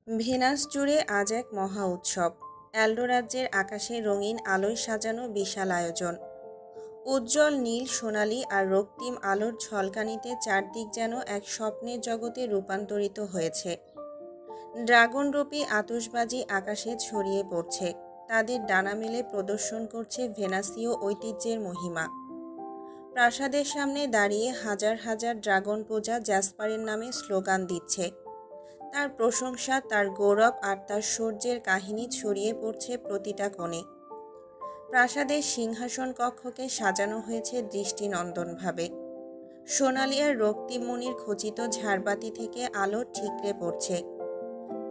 Venous জুড়ে আজ এক মহা উৎসব। এল্ডো রাজ্যের আকাশে রঙিন আলোয় সাজানো বিশাল আয়োজন। উজ্জ্বল নীল, সোনালি আর রক্তিম আলোর ঝলকানিতে চারদিক যেন এক স্বপ্নের জগতে রূপান্তরিত হয়েছে। ড্রাগনরূপী আতশবাজি আকাশে ছড়িয়ে পড়ছে, তাদের ডানা মেলে প্রদর্শন করছে ভেনাসীয় ঐতিহ্যের মহিমা। প্রাসাদের সামনে দাঁড়িয়ে হাজার হাজার ড্রাগন পূজা জ্যাসপারের নামে স্লোগান দিচ্ছে। তার প্রশংসা, তার গৌরব আর তার শৌর্যের কাহিনী ছড়িয়ে পড়ছে প্রতিটা কোণে। প্রাসাদের সিংহাসন কক্ষকে সাজানো হয়েছে দৃষ্টিনন্দনভাবে। সোনালি আর রক্তিম মণির খচিত ঝাড়বাতি থেকে আলো ঠিকরে পড়ছে।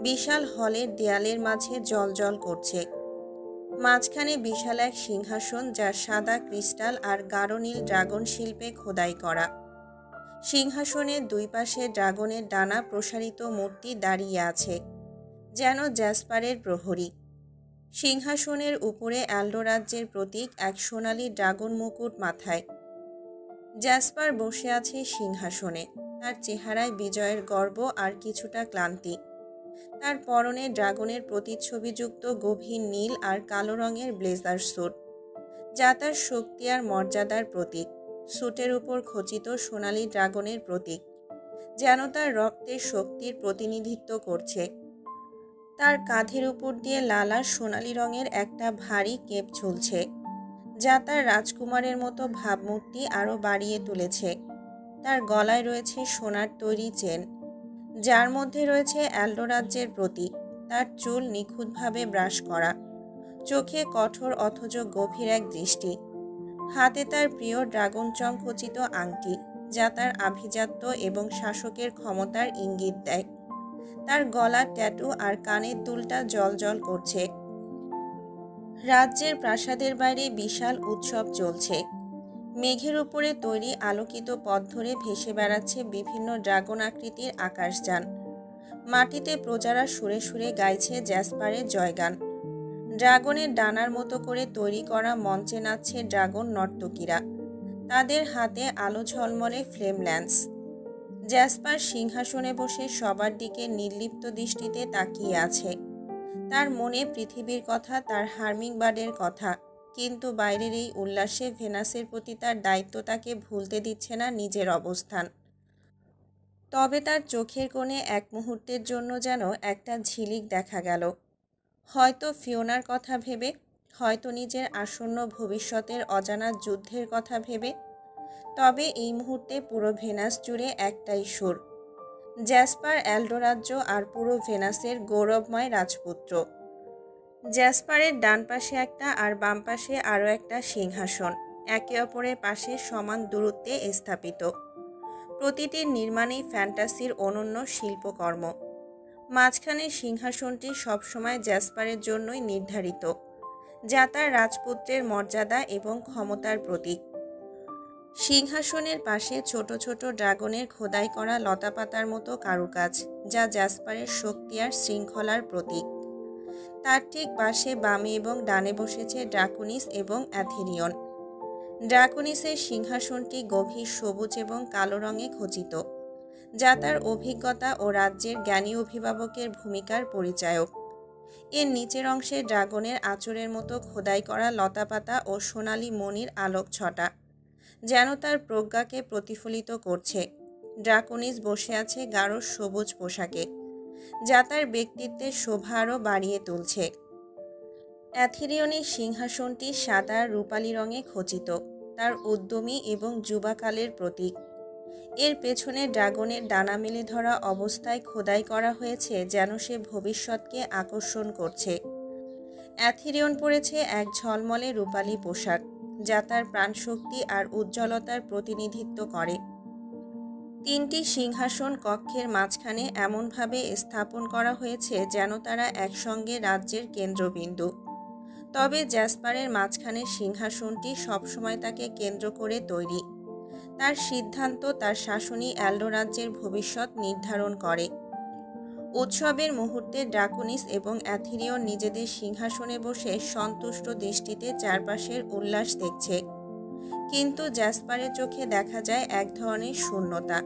বিশাল হলের দেয়ালের মাঝে জ্বলজ্বল করছে। মাঝখানে বিশাল এক সিংহাসন, যা সাদা ক্রিস্টাল আর গাঢ় নীল ড্রাগন শিল্পে খোদাই করা। সিংহাসনের দুই পাশে ড্রাগনের ডানা প্রসারিত মূর্তি দাঁড়িয়ে আছে, যেন জ্যাসপারের প্রহরী। সিংহাসনের উপরে এল্ডো রাজ্যের প্রতীক, এক সোনালি ড্রাগন মুকুট মাথায়। জ্যাসপার বসে আছে সিংহাসনে, তার চেহারায় বিজয়ের গর্ব আর কিছুটা ক্লান্তি। তার পরনে ড্রাগনের প্রতিচ্ছবিযুক্ত গভীর নীল আর কালো রঙের ব্লেজার স্যুট, যা তার শক্তি আর মর্যাদার প্রতীক। স্যুটের উপর খচিত সোনালি ড্রাগনের প্রতীক, যেন তার রক্তের শক্তির প্রতিনিধিত্ব করছে। তার কাঁধের উপর দিয়ে লাল আর সোনালি রঙের একটা ভারী কেপ ঝুলছে, যা তার রাজকুমারের মতো ভাবমূর্তি আরও বাড়িয়ে তুলেছে। তার গলায় রয়েছে সোনার তৈরি চেন, যার মধ্যে রয়েছে এল্ডো রাজ্যের প্রতীক। তার চুল নিখুঁতভাবে ব্রাশ করা, চোখে কঠোর অথচ গভীর এক দৃষ্টি। হাতে তার প্রিয় ড্রাগন চং খচিত আংটি, যা তার আভিজাত্য এবং শাসকের ক্ষমতার ইঙ্গিত দেয়। তার গলার ট্যাটু আর কানের দুলটা জ্বলজ্বল করছে। রাজ্যের প্রাসাদের বাইরে বিশাল উৎসব চলছে। মেঘের উপরে তৈরি আলোকিত পথ ধরে ভেসে বেড়াচ্ছে বিভিন্ন ড্রাগন আকৃতির আকাশযান। মাটিতে প্রজারা সুরে সুরে গাইছে জ্যাসপারের জয়গান। ড্রাগনের ডানার মতো করে তৈরি করা মঞ্চে নাচছে ড্রাগন নর্তকীরা, তাদের হাতে আলো ঝলমলে ফ্লেম ল্যান্স। জ্যাসপার সিংহাসনে বসে সবার দিকে নির্লিপ্ত দৃষ্টিতে তাকিয়ে আছে। তার মনে পৃথিবীর কথা, তার হার্মিংবার্ডের কথা, কিন্তু বাইরের এই উল্লাসে ভেনাসের প্রতি তার দায়িত্ব তাকে ভুলতে দিচ্ছে না নিজের অবস্থান। তবে তার চোখের কোণে এক মুহূর্তের জন্য যেন একটা ঝিলিক দেখা গেল, হয়তো ফিওনার কথা ভেবে, হয়তো নিজের আসন্ন ভবিষ্যতের অজানা যুদ্ধের কথা ভেবে। তবে এই মুহূর্তে পুরো ভেনাস জুড়ে একটাই সুর, জ্যাসপার এল্ডো রাজ্য আর পুরো ভেনাসের গৌরবময় রাজপুত্র। জ্যাসপারের ডান পাশে একটা আর বাম পাশে আরও একটা সিংহাসন, একে অপরের পাশে সমান দূরত্বে স্থাপিত। প্রতিটির নির্মাণেই ফ্যান্টাসির অনন্য শিল্পকর্ম। মাঝখানের সিংহাসনটি সবসময় জ্যাসপারের জন্যই নির্ধারিত, যা তার রাজপুত্রের মর্যাদা এবং ক্ষমতার প্রতীক। সিংহাসনের পাশে ছোট ছোট ড্রাগনের খোদাই করা লতাপাতার মতো কারুকাজ, যা জ্যাসপারের শক্তি আর শৃঙ্খলার প্রতীক। তার ঠিক পাশে বামে এবং ডানে বসেছে ড্রাকুনিস এবং অ্যাথেরিয়ন। ড্রাকুনিসের সিংহাসনটি গভীর সবুজ এবং কালো রঙে খচিত, যা তার অভিজ্ঞতা ও রাজ্যের জ্ঞানী অভিভাবকের ভূমিকার পরিচায়ক। এর নিচের অংশে ড্রাগনের আঁচড়ের মতো খোদাই করা লতাপাতা ও সোনালি মণির আলোক ছটা, যেন তার প্রজ্ঞাকে প্রতিফলিত করছে। ড্রাকুনিস বসে আছে গাঢ় সবুজ পোশাকে, যা তার ব্যক্তিত্বের শোভা আরও বাড়িয়ে তুলছে। অ্যাথেরিয়নের সিংহাসনটি সাদা রূপালি রঙে খচিত, তার উদ্যমী এবং যুবাকালের প্রতীক। এর পেছনে ড্রাগনের ডানা মেলে ধরা অবস্থায় খোদাই করা হয়েছে, যেন সে ভবিষ্যৎকে আকর্ষণ করছে। অ্যাথেরিয়ন পরেছে এক ঝলমলে রূপালি পোশাক, যা তার প্রাণশক্তি আর উজ্জ্বলতার প্রতিনিধিত্ব করে। তিনটি সিংহাসন কক্ষের মাঝখানে এমনভাবে স্থাপন করা হয়েছে যেন তারা একসঙ্গে রাজ্যের কেন্দ্রবিন্দু। তবে জ্যাসপারের মাঝখানের সিংহাসনটি সবসময় তাকে কেন্দ্র করে তৈরি। তার সিদ্ধান্ত, তার শাসনই এল্ডো রাজ্যের ভবিষ্যৎ নির্ধারণ করে। উৎসবের মুহূর্তে ড্রাকুনিস এবং অ্যাথেরিয়ন নিজেদের সিংহাসনে বসে সন্তুষ্ট দৃষ্টিতে চারপাশের উল্লাস দেখছে, কিন্তু জ্যাসপারের চোখে দেখা যায় এক ধরনের শূন্যতা।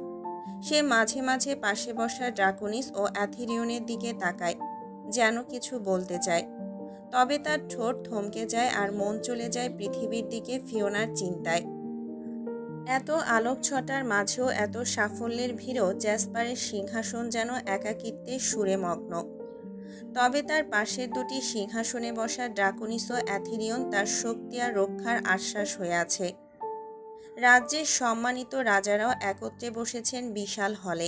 সে মাঝে মাঝে পাশে বসা ড্রাকোনিস ও অ্যাথিরিয়নের দিকে তাকায়, যেন কিছু বলতে চায়। তবে তার ঠোঁট থমকে যায় আর মন চলে যায় পৃথিবীর দিকে ফিওনার চিন্তায়। এত আলোকছটার মাঝেও এত সাফল্যের ভিড়ও জ্যাসপারের সিংহাসন যেন একাকিত্বের সুরে মগ্ন। তবে তার পাশের দুটি সিংহাসনে বসা ড্রাকোনিস ও অ্যাথিরিয়ন তার শক্তি আর রক্ষার আশ্বাস হয়ে আছে। রাজ্যের সম্মানিত রাজারাও একত্রে বসেছেন বিশাল হলে,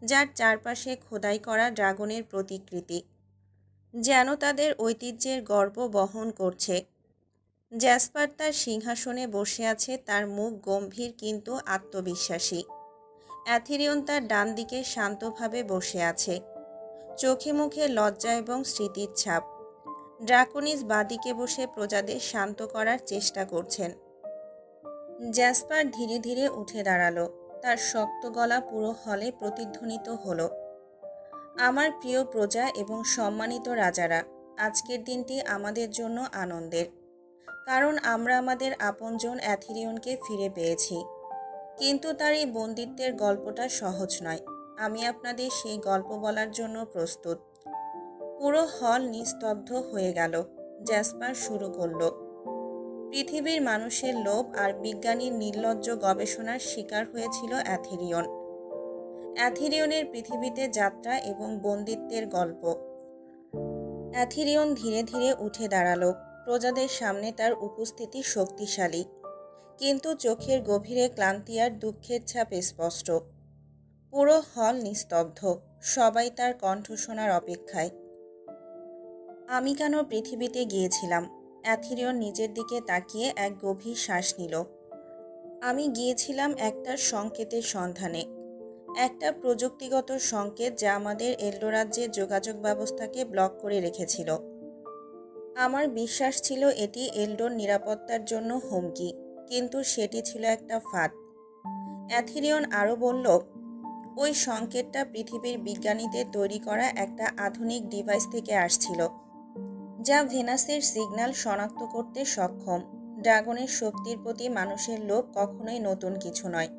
যার চারপাশে খোদাই করা ড্রাগনের প্রতিকৃতি যেন তাদের ঐতিহ্যের গর্ব বহন করছে। জ্যাসপার তার সিংহাসনে বসে আছে, তার মুখ গম্ভীর কিন্তু আত্মবিশ্বাসী। অ্যাথিরিয়ন তার ডান দিকে শান্তভাবে বসে আছে, চোখে মুখে লজ্জা এবং স্মৃতির ছাপ। ড্রাকোনিস বাদিকে বসে প্রজাদের শান্ত করার চেষ্টা করছেন। জ্যাসপার ধীরে ধীরে উঠে দাঁড়ালো, তার শক্ত গলা পুরো হলে প্রতিধ্বনিত হলো। আমার প্রিয় প্রজা এবং সম্মানিত রাজারা, আজকের দিনটি আমাদের জন্য আনন্দের, কারণ আমরা আমাদের আপনজন অ্যাথিরিয়নকে ফিরে পেয়েছি। কিন্তু তার এই বন্দিত্বের গল্পটা সহজ নয়। আমি আপনাদের সেই গল্প বলার জন্য প্রস্তুত। পুরো হল নিস্তব্ধ হয়ে গেল। জ্যাসপার শুরু করল। পৃথিবীর মানুষের লোভ আর বিজ্ঞানীর নির্লজ্জ গবেষণার শিকার হয়েছিল অ্যাথিরিয়ন। অ্যাথিরিয়নের পৃথিবীতে যাত্রা এবং বন্দিত্বের গল্প। অ্যাথিরিয়ন ধীরে ধীরে উঠে দাঁড়ালো। প্রজাদের সামনে তার উপস্থিতি শক্তিশালী, কিন্তু চোখের গভীরে ক্লান্তি আর দুঃখের ছাপ স্পষ্ট। পুরো হল নিস্তব্ধ, সবাই তার কণ্ঠ শোনার অপেক্ষায়। আমি কেন পৃথিবীতে গিয়েছিলাম? অ্যাথিরিয়ন নিজের দিকে তাকিয়ে এক গভীর শ্বাস নিল। আমি গিয়েছিলাম একটা সংকেতের সন্ধানে, একটা প্রযুক্তিগত সংকেত যা আমাদের এল্ডোরাজ্যের যোগাযোগ ব্যবস্থাকে ব্লক করে রেখেছিল। আমার বিশ্বাস ছিল এটি এল্ডোর নিরাপত্তার জন্য হুমকি, কিন্তু সেটি ছিল একটা ফাঁদ। অ্যাথিরিয়ন আরও বলল, ওই সংকেতটা পৃথিবীর বিজ্ঞানীদের তৈরি করা একটা আধুনিক ডিভাইস থেকে আসছিল, যা ভেনাসের সিগন্যাল শনাক্ত করতে সক্ষম। ড্রাগনের শক্তির প্রতি মানুষের লোভ কখনোই নতুন কিছু নয়।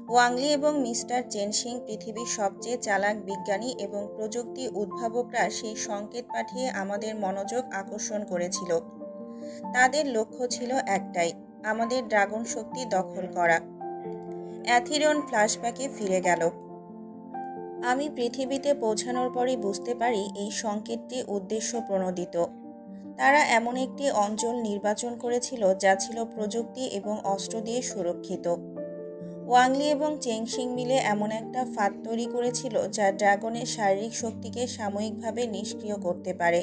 ওয়াংলি এবং মিস্টার চেনসিং, পৃথিবীর সবচেয়ে চালাক বিজ্ঞানী এবং প্রযুক্তি উদ্ভাবকরা, সেই সংকেত পাঠিয়ে আমাদের মনোযোগ আকর্ষণ করেছিল। তাদের লক্ষ্য ছিল একটাই, আমাদের ড্রাগন শক্তি দখল করা। অ্যাথিরিয়ন ফ্ল্যাশব্যাকে ফিরে গেল। আমি পৃথিবীতে পৌঁছানোর পরই বুঝতে পারি এই সংকেতটি উদ্দেশ্য প্রণোদিত। তারা এমন একটি অঞ্চল নির্বাচন করেছিল যা ছিল প্রযুক্তি এবং অস্ত্র দিয়ে সুরক্ষিত। ওয়াংলি এবং চেংশিং মিলে এমন একটা ফাঁদ তৈরি করেছিল যা ড্রাগনের শারীরিক শক্তিকে সাময়িকভাবে নিষ্ক্রিয় করতে পারে।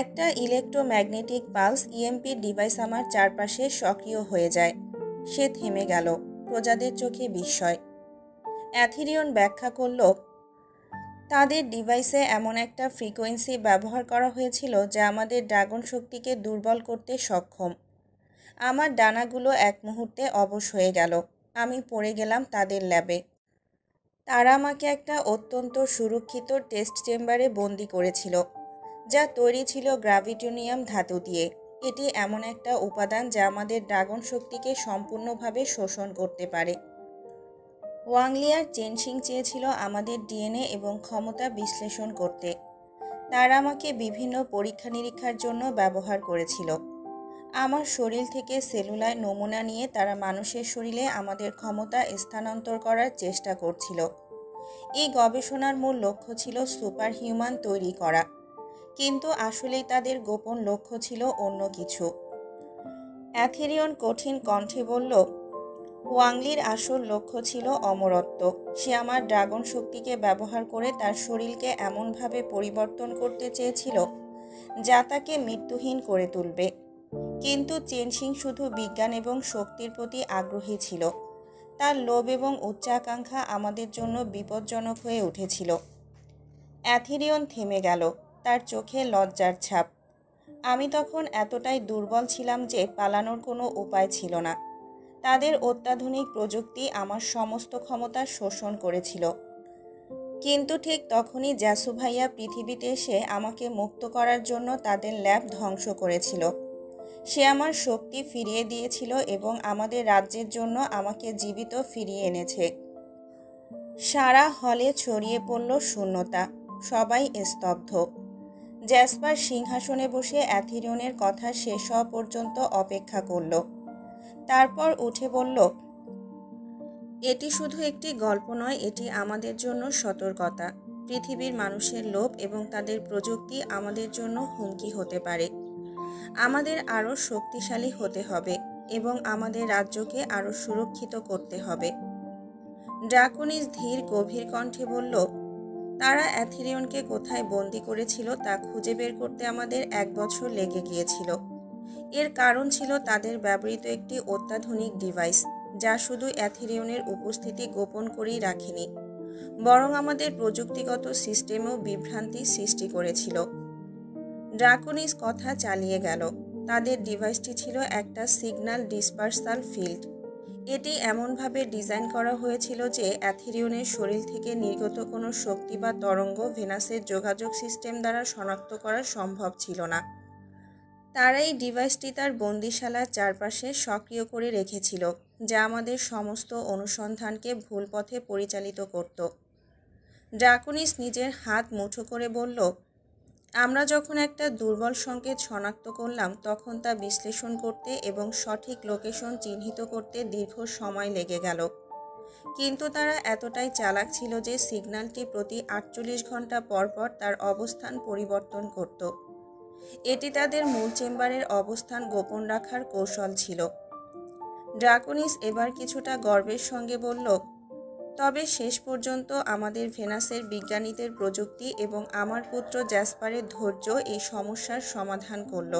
একটা ইলেকট্রোম্যাগনেটিক পালস ইএমপি ডিভাইস আমার চারপাশে সক্রিয় হয়ে যায়। সে থেমে গেল, প্রজাদের চোখে বিস্ময়। অ্যাথিরিয়ন ব্যাখ্যা করল, তাদের ডিভাইসে এমন একটা ফ্রিকোয়েন্সি ব্যবহার করা হয়েছিল যা আমাদের ড্রাগন শক্তিকে দুর্বল করতে সক্ষম। আমার ডানাগুলো এক মুহূর্তে অবশ হয়ে গেল। আমি পড়ে গেলাম তাদের ল্যাবে। তারা আমাকে একটা অত্যন্ত সুরক্ষিত টেস্ট চেম্বারে বন্দি করেছিল, যা তৈরি ছিল গ্র্যাভিটোনিয়াম ধাতু দিয়ে। এটি এমন একটা উপাদান যা আমাদের ড্রাগন শক্তিকে সম্পূর্ণভাবে শোষণ করতে পারে। ওয়াংলি আর চেনসিং চেয়েছিল আমাদের ডিএনএ এবং ক্ষমতা বিশ্লেষণ করতে। তারা আমাকে বিভিন্ন পরীক্ষা নিরীক্ষার জন্য ব্যবহার করেছিল। আমার শরীর থেকে সেলুলার নমুনা নিয়ে তারা মানুষের শরীরে আমাদের ক্ষমতা স্থানান্তর করার চেষ্টা করছিল। এই গবেষণার মূল লক্ষ্য ছিল সুপার হিউম্যান তৈরি করা, কিন্তু আসলেই তাদের গোপন লক্ষ্য ছিল অন্য কিছু। অ্যাথিরিয়ন কঠিন কণ্ঠে বলল, ওয়াংলির আসল লক্ষ্য ছিল অমরত্ব। সে আমার ড্রাগন শক্তিকে ব্যবহার করে তার শরীরকে এমনভাবে পরিবর্তন করতে চেয়েছিল যা তাকে মৃত্যুহীন করে তুলবে। কিন্তু চেনসিং শুধু বিজ্ঞান এবং শক্তির প্রতি আগ্রহী ছিল। তার লোভ এবং উচ্চাকাঙ্ক্ষা আমাদের জন্য বিপজ্জনক হয়ে উঠেছিল। অ্যাথিরিয়ন থেমে গেল, তার চোখে লজ্জার ছাপ। আমি তখন এতটাই দুর্বল ছিলাম যে পালানোর কোনো উপায় ছিল না। তাদের অত্যাধুনিক প্রযুক্তি আমার সমস্ত ক্ষমতা শোষণ করেছিল। কিন্তু ঠিক তখনই জ্যাসু ভাইয়া পৃথিবীতে এসে আমাকে মুক্ত করার জন্য তাদের ল্যাব ধ্বংস করেছিল। সে আমার শক্তি ফিরিয়ে দিয়েছিল এবং আমাদের রাজ্যের জন্য আমাকে জীবিত ফিরিয়ে এনেছে। সারা হলে ছড়িয়ে পড়ল শূন্যতা। সবাই স্তব্ধ। জ্যাসপার সিংহাসনে বসে অ্যাথিরিয়নের কথা শেষ হওয়া পর্যন্ত অপেক্ষা করল। তারপর উঠে বলল, এটি শুধু একটি গল্প নয়, এটি আমাদের জন্য সতর্কতা। পৃথিবীর মানুষের লোভ এবং তাদের প্রযুক্তি আমাদের জন্য হুমকি হতে পারে। আমাদের আরও শক্তিশালী হতে হবে এবং আমাদের রাজ্যকে আরও সুরক্ষিত করতে হবে। ড্রাকোনিস ধীর গভীর কণ্ঠে বলল, তারা অ্যাথিরিয়নকে কোথায় বন্দি করেছিল তা খুঁজে বের করতে আমাদের 1 বছর লেগে গিয়েছিল। এর কারণ ছিল তাদের ব্যবহৃত একটি অত্যাধুনিক ডিভাইস, যা শুধু অ্যাথিরিয়নের উপস্থিতি গোপন করেই রাখেনি, বরং আমাদের প্রযুক্তিগত সিস্টেমেও বিভ্রান্তি সৃষ্টি করেছিল। ড্রাকোনিস কথা চালিয়ে গেল, তাদের ডিভাইসটি ছিল একটা সিগন্যাল ডিসপারসাল ফিল্ড। এটি এমনভাবে ডিজাইন করা হয়েছিল যে অ্যাথিরিয়নের শরীর থেকে নির্গত কোনো শক্তি বা তরঙ্গ ভেনাসের যোগাযোগ সিস্টেম দ্বারা শনাক্ত করা সম্ভব ছিল না। তারা এই ডিভাইসটি তার বন্দিশালার চারপাশে সক্রিয় করে রেখেছিল, যা আমাদের সমস্ত অনুসন্ধানকে ভুল পথে পরিচালিত করত। ড্রাকোনিস নিজের হাত মুঠো করে বলল, আমরা যখন একটা দুর্বল সংকেত শনাক্ত করলাম তখন তা বিশ্লেষণ করতে এবং সঠিক লোকেশন চিহ্নিত করতে দীর্ঘ সময় লেগে গেল। কিন্তু তারা এতটাই চালাক ছিল যে সিগন্যালটি প্রতি 48 ঘন্টা পর পর তার অবস্থান পরিবর্তন করত। এটি তাদের মূল চেম্বারের অবস্থান গোপন রাখার কৌশল ছিল। ড্রাকোনিস এবার কিছুটা গর্বের সঙ্গে বলল, তবে শেষ পর্যন্ত আমাদের ভেনাসের বিজ্ঞানীদের প্রযুক্তি এবং আমার পুত্র জ্যাসপারের ধৈর্য এই সমস্যার সমাধান করল।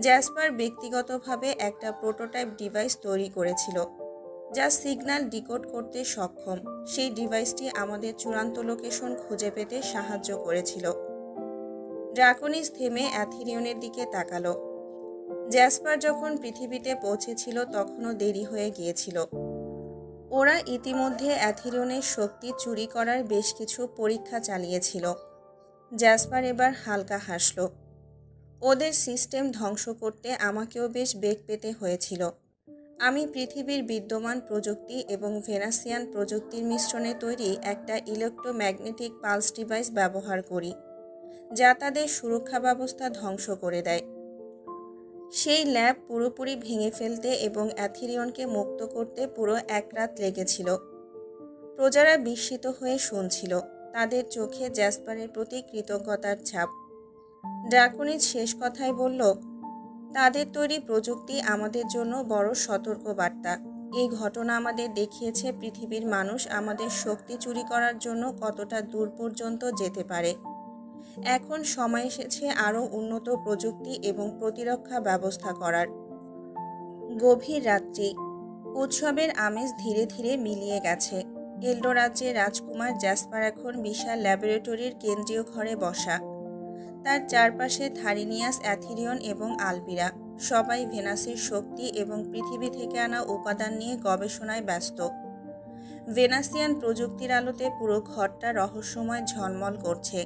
জ্যাসপার ব্যক্তিগতভাবে একটা প্রোটোটাইপ ডিভাইস তৈরি করেছিল, যা সিগন্যাল ডিকোড করতে সক্ষম। সেই ডিভাইসটি আমাদের চূড়ান্ত লোকেশন খুঁজে পেতে সাহায্য করেছিল। ড্রাকোনিস থেমে অ্যাথিরিয়নের দিকে তাকালো। জ্যাসপার যখন পৃথিবীতে পৌঁছেছিল তখনও দেরি হয়ে গিয়েছিল। ওরা ইতিমধ্যে অ্যাথিরিয়নের শক্তি চুরি করার বেশ কিছু পরীক্ষা চালিয়েছিল। জ্যাসপার এবার হালকা হাসল। ওদের সিস্টেম ধ্বংস করতে আমাকেও বেশ বেগ পেতে হয়েছিল। আমি পৃথিবীর বিদ্যমান প্রযুক্তি এবং ভেনাসিয়ান প্রযুক্তির মিশ্রণে তৈরি একটা ইলেকট্রোম্যাগনেটিক পালস ডিভাইস ব্যবহার করি, যা তাদের সুরক্ষা ব্যবস্থা ধ্বংস করে দেয়। সেই ল্যাব পুরোপুরি ভেঙে ফেলতে এবং অ্যাথিরিয়নকে মুক্ত করতে পুরো 1 রাত লেগেছিল। প্রজারা বিস্মিত হয়ে শুনছিল, তাদের চোখে জ্যাসপারের প্রতি কৃতজ্ঞতার ছাপ। ড্রাকোনিস শেষ কথায় বলল, তাদের তৈরি প্রযুক্তি আমাদের জন্য বড় সতর্কবার্তা। এই ঘটনা আমাদের দেখিয়েছে পৃথিবীর মানুষ আমাদের শক্তি চুরি করার জন্য কতটা দূর পর্যন্ত যেতে পারে। এখন সময় এসেছে আরও উন্নত প্রযুক্তি এবং প্রতিরক্ষা ব্যবস্থা করার। গভীর রাত্রি। উৎসবের আমেজ ধীরে ধীরে মিলিয়ে গেছে। এলডো রাজ্যের রাজকুমার জ্যাসপার এখন বিশাল ল্যাবরেটরির কেন্দ্রীয় ঘরে বসা। তার চারপাশে থারিনিয়াস, অ্যাথিরিয়ন এবং আলবিরা সবাই ভেনাসের শক্তি এবং পৃথিবী থেকে আনা উপাদান নিয়ে গবেষণায় ব্যস্ত। ভেনাসিয়ান প্রযুক্তির আলোতে পুরো ঘরটা রহস্যময় ঝলমল করছে।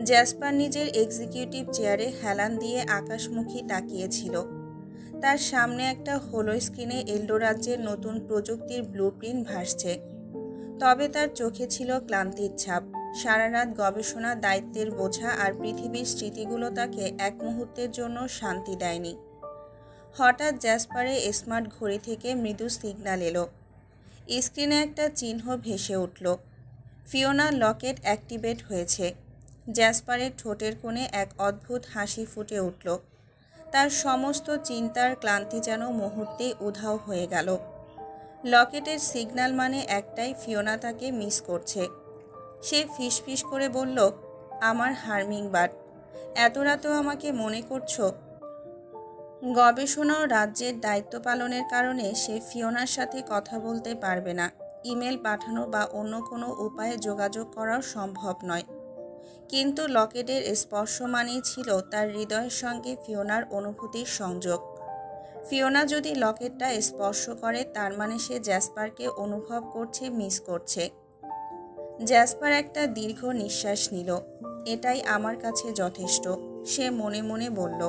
জ্যাসপার নিজের এক্সিকিউটিভ চেয়ারে হেলান দিয়ে আকাশমুখী তাকিয়েছিল। তার সামনে একটা হোলো স্ক্রিনে এলডো রাজ্যের নতুন প্রযুক্তির ব্লুপ্রিন্ট ভাসছে। তবে তার চোখে ছিল ক্লান্তির ছাপ। সারা রাত গবেষণা, দায়িত্বের বোঝা আর পৃথিবীর স্মৃতিগুলো তাকে এক মুহূর্তের জন্য শান্তি দেয়নি। হঠাৎ জ্যাসপারে স্মার্ট ঘড়ি থেকে মৃদু সিগন্যাল এলো। স্ক্রিনে একটা চিহ্ন ভেসে উঠল। ফিওনা লকেট অ্যাক্টিভেট হয়েছে। জ্যাসপারের ঠোঁটের কোণে এক অদ্ভুত হাসি ফুটে উঠল। তার সমস্ত চিন্তার ক্লান্তি যেন মুহূর্তেই উধাও হয়ে গেল। লকেটের সিগন্যাল মানে একটাই, ফিওনা তাকে মিস করছে। সে ফিসফিস করে বলল, আমার হার্মিংবার্ড, এত রাতেও আমাকে মনে করছো? গবেষণা ও রাজ্যের দায়িত্ব পালনের কারণে সে ফিওনার সাথে কথা বলতে পারবে না। ইমেল পাঠানো বা অন্য কোনো উপায়ে যোগাযোগ করাও সম্ভব নয়। কিন্তু লকেটের স্পর্শ মানেই ছিল তার হৃদয়ের সঙ্গে ফিওনার অনুভূতির সংযোগ। ফিওনা যদি লকেটটা স্পর্শ করে তার মানে সে জ্যাসপারকে অনুভব করছে, মিস করছে। জ্যাসপার একটা দীর্ঘ নিঃশ্বাস নিল। এটাই আমার কাছে যথেষ্ট, সে মনে মনে বলল।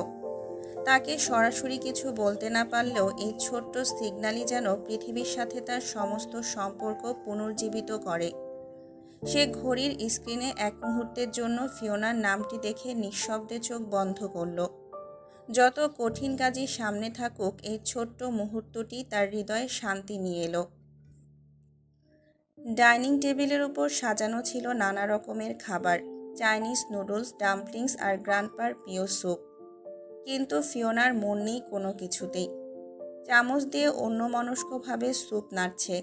তাকে সরাসরি কিছু বলতে না পারলেও এই ছোট্ট সিগন্যালই যেন পৃথিবীর সাথে তার সমস্ত সম্পর্ক পুনর্জীবিত করে। সে ঘড়ির স্ক্রিনে এক মুহূর্তের জন্য ফিওনার নামটি দেখে নিঃশব্দে চোখ বন্ধ করল। যত কঠিন কাজই সামনে থাকুক, এই ছোট্ট মুহূর্তটি তার হৃদয়ে শান্তি নিয়ে এলো। ডাইনিং টেবিলের উপর সাজানো ছিল নানা রকমের খাবার, চাইনিজ নুডলস, ডাম্পলিংস আর গ্র্যান্ডপার প্রিয় স্যুপ। কিন্তু ফিওনার মন নেই কোনো কিছুতেই। চামচ দিয়ে অন্যমনস্কভাবে স্যুপ নাড়ছে।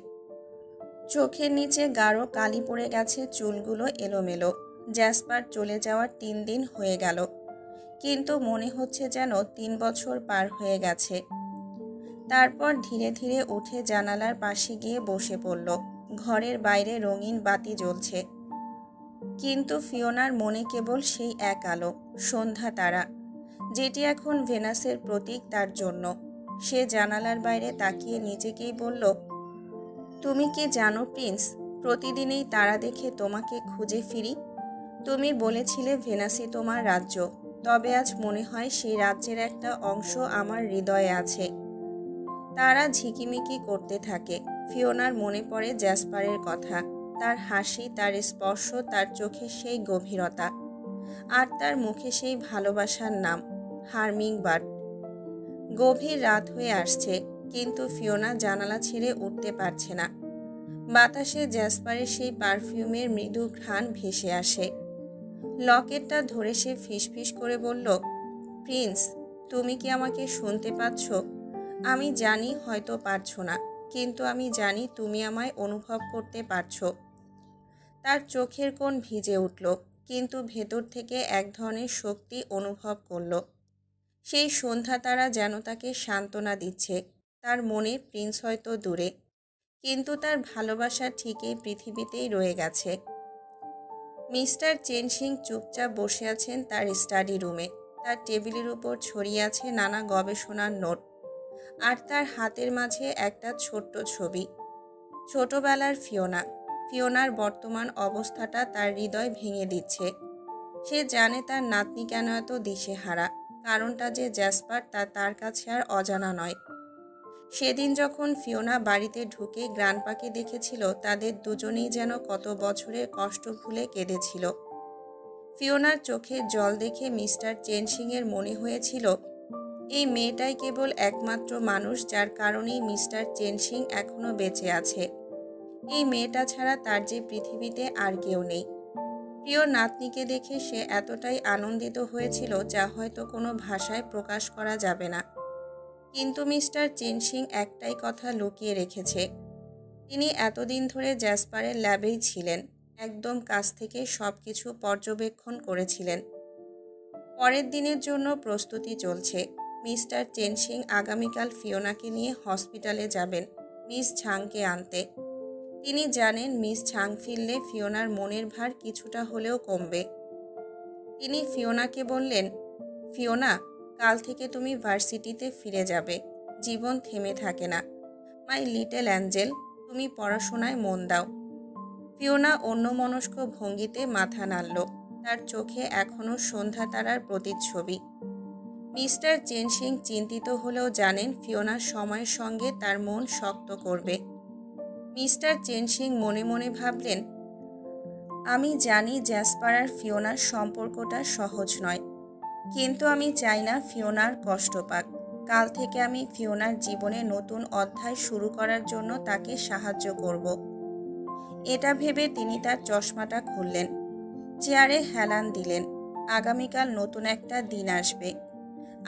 চোখের নিচে গাঢ় কালি পড়ে গেছে, চুলগুলো এলোমেলো। জ্যাসপার চলে যাওয়ার 3 দিন হয়ে গেল, কিন্তু মনে হচ্ছে যেন 3 বছর পার হয়ে গেছে। তারপর ধীরে ধীরে উঠে জানালার পাশে গিয়ে বসে পড়ল। ঘরের বাইরে রঙিন বাতি জ্বলছে, কিন্তু ফিওনার মনে কেবল সেই এক আলো, সন্ধ্যা তারা, যেটি এখন ভেনাসের প্রতীক তার জন্য। সে জানালার বাইরে তাকিয়ে নিজেকেই বলল, তুমি কি জানো প্রিন্স, প্রতিদিনই তারা দেখে তোমাকে খুঁজে ফিরি। তুমি বলেছিলে ভেনাসই তোমার রাজ্য, তবে আজ মনে হয় সেই রাজ্যের একটা অংশ আমার হৃদয়ে আছে। তারা ঝিকিমিকি করতে থাকে। ফিওনার মনে পড়ে জ্যাসপারের কথা, তার হাসি, তার স্পর্শ, তার চোখে সেই গভীরতা, আর তার মুখে সেই ভালোবাসার নাম, হার্মিংবার্ড। গভীর রাত হয়ে আসছে, কিন্তু ফিওনা জানালা ছেড়ে উঠতে পারছে না। বাতাসে জ্যাসপারের সেই পারফিউমের মৃদু ঘ্রাণ ভেসে আসে। লকেটটা ধরে সে ফিসফিস করে বলল, প্রিন্স, তুমি কি আমাকে শুনতে পাচ্ছ? আমি জানি হয়তো পারছো না, কিন্তু আমি জানি তুমি আমায় অনুভব করতে পারছো। তার চোখের কোণ ভিজে উঠল, কিন্তু ভেতর থেকে এক ধরনের শক্তি অনুভব করল। সেই সন্ধ্যা তারা যেন তাকে সান্ত্বনা দিচ্ছে। তার মনে প্রিন্স হয়তো দূরে, কিন্তু তার ভালোবাসা ঠিকই পৃথিবীতেই রয়ে গেছে। মিস্টার চেনসিং চুপচাপ বসে আছেন তার স্টাডি রুমে। তার টেবিলের উপর ছড়িয়ে আছে নানা গবেষণার নোট, আর তার হাতের মাঝে একটা ছোট্ট ছবি। ছোটবেলার ফিওনা। ফিওনার বর্তমান অবস্থাটা তার হৃদয় ভেঙে দিচ্ছে। সে জানে তার নাতনি কেন এত দিশেহারা, কারণটা যে জ্যাসপার তা তার কাছে আর অজানা নয়। সেদিন যখন ফিওনা বাড়িতে ঢুকে গ্র্যান্ডপাকে দেখেছিল, তাদের দুজনেই যেন কত বছরের কষ্ট ভুলে কেঁদেছিল। ফিওনার চোখের জল দেখে মিস্টার চেনসিংয়ের মনে হয়েছিল, এই মেয়েটাই কেবল একমাত্র মানুষ যার কারণেই মিস্টার চেনসিং এখনও বেঁচে আছে। এই মেয়েটা ছাড়া তার যে পৃথিবীতে আর কেউ নেই। প্রিয় নাতনিকে দেখে সে এতটাই আনন্দিত হয়েছিল যা হয়তো কোনো ভাষায় প্রকাশ করা যাবে না। কিন্তু মিস্টার চেনসিং একটাই কথা লুকিয়ে রেখেছে। তিনি এতদিন ধরে জ্যাসপারের ল্যাবেই ছিলেন, একদম কাছ থেকে সব কিছু পর্যবেক্ষণ করেছিলেন। পরের দিনের জন্য প্রস্তুতি চলছে। মিস্টার চেনসিং আগামীকাল ফিওনাকে নিয়ে হসপিটালে যাবেন মিস ঝাংকে আনতে। তিনি জানেন মিস ঝাং ফিরলে ফিওনার মনের ভার কিছুটা হলেও কমবে। তিনি ফিওনাকে বললেন, ফিওনা, কাল থেকে তুমি ভার্সিটিতে ফিরে যাবে। জীবন থেমে থাকে না। মাই লিটল অ্যাঞ্জেল, তুমি পড়াশোনায় মন দাও। ফিওনা অন্যমনস্ক ভঙ্গিতে মাথা নাড়ল। তার চোখে এখনও সন্ধ্যা তারার প্রতিচ্ছবি। মিস্টার চেনসিং চিন্তিত হলেও জানেন ফিওনার সময়ের সঙ্গে তার মন শক্ত করবে। মিস্টার চেনসিং মনে মনে ভাবলেন, আমি জানি জ্যাসপার আর ফিওনার সম্পর্কটা সহজ নয়, কিন্তু আমি চাই না ফিওনার কষ্ট পাক। কাল থেকে আমি ফিওনার জীবনে নতুন অধ্যায় শুরু করার জন্য তাকে সাহায্য করব। এটা ভেবে তিনি তার চশমাটা খুললেন, চেয়ারে হেলান দিলেন। আগামীকাল নতুন একটা দিন আসবে,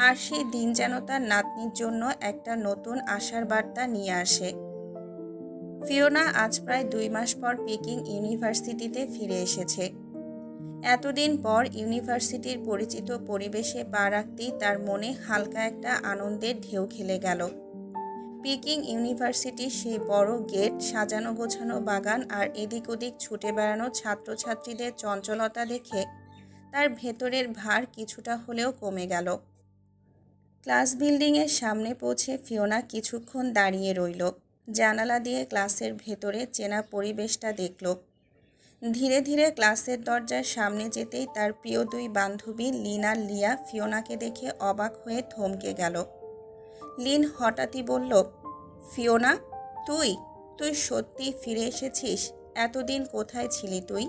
আর সেই দিন যেন তার নাতনির জন্য একটা নতুন আশার বার্তা নিয়ে আসে। ফিওনা আজ প্রায় 2 মাস পর পিকিং ইউনিভার্সিটিতে ফিরে এসেছে। এতদিন পর ইউনিভার্সিটির পরিচিত পরিবেশে পা রাখতেই তার মনে হালকা একটা আনন্দের ঢেউ খেলে গেল। পিকিং ইউনিভার্সিটির সেই বড় গেট, সাজানো গোছানো বাগান আর এদিক ওদিক ছুটে বেড়ানো ছাত্রছাত্রীদের চঞ্চলতা দেখে তার ভেতরের ভার কিছুটা হলেও কমে গেল। ক্লাস বিল্ডিংয়ের সামনে পৌঁছে ফিওনা কিছুক্ষণ দাঁড়িয়ে রইল। জানালা দিয়ে ক্লাসের ভেতরে চেনা পরিবেশটা দেখল। ধীরে ধীরে ক্লাসের দরজার সামনে যেতেই তার প্রিয় দুই বান্ধবী লিন আর লিয়া ফিওনাকে দেখে অবাক হয়ে থমকে গেল। লিন হঠাৎই বলল, ফিওনা, তুই তুই সত্যি ফিরে এসেছিস? এতদিন কোথায় ছিলি তুই?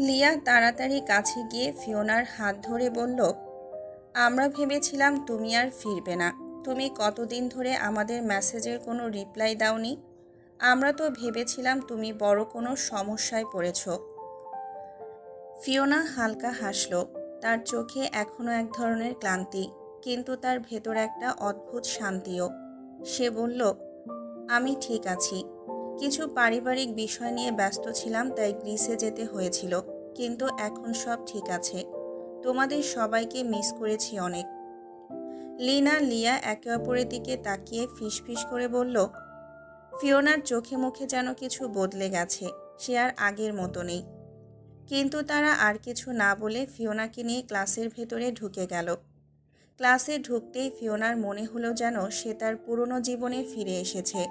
লিয়া তাড়াতাড়ি কাছে গিয়ে ফিওনার হাত ধরে বলল, আমরা ভেবেছিলাম তুমি আর ফিরবে না। তুমি কতদিন ধরে আমাদের মেসেজের কোনো রিপ্লাই দাওনি। আমরা তো ভেবেছিলাম তুমি বড় কোনো সমস্যায় পড়েছ। ফিওনা হালকা হাসল। তার চোখে এখনও এক ধরনের ক্লান্তি, কিন্তু তার ভেতর একটা অদ্ভুত শান্তিও। সে বলল, আমি ঠিক আছি। কিছু পারিবারিক বিষয় নিয়ে ব্যস্ত ছিলাম, তাই গ্রিসে যেতে হয়েছিল, কিন্তু এখন সব ঠিক আছে। তোমাদের সবাইকে মিস করেছি অনেক। লিনা লিয়া একে অপরের দিকে তাকিয়ে ফিসফিস করে বলল। ফিওনার চোখে মুখে যেন কিছু বদলে গেছে। সে আর আগের মতো নেই। কিন্তু তারা আর কিছু না বলে ফিওনাকে নিয়ে ক্লাসের ভেতরে ঢুকে গেল। ক্লাসে ঢুকতেই ফিওনার মনে হলো যেন সে তার পুরনো জীবনে ফিরে এসেছে,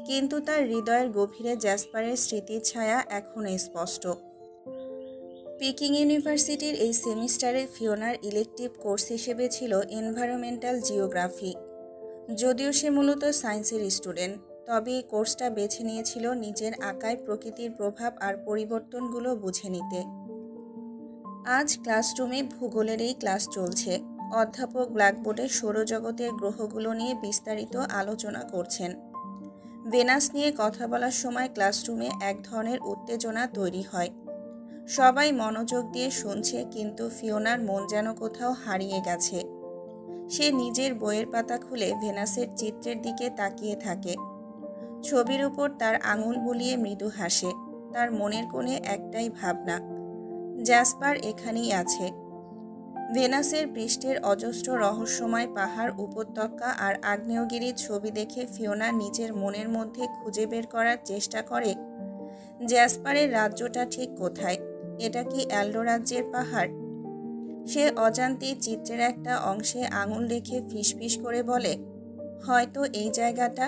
কিন্তু তার হৃদয়ের গভীরে জ্যাসপারের স্মৃতির ছায়া এখনও স্পষ্ট। পিকিং ইউনিভার্সিটির এই সেমিস্টারে ফিওনার ইলেকটিভ কোর্স হিসেবে ছিল এনভায়রনমেন্টাল জিওগ্রাফি। যদিও সে মূলত সায়েন্সের স্টুডেন্ট, তবে এই কোর্সটা বেছে নিয়েছিল নিজের আঁকায় প্রকৃতির প্রভাব আর পরিবর্তনগুলো বুঝে নিতে। আজ ক্লাসরুমে ভূগোলের এই ক্লাস চলছে। অধ্যাপক ব্ল্যাকবোর্ডে সৌরজগতের গ্রহগুলো নিয়ে বিস্তারিত আলোচনা করছেন। ভেনাস নিয়ে কথা বলার সময় ক্লাসরুমে এক ধরনের উত্তেজনা তৈরি হয়। সবাই মনোযোগ দিয়ে শুনছে, কিন্তু ফিওনার মন যেন কোথাও হারিয়ে গেছে। সে নিজের বইয়ের পাতা খুলে ভেনাসের চিত্রের দিকে তাকিয়ে থাকে। ছবির উপর তার আঙুল বুলিয়ে মৃদু হাসে। তার মনের কোণে একটাই ভাবনা, জ্যাসপার এখানেই আছে। ভেনাসের পৃষ্ঠের অজস্র রহস্যময় পাহাড়, উপত্যকা আর আগ্নেয়গিরির ছবি দেখে ফিওনা নিজের মনের মধ্যে খুঁজে বের করার চেষ্টা করে জ্যাসপারের রাজ্যটা ঠিক কোথায়। এটা কি অ্যালডো রাজ্যের পাহাড়? সে অজান্তেই চিত্রের একটা অংশে আঙুল রেখে ফিসফিস করে বলে, হয়তো এই জায়গাটা।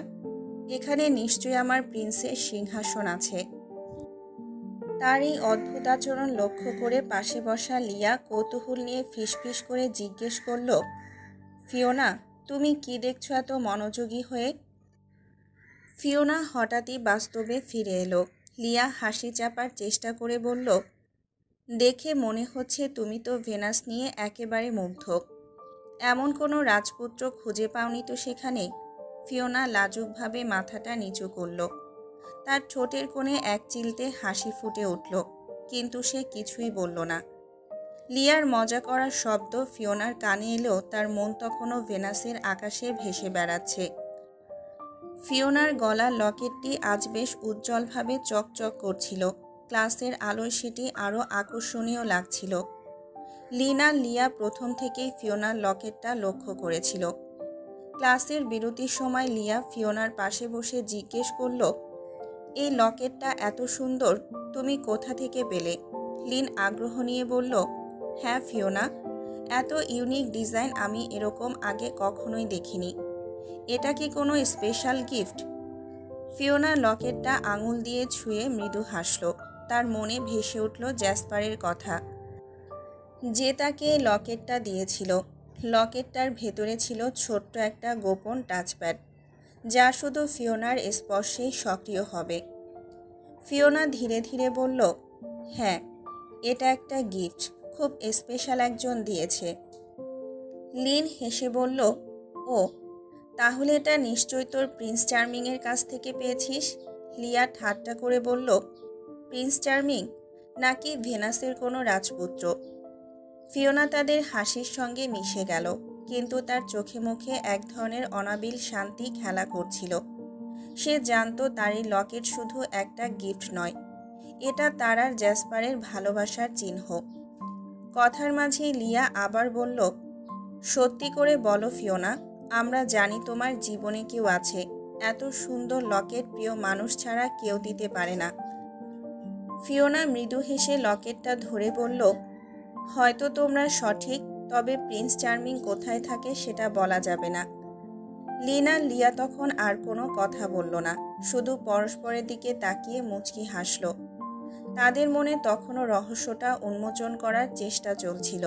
এখানে নিশ্চয়ই আমার প্রিন্সের সিংহাসন আছে। তার এই অদ্ভুত আচরণ লক্ষ্য করে পাশে বসা লিয়া কৌতূহল নিয়ে ফিসফিস করে জিজ্ঞেস করল, ফিওনা, তুমি কি দেখছো এত মনোযোগী হয়ে? ফিওনা হঠাৎই বাস্তবে ফিরে এলো। লিয়া হাসি চাপার চেষ্টা করে বলল, দেখে মনে হচ্ছে তুমি তো ভেনাস নিয়ে একেবারে মুগ্ধ। এমন কোনো রাজপুত্র খুঁজে পাওনি তো সেখানে? ফিওনা লাজুকভাবে মাথাটা নিচু করল। তার ঠোঁটের কোণে এক চিলতে হাসি ফুটে উঠল, কিন্তু সে কিছুই বলল না। লিয়ার মজা করার শব্দ ফিওনার কানে এলেও তার মন তখনও ভেনাসের আকাশে ভেসে বেড়াচ্ছে। ফিওনার গলার লকেটটি আজ বেশ উজ্জ্বলভাবে চকচক করছিল। ক্লাসের আলোয় সেটি আরও আকর্ষণীয় লাগছিল। লিনা লিয়া প্রথম থেকেই ফিওনার লকেটটা লক্ষ্য করেছিল। ক্লাসের বিরতির সময় লিয়া ফিওনার পাশে বসে জিজ্ঞেস করল, এই লকেটটা এত সুন্দর তুমি কোথা থেকে পেলে? লিন আগ্রহ নিয়ে বলল, হ্যাঁ ফিওনা, এত ইউনিক ডিজাইন আমি এরকম আগে কখনোই দেখিনি। এটা কি কোনো স্পেশাল গিফট? ফিওনা লকেটটা আঙুল দিয়ে ছুঁয়ে মৃদু হাসল। তার মনে ভেসে উঠল জ্যাসপারের কথা, যে তাকে লকেটটা দিয়েছিল। লকেটটার ভেতরে ছিল ছোট্ট একটা গোপন টাচপ্যাড, যা শুধু ফিওনার স্পর্শেই সক্রিয় হবে। ফিওনা ধীরে ধীরে বলল, হ্যাঁ, এটা একটা গিফট, খুব স্পেশাল একজন দিয়েছে। লিন হেসে বলল, ও, তাহলে এটা নিশ্চয়ই তোর প্রিন্স চার্মিংয়ের কাছ থেকে পেয়েছিস। লিয়া ঠাট্টা করে বলল, প্রিন্স চার্মিং নাকি ভেনাসের কোনো রাজপুত্র? ফিওনা তাদের হাসির সঙ্গে মিশে গেল, কিন্তু তার চোখে মুখে এক ধরনের অনাবিল শান্তি খেলা করছিল। সে জানত তার এই লকেট শুধু একটা গিফট নয়, এটা তার আর জ্যাসপারের ভালোবাসার চিহ্ন। কথার মাঝেই লিয়া আবার বলল, সত্যি করে বলো ফিওনা, আমরা জানি তোমার জীবনে কেউ আছে। এত সুন্দর লকেট প্রিয় মানুষ ছাড়া কেউ দিতে পারে না। ফিওনা মৃদু হেসে লকেটটা ধরে বলল, হয়তো তোমরা সঠিক, তবে প্রিন্স চার্মিং কোথায় থাকে সেটা বলা যাবে না। লিনা লিয়া তখন আর কোনো কথা বলল না, শুধু পরস্পরের দিকে তাকিয়ে মুচকি হাসল। তাদের মনে তখনও রহস্যটা উন্মোচন করার চেষ্টা চলছিল।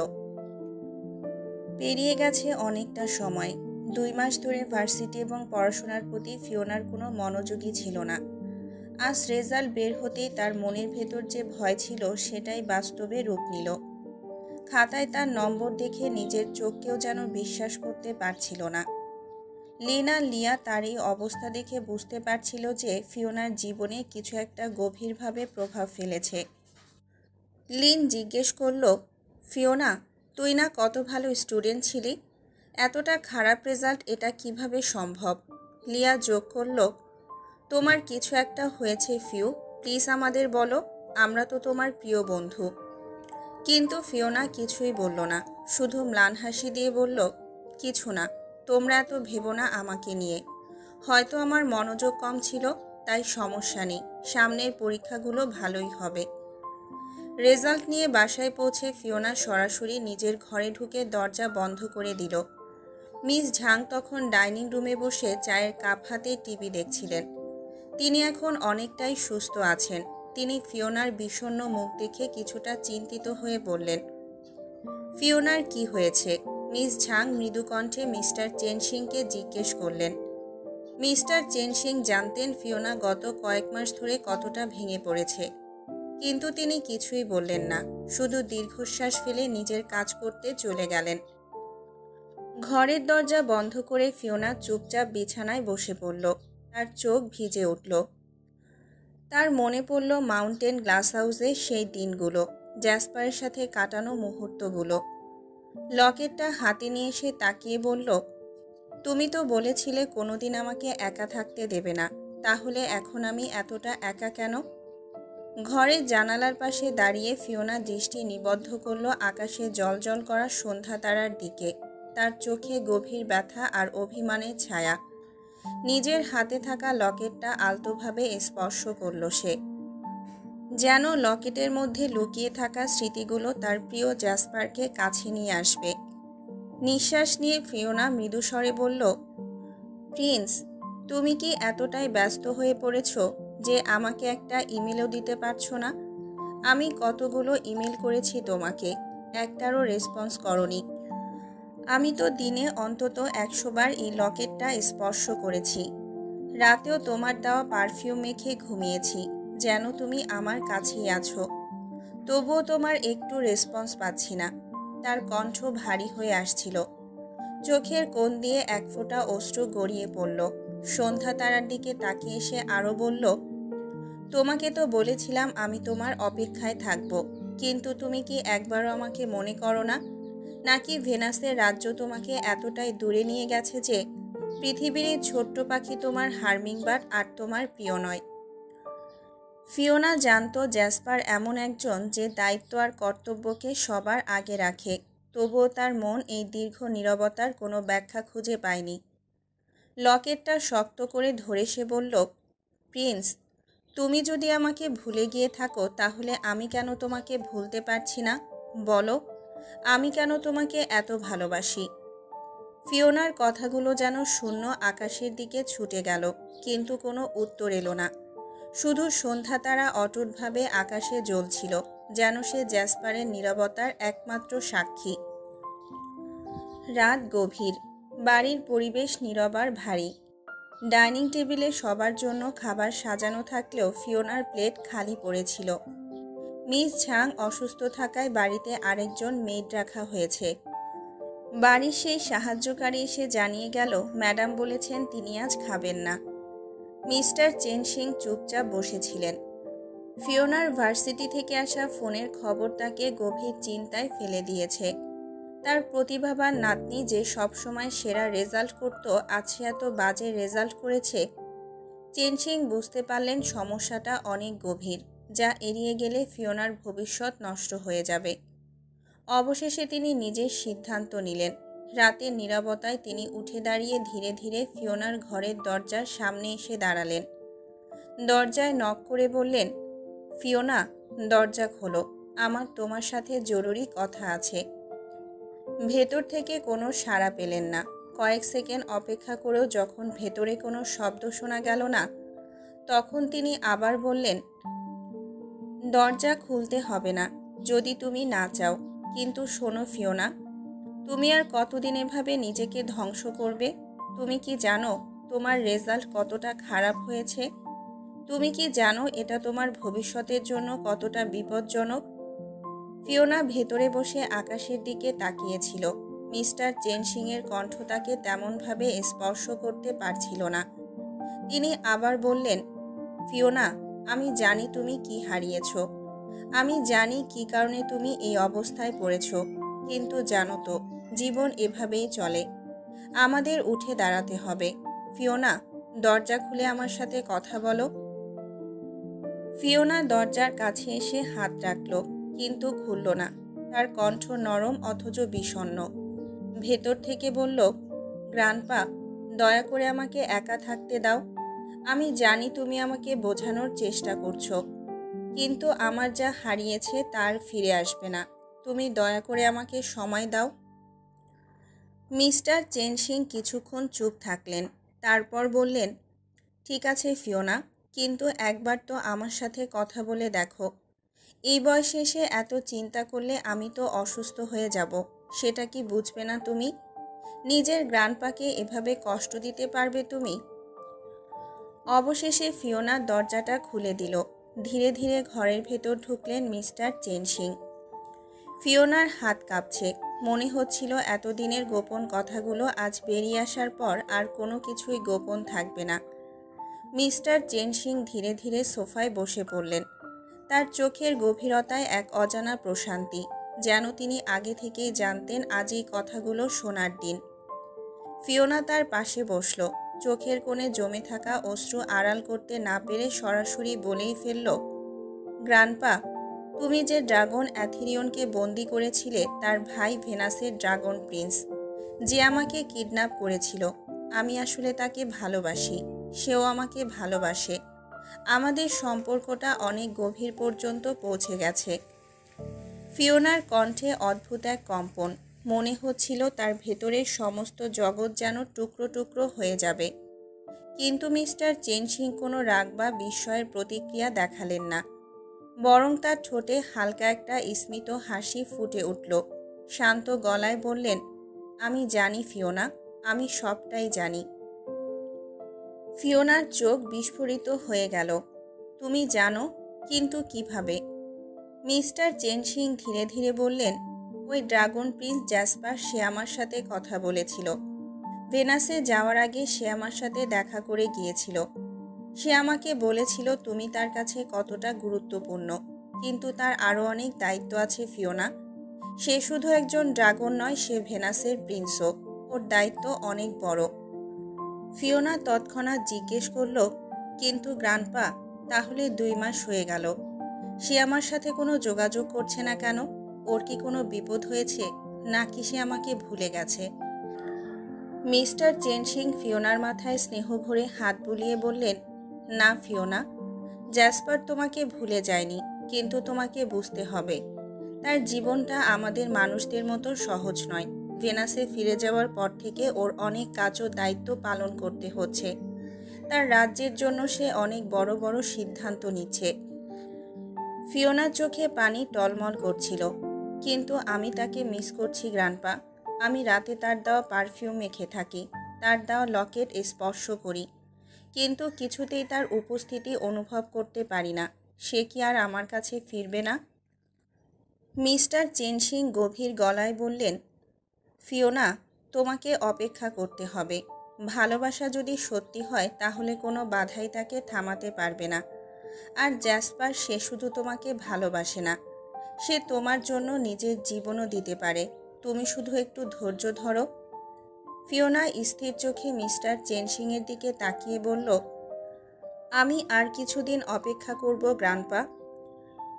পেরিয়ে গেছে অনেকটা সময়। 2 মাস ধরে ভার্সিটি এবং পড়াশোনার প্রতি ফিওনার কোনো মনোযোগই ছিল না। আজ রেজাল্ট বের হতেই তার মনের ভেতর যে ভয় ছিল সেটাই বাস্তবে রূপ নিল। খাতায় তার নম্বর দেখে নিজের চোখকেও যেন বিশ্বাস করতে পারছিল না। লিন আর লিয়া তার এই অবস্থা দেখে বুঝতে পারছিল যে ফিওনার জীবনে কিছু একটা গভীরভাবে প্রভাব ফেলেছে। লিন জিজ্ঞেস করল, ফিওনা, তুই না কত ভালো স্টুডেন্ট ছিলি, এতটা খারাপ রেজাল্ট এটা কিভাবে সম্ভব? লিয়া যোগ করল, তোমার কিছু একটা হয়েছে ফিউ, প্লিজ আমাদের বলো, আমরা তো তোমার প্রিয় বন্ধু। কিন্তু ফিওনা কিছুই বলল না, শুধু ম্লান হাসি দিয়ে বলল, কিছু না, তোমরা এত ভেবো না আমাকে নিয়ে। হয়তো আমার মনোযোগ কম ছিল, তাই সমস্যা নেই, সামনের পরীক্ষাগুলো ভালোই হবে। রেজাল্ট নিয়ে বাসায় পৌঁছে ফিওনা সরাসরি নিজের ঘরে ঢুকে দরজা বন্ধ করে দিল। মিস ঝাং তখন ডাইনিং রুমে বসে চায়ের কাপ হাতে টিভি দেখছিলেন। তিনি এখন অনেকটাই সুস্থ আছেন। তিনি ফিওনার বিষণ্ণ মুখ দেখে কিছুটা চিন্তিত হয়ে বললেন, ফিওনার কি হয়েছে? মিস ঝাং মৃদু কণ্ঠে মিস্টার চেনসিংকে জিজ্ঞেস করলেন। মিস্টার চেনসিং জানতেন ফিওনা গত কয়েক মাস ধরে কতটা ভেঙে পড়েছে, কিন্তু তিনি কিছুই বললেন না, শুধু দীর্ঘশ্বাস ফেলে নিজের কাজ করতে চলে গেলেন। ঘরের দরজা বন্ধ করে ফিওনা চুপচাপ বিছানায় বসে পড়ল। তার চোখ ভিজে উঠল। তার মনে পড়ল মাউন্টেন গ্লাস হাউসে সেই দিনগুলো, জ্যাসপারের সাথে কাটানো মুহূর্তগুলো। লকেটটা হাতে নিয়ে সে তাকিয়ে বলল, তুমি তো বলেছিলে কোনোদিন আমাকে একা থাকতে দেবে না, তাহলে এখন আমি এতটা একা কেন? ঘরের জানালার পাশে দাঁড়িয়ে ফিওনা দৃষ্টি নিবদ্ধ করল আকাশে জ্বলজ্বল করা সন্ধ্যা তারার দিকে। তার চোখে গভীর ব্যথা আর অভিমানের ছায়া। নিজের হাতে থাকা লকেটটা আলতোভাবে স্পর্শ করল সে, যেন লকেটের মধ্যে লুকিয়ে থাকা স্মৃতিগুলো তার প্রিয় জ্যাসপারকে কাছে নিয়ে আসবে। নিঃশ্বাস নিয়ে ফিওনা মৃদুস্বরে বলল, প্রিন্স, তুমি কি এতটাই ব্যস্ত হয়ে পড়েছ যে আমাকে একটা ইমেলও দিতে পারছো না? আমি কতগুলো ইমেল করেছি তোমাকে, একটারও রেসপন্স করনি। আমি তো দিনে অন্তত 100 বার এই লকেটটা স্পর্শ করেছি। রাতেও তোমার দেওয়া পারফিউম মেখে ঘুমিয়েছি, যেন তুমি আমার কাছেই আছো। তবুও তোমার একটু রেসপন্স পাচ্ছি না। তার কণ্ঠ ভারী হয়ে আসছিল। চোখের কোণ দিয়ে এক ফোঁটা অশ্রু গড়িয়ে পড়ল। সন্ধ্যা তারার দিকে তাকিয়ে সে আরও বলল, তোমাকে তো বলেছিলাম আমি তোমার অপেক্ষায় থাকব, কিন্তু তুমি কি একবারও আমাকে মনে করো না? নাকি ভেনাসের রাজ্য তোমাকে এতটাই দূরে নিয়ে গেছে যে পৃথিবীর এই ছোট্ট পাখি তোমার হার্মিংবার্ড আর তোমার প্রিয় নয়? ফিওনা জানতো জ্যাসপার এমন একজন যে দায়িত্ব আর কর্তব্যকে সবার আগে রাখে, তবুও তার মন এই দীর্ঘ নীরবতার কোনো ব্যাখ্যা খুঁজে পায়নি। লকেটটা শক্ত করে ধরে সে বলল, প্রিন্স, তুমি যদি আমাকে ভুলে গিয়ে থাকো তাহলে আমি কেন তোমাকে ভুলতে পারছি না? বলো, আমি কেন তোমাকে এত ভালোবাসি? ফিওনার কথাগুলো যেন শূন্য আকাশের দিকে ছুটে গেল, কিন্তু কোনো উত্তর এলো না। শুধু সন্ধ্যা তারা অটুটভাবে আকাশে জ্বলছিল, যেন সে জ্যাসপারের নীরবতার একমাত্র সাক্ষী। রাত গভীর, বাড়ির পরিবেশ নীরব আর ভারী। ডাইনিং টেবিলে সবার জন্য খাবার সাজানো থাকলেও ফিওনার প্লেট খালি পড়েছিল। মিস ঝাং অসুস্থ থাকায় বাড়িতে আরেকজন মেড রাখা হয়েছে। বাড়ির সেই সাহায্যকারী এসে জানিয়ে গেল ম্যাডাম বলেছেন তিনি আজ খাবেন না। মিস্টার চেনসিং চুপচাপ বসেছিলেন। ফিওনার ভার্সিটি থেকে আসা ফোনের খবর তাকে গভীর চিন্তায় ফেলে দিয়েছে। তার প্রতিভাবান নাতনি যে সবসময় সেরা রেজাল্ট করত, আজ সে এত বাজে রেজাল্ট করেছে। চেনসিং বুঝতে পারলেন সমস্যাটা অনেক গভীর, যা এড়িয়ে গেলে ফিওনার ভবিষ্যৎ নষ্ট হয়ে যাবে। অবশেষে তিনি নিজের সিদ্ধান্ত নিলেন। রাতের নীরবতায় তিনি উঠে দাঁড়িয়ে ধীরে ধীরে ফিওনার ঘরের দরজার সামনে এসে দাঁড়ালেন। দরজায় নক করে বললেন, ফিওনা, দরজা খোলো, আমার তোমার সাথে জরুরি কথা আছে। ভেতর থেকে কোনো সাড়া পেলেন না। কয়েক সেকেন্ড অপেক্ষা করেও যখন ভেতরে কোনো শব্দ শোনা গেল না, তখন তিনি আবার বললেন, দরজা খুলতে হবে না যদি তুমি না চাও, কিন্তু শোনো ফিওনা, তুমি আর কতদিন এভাবে নিজেকে ধ্বংস করবে? তুমি কি জানো তোমার রেজাল্ট কতটা খারাপ হয়েছে? তুমি কি জানো এটা তোমার ভবিষ্যতের জন্য কতটা বিপজ্জনক? ফিওনা ভেতরে বসে আকাশের দিকে তাকিয়েছিল। মিস্টার চেন সিং এর কণ্ঠ তাকে তেমনভাবে স্পর্শ করতে পারছিল না। তিনি আবার বললেন, ফিওনা, আমি জানি তুমি কি হারিয়েছ। আমি জানি কি কারণে তুমি এই অবস্থায় পড়েছ। কিন্তু জানো তো, জীবন এভাবেই চলে। আমাদের উঠে দাঁড়াতে হবে। ফিওনা, দরজা খুলে আমার সাথে কথা বলো। ফিওনা দরজার কাছে এসে হাত রাখল, কিন্তু খুলল না। তার কণ্ঠ নরম অথচ বিষণ্ণ। ভেতর থেকে বলল, গ্র্যান্ডপা, দয়া করে আমাকে একা থাকতে দাও। আমি জানি তুমি আমাকে বোঝানোর চেষ্টা করছো, কিন্তু আমার যা হারিয়েছে তার ফিরে আসবে না। তুমি দয়া করে আমাকে সময় দাও। মিস্টার চেন সিং কিছুক্ষণ চুপ থাকলেন। তারপর বললেন, ঠিক আছে ফিওনা, কিন্তু একবার তো আমার সাথে কথা বলে দেখো। এই বয়সে এসে এত চিন্তা করলে আমি তো অসুস্থ হয়ে যাব। সেটা কি বুঝবে না তুমি? নিজের গ্র্যান্ডপাকে এভাবে কষ্ট দিতে পারবে তুমি? অবশেষে ফিওনা দরজাটা খুলে দিল। ধীরে ধীরে ঘরের ভেতর ঢুকলেন মিস্টার চেন সিং। ফিওনার হাত কাঁপছে। মনে হচ্ছিল এতদিনের গোপন কথাগুলো আজ বেরিয়ে আসার পর আর কোনো কিছুই গোপন থাকবে না। মিস্টার চেন সিং ধীরে ধীরে সোফায় বসে পড়লেন। তার চোখের গভীরতায় এক অজানা প্রশান্তি, যেন তিনি আগে থেকেই জানতেন আজ এই কথাগুলো শোনার দিন। ফিওনা তার পাশে বসল। চোখের কোণে জমে থাকা অশ্রু আড়াল করতে না পেরে সরাসরি বলেই ফেলল, গ্র্যান্ডপা, তুমি যে ড্রাগন অ্যাথিরিয়নকে বন্দি করেছিলে তার ভাই ভেনাসের ড্রাগন প্রিন্স, যে আমাকে কিডন্যাপ করেছিল, আমি আসলে তাকে ভালোবাসি, সেও আমাকে ভালোবাসে। আমাদের সম্পর্কটা অনেক গভীর পর্যন্ত পৌঁছে গেছে। ফিওনার কণ্ঠে অদ্ভুত এক কম্পন। মনে হচ্ছিল তার ভেতরের সমস্ত জগৎ যেন টুকরো টুকরো হয়ে যাবে। কিন্তু মিস্টার চেন সিং কোনো রাগ বা বিস্ময়ের প্রতিক্রিয়া দেখালেন না। বরং তার ঠোঁটে হালকা একটা স্মিত হাসি ফুটে উঠল। শান্ত গলায় বললেন, আমি জানি ফিওনা, আমি সবটাই জানি। ফিওনার চোখ বিস্ফোরিত হয়ে গেল। তুমি জানো? কিন্তু কিভাবে? মিস্টার চেন সিং ধীরে ধীরে বললেন, ওই ড্রাগন প্রিন্স জ্যাসপার, সে আমার সাথে কথা বলেছিল। ভেনাসে যাওয়ার আগে সে আমার সাথে দেখা করে গিয়েছিল। সে আমাকে বলেছিল তুমি তার কাছে কতটা গুরুত্বপূর্ণ। কিন্তু তার আরও অনেক দায়িত্ব আছে ফিওনা। সে শুধু একজন ড্রাগন নয়, সে ভেনাসের প্রিন্সও। ওর দায়িত্ব অনেক বড়। ফিওনা তৎক্ষণাৎ জিজ্ঞেস করল, কিন্তু গ্র্যান্ডপা, তাহলে 2 মাস হয়ে গেল, সে আমার সাথে কোনো যোগাযোগ করছে না কেন? ওর কি কোনো বিপদ হয়েছে, নাকি সে আমাকে ভুলে গেছে? মিস্টার চেন সিং ফিওনার মাথায় স্নেহ ভরে হাত বুলিয়ে বললেন, না ফিওনা, জ্যাসপার তোমাকে ভুলে যায়নি, কিন্তু তোমাকে বুঝতে হবে তার জীবনটা আমাদের মানুষদের মতো সহজ নয়। ভেনাসে ফিরে যাওয়ার পর থেকে ওর অনেক কাজ ও দায়িত্ব পালন করতে হচ্ছে। তার রাজ্যের জন্য সে অনেক বড় বড় সিদ্ধান্ত নিচ্ছে। ফিওনার চোখে পানি টলমল করছিল। কিন্তু আমি তাকে মিস করছি গ্র্যান্ডপা। আমি রাতে তার দেওয়া পারফিউম মেখে থাকি, তার দেওয়া লকেট স্পর্শ করি, কিন্তু কিছুতেই তার উপস্থিতি অনুভব করতে পারি না। সে কি আর আমার কাছে ফিরবে না? মিস্টার চেন সিং গভীর গলায় বললেন, ফিওনা, তোমাকে অপেক্ষা করতে হবে। ভালোবাসা যদি সত্যি হয় তাহলে কোনো বাধাই তাকে থামাতে পারবে না। আর জ্যাসপার, সে শুধু তোমাকে ভালোবাসে না, সে তোমার জন্য নিজের জীবনও দিতে পারে। তুমি শুধু একটু ধৈর্য ধরো। ফিওনা স্থির চোখে মিস্টার চেন সিংয়ের দিকে তাকিয়ে বলল, আমি আর কিছুদিন অপেক্ষা করব গ্র্যান্ডপা,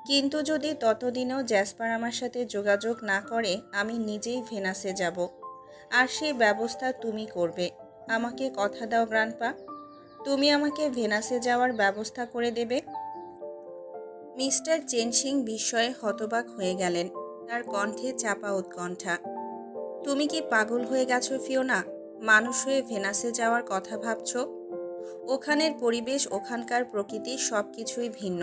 কিন্তু যদি ততদিনেও জ্যাসপার আমার সাথে যোগাযোগ না করে, আমি নিজেই ভেনাসে যাব। আর সেই ব্যবস্থা তুমি করবে। আমাকে কথা দাও গ্র্যান্ডপা, তুমি আমাকে ভেনাসে যাওয়ার ব্যবস্থা করে দেবে। মিস্টার চেন সিং বিস্ময়ে হতবাক হয়ে গেলেন। তার কণ্ঠে চাপা উৎকণ্ঠা। তুমি কি পাগল হয়ে গেছো ফিওনা? মানুষ হয়ে ভেনাসে যাওয়ার কথা ভাবছো? ওখানের পরিবেশ, ওখানকার প্রকৃতি সব কিছুই ভিন্ন।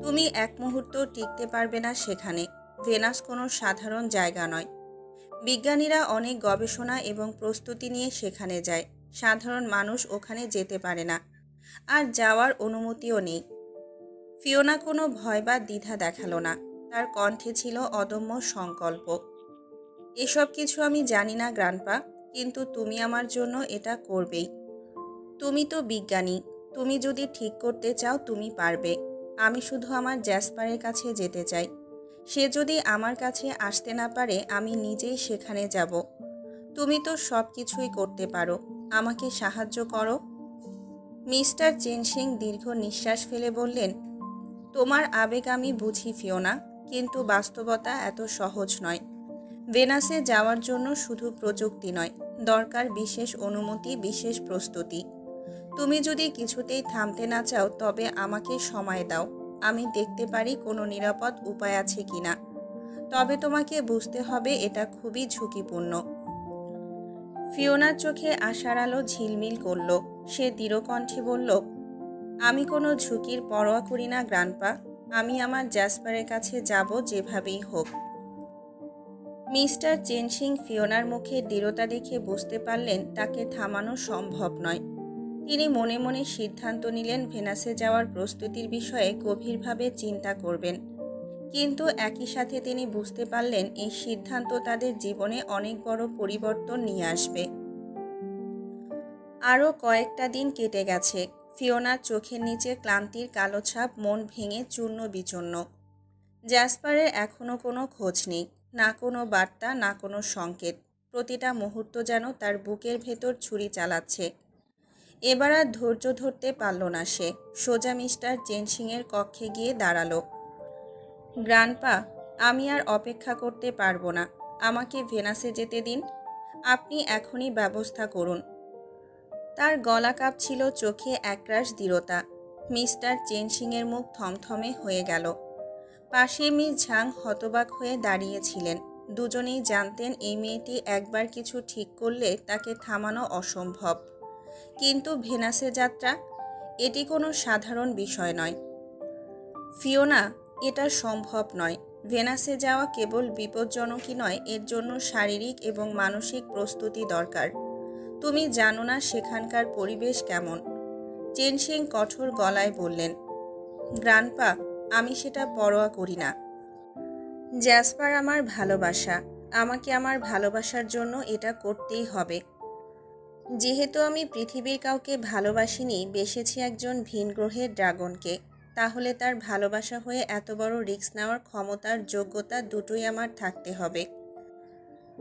তুমি এক মুহূর্ত টিকতে পারবে না সেখানে। ভেনাস কোনো সাধারণ জায়গা নয়। বিজ্ঞানীরা অনেক গবেষণা এবং প্রস্তুতি নিয়ে সেখানে যায়। সাধারণ মানুষ ওখানে যেতে পারে না, আর যাওয়ার অনুমতিও নেই। ফিওনা কোনো ভয় বা দ্বিধা দেখালো না। তার কণ্ঠে ছিল অদম্য সংকল্প। এসব কিছু আমি জানি না গ্রান্ডপা, কিন্তু তুমি আমার জন্য এটা করবেই। তুমি তো বিজ্ঞানী, তুমি যদি ঠিক করতে চাও তুমি পারবে। আমি শুধু আমার জ্যাসপারের কাছে যেতে চাই। সে যদি আমার কাছে আসতে না পারে আমি নিজেই সেখানে যাব। তুমি তো সব কিছুই করতে পারো, আমাকে সাহায্য করো। মিস্টার চেনসিং দীর্ঘ নিঃশ্বাস ফেলে বললেন, তোমার আবেগ আমি বুঝি ফিওনা, কিন্তু বাস্তবতা এত সহজ নয়। ভেনাসে যাওয়ার জন্য শুধু প্রযুক্তি নয়, দরকার বিশেষ অনুমতি, বিশেষ প্রস্তুতি। তুমি যদি কিছুতেই থামতে না চাও তবে আমাকে সময় দাও। আমি দেখতে পারি কোনো নিরাপদ উপায় আছে কিনা। তবে তোমাকে বুঝতে হবে এটা খুবই ঝুঁকিপূর্ণ। ফিওনার চোখে আশার আলো ঝিলমিল করল। সে দৃঢ়কণ্ঠে বলল, আমি কোনো ঝুঁকির পরোয়া করি না গ্রান্ডপা। আমি আমার জ্যাসপারের কাছে যাব যেভাবেই হোক। মিস্টার চেনসিং ফিওনার মুখে দৃঢ়তা দেখে বুঝতে পারলেন তাকে থামানো সম্ভব নয়। তিনি মনে মনে সিদ্ধান্ত নিলেন ভেনাসে যাওয়ার প্রস্তুতির বিষয়ে গভীরভাবে চিন্তা করবেন। কিন্তু একই সাথে তিনি বুঝতে পারলেন এই সিদ্ধান্ত তাদের জীবনে অনেক বড় পরিবর্তন নিয়ে আসবে। আরও কয়েকটা দিন কেটে গেছে। ফিওনার চোখের নিচে ক্লান্তির কালো ছাপ, মন ভেঙে চূর্ণ বিচূর্ণ। জ্যাসপারের এখনও কোনো খোঁজ নেই, না কোনো বার্তা, না কোনো সংকেত। প্রতিটা মুহূর্ত যেন তার বুকের ভেতর ছুরি চালাচ্ছে। এবার আর ধৈর্য ধরতে পারল না সে। সোজা মিস্টার চেনসিংয়ের কক্ষে গিয়ে দাঁড়ালো। গ্রান্ডপা, আমি আর অপেক্ষা করতে পারবো না। আমাকে ভেনাসে যেতে দিন। আপনি এখনই ব্যবস্থা করুন। তার গলা কাঁপছিল, চোখে একরাশ দৃঢ়তা। মিস্টার চেনসিংয়ের মুখ থমথমে হয়ে গেল। পাশে মিস ঝাং হতবাক হয়ে দাঁড়িয়েছিলেন। দুজনেই জানতেন এই মেয়েটি একবার কিছু ঠিক করলে তাকে থামানো অসম্ভব। কিন্তু ভেনাসে যাত্রা, এটি কোনো সাধারণ বিষয় নয়। ফিওনা, এটা সম্ভব নয়। ভেনাসে যাওয়া কেবল বিপজ্জনকই নয়, এর জন্য শারীরিক এবং মানসিক প্রস্তুতি দরকার। তুমি জানো না সেখানকার পরিবেশ কেমন। চেনসিং কঠোর গলায় বললেন, গ্রান্ডপা, আমি সেটা পরোয়া করি না। জ্যাসপার আমার ভালোবাসা। আমাকে আমার ভালোবাসার জন্য এটা করতেই হবে। যেহেতু আমি পৃথিবীর কাউকে ভালোবাসিনি, বেসেছি একজন ভিন গ্রহের ড্রাগনকে, তাহলে তার ভালোবাসা হয়ে এত বড় রিস্ক নেওয়ার ক্ষমতার, যোগ্যতা দুটোই আমার থাকতে হবে।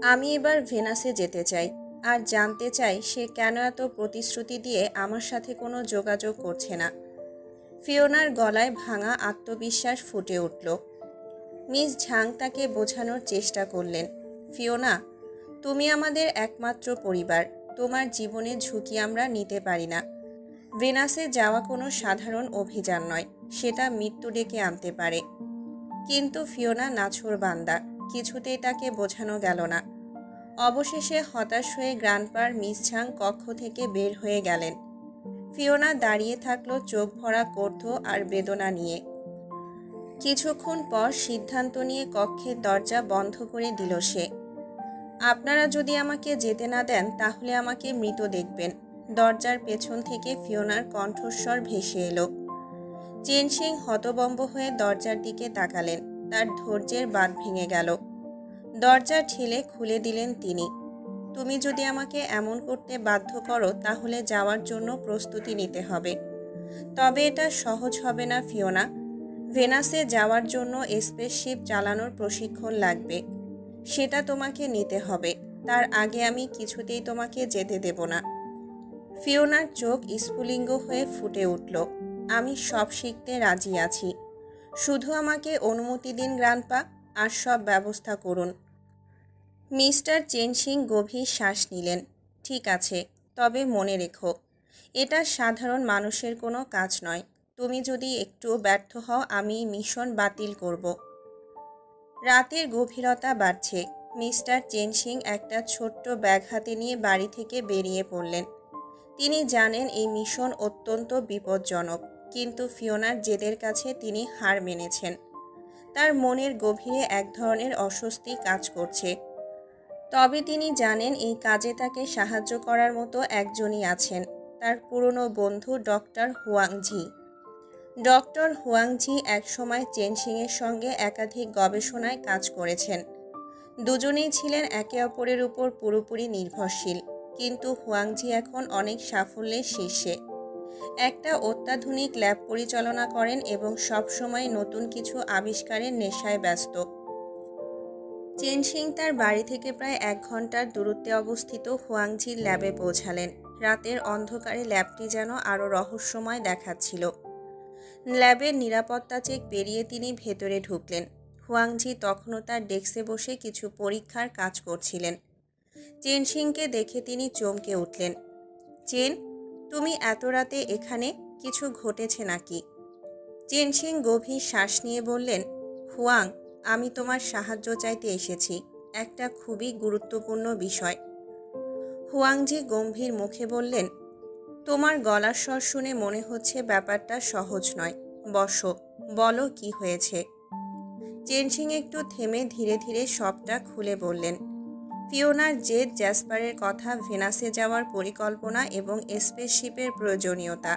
আমি এবার ভেনাসে যেতে চাই, আর জানতে চাই সে কেন এত প্রতিশ্রুতি দিয়ে আমার সাথে কোনো যোগাযোগ করছে না। ফিওনার গলায় ভাঙা আত্মবিশ্বাস ফুটে উঠল। মিস ঝাং তাকে বোঝানোর চেষ্টা করলেন, ফিওনা, তুমি আমাদের একমাত্র পরিবার। তোমার জীবনের ঝুঁকি আমরা নিতে পারি না। ভেনাসে যাওয়া কোনো সাধারণ অভিযান নয়, সেটা মৃত্যু ডেকে আনতে পারে। কিন্তু ফিওনা নাছোড়বান্দা, কিছুতেই তাকে বোঝানো গেল না। অবশেষে হতাশ হয়ে গ্রান্ডপার মিস ঝাং কক্ষ থেকে বের হয়ে গেলেন। ফিওনা দাঁড়িয়ে থাকলো চোখ ভরা কৌর্থ আর বেদনা নিয়ে। কিছুক্ষণ পর সিদ্ধান্ত নিয়ে কক্ষের দরজা বন্ধ করে দিল সে। আপনারা যদি আমাকে যেতে না দেন তাহলে আমাকে মৃত দেখবেন। দরজার পেছন থেকে ফিওনার কণ্ঠস্বর ভেসে এলো। চেনসিং হতবম্ব হয়ে দরজার দিকে তাকালেন। তার ধৈর্যের বাঁধ ভেঙে গেল। দরজা ঠেলে খুলে দিলেন তিনি। তুমি যদি আমাকে এমন করতে বাধ্য করো তাহলে যাওয়ার জন্য প্রস্তুতি নিতে হবে। তবে এটা সহজ হবে না ফিওনা। ভেনাসে যাওয়ার জন্য স্পেসশিপ চালানোর প্রশিক্ষণ লাগবে। সেটা তোমাকে নিতে হবে। তার আগে আমি কিছুতেই তোমাকে যেতে দেব না। ফিওনার চোখ স্ফুলিঙ্গ হয়ে ফুটে উঠল। আমি সব শিখতে রাজি আছি। শুধু আমাকে অনুমতি দিন গ্রান্ডপা, আর সব ব্যবস্থা করুন। মিস্টার চেনসিং গভীর শ্বাস নিলেন। ঠিক আছে, তবে মনে রেখো, এটা সাধারণ মানুষের কোনো কাজ নয়। তুমি যদি একটু ব্যর্থ হও আমি মিশন বাতিল করব। রাতের গভীরতা বাড়ছে। মিস্টার চেনসিং একটা ছোট্ট ব্যাগ হাতে নিয়ে বাড়ি থেকে বেরিয়ে পড়লেন। তিনি জানেন এই মিশন অত্যন্ত বিপজ্জনক, কিন্তু ফিওনার জেদের কাছে তিনি হার মেনেছেন। তার মনের গভীরে এক ধরনের অস্বস্তি কাজ করছে। তবে তিনি জানেন এই কাজে তাকে সাহায্য করার মতো একজনই আছেন, তার পুরনো বন্ধু ডক্টর হুয়াংঝি। ডক্টর হুয়াংঝি একসময় চেনশিংয়ের সঙ্গে একাধিক গবেষণায় কাজ করেছেন। দুজনেই ছিলেন একে অপরের উপর পুরোপুরি নির্ভরশীল, কিন্তু হুয়াংঝি এখন অনেক সাফল্যের শীর্ষে। একটা অত্যাধুনিক ল্যাব পরিচালনা করেন এবং সবসময় নতুন কিছু আবিষ্কারের নেশায় ব্যস্ত। চেনশিং তার বাড়ি থেকে প্রায় 1 ঘন্টার দূরত্বে অবস্থিত হুয়াংঝির ল্যাবে পৌঁছালেন। রাতের অন্ধকারে ল্যাবটি যেন আরও রহস্যময় দেখাচ্ছিল। ল্যাবের নিরাপত্তা চেক পেরিয়ে তিনি ভেতরে ঢুকলেন। হুয়াংঝি তখনও তার ডেস্কে বসে কিছু পরীক্ষার কাজ করছিলেন। চেনশিংকে দেখে তিনি চমকে উঠলেন। চেন, তুমি এত রাতে এখানে? কিছু ঘটেছে নাকি? চেনশিং গভীর শ্বাস নিয়ে বললেন, হুয়াং, আমি তোমার সাহায্য চাইতে এসেছি, একটা খুবই গুরুত্বপূর্ণ বিষয়। হুয়াংঝি গম্ভীর মুখে বললেন, তোমার গলার স্বর শুনে মনে হচ্ছে ব্যাপারটা সহজ নয়। বসো, বলো কি হয়েছে। চেনশিং একটু থেমে ধীরে ধীরে সবটা খুলে বললেন। ফিওনার জেদ, জ্যাসপারের কথা, ভেনাসে যাওয়ার পরিকল্পনা এবং স্পেসশিপের প্রয়োজনীয়তা।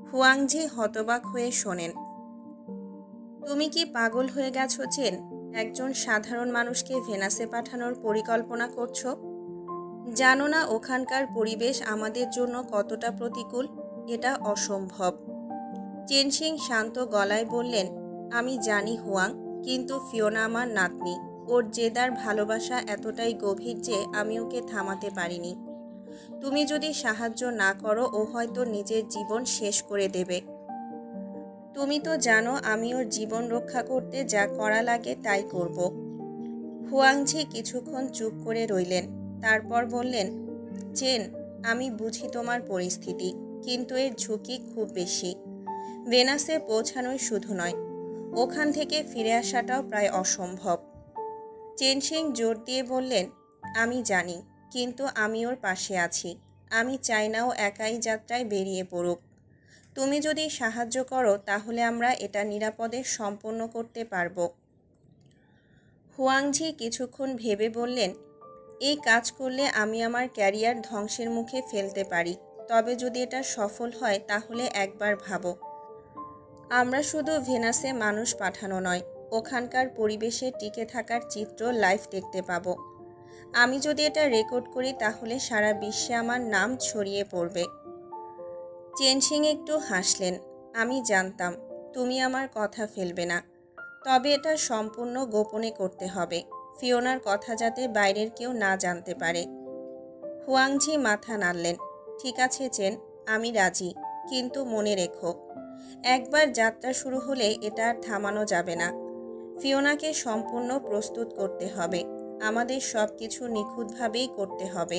হুয়াংঝি হতবাক হয়ে শোনেন। তুমি কি পাগল হয়ে গেছো চেন? একজন সাধারণ মানুষকে ভেনাসে পাঠানোর পরিকল্পনা করছো? জানো না ওখানকার পরিবেশ আমাদের জন্য কতটা প্রতিকূল? এটা অসম্ভব। চেনশিং শান্ত গলায় বললেন, আমি জানি হুয়াং, কিন্তু ফিওনা আমার নাতনি। ওর জেদার ভালোবাসা এতটাই গভীর যে আমি ওকে থামাতে পারিনি। তুমি যদি সাহায্য না করো ও হয়তো নিজের জীবন শেষ করে দেবে। তুমি তো জানো আমি ওর জীবন রক্ষা করতে যা করা লাগে তাই করব। হুয়াংঝি কিছুক্ষণ চুপ করে রইলেন, তারপর বললেন, চেন, আমি বুঝি তোমার পরিস্থিতি, কিন্তু এর ঝুঁকি খুব বেশি। ভেনাসে পৌঁছানোই শুধু নয়, ওখান থেকে ফিরে আসাটাও প্রায় অসম্ভব। চেনশিং জোর দিয়ে বললেন, আমি জানি, কিন্তু আমি ওর পাশে আছি। আমি চাই না ও একাই যাত্রায় বেরিয়ে পড়ুক। তুমি যদি সাহায্য করো তাহলে আমরা এটা নিরাপদে সম্পন্ন করতে পারবো। হুয়াংঝি কিছুক্ষণ ভেবে বললেন, এই কাজ করলে আমি আমার ক্যারিয়ার ধ্বংসের মুখে ফেলতে পারি। তবে যদি এটা সফল হয় তাহলে একবার ভাবো, আমরা শুধু ভেনাসে মানুষ পাঠানো নয়, ওখানকার পরিবেশে টিকে থাকার চিত্র লাইভ দেখতে পাবো। আমি যদি এটা রেকর্ড করি তাহলে সারা বিশ্বে আমার নাম ছড়িয়ে পড়বে। চেনশিং একটু হাসলেন। আমি জানতাম তুমি আমার কথা ফেলবে না, তবে এটা সম্পূর্ণ গোপনে করতে হবে। ফিওনার কথা যাতে বাইরের কেউ না জানতে পারে। হুয়াংঝি মাথা নাড়লেন। ঠিক আছে চেন, আমি রাজি, কিন্তু মনে রেখো, একবার যাত্রা শুরু হলে এটা আর থামানো যাবে না। ফিওনাকে সম্পূর্ণ প্রস্তুত করতে হবে, আমাদের সব কিছু নিখুঁতভাবেই করতে হবে।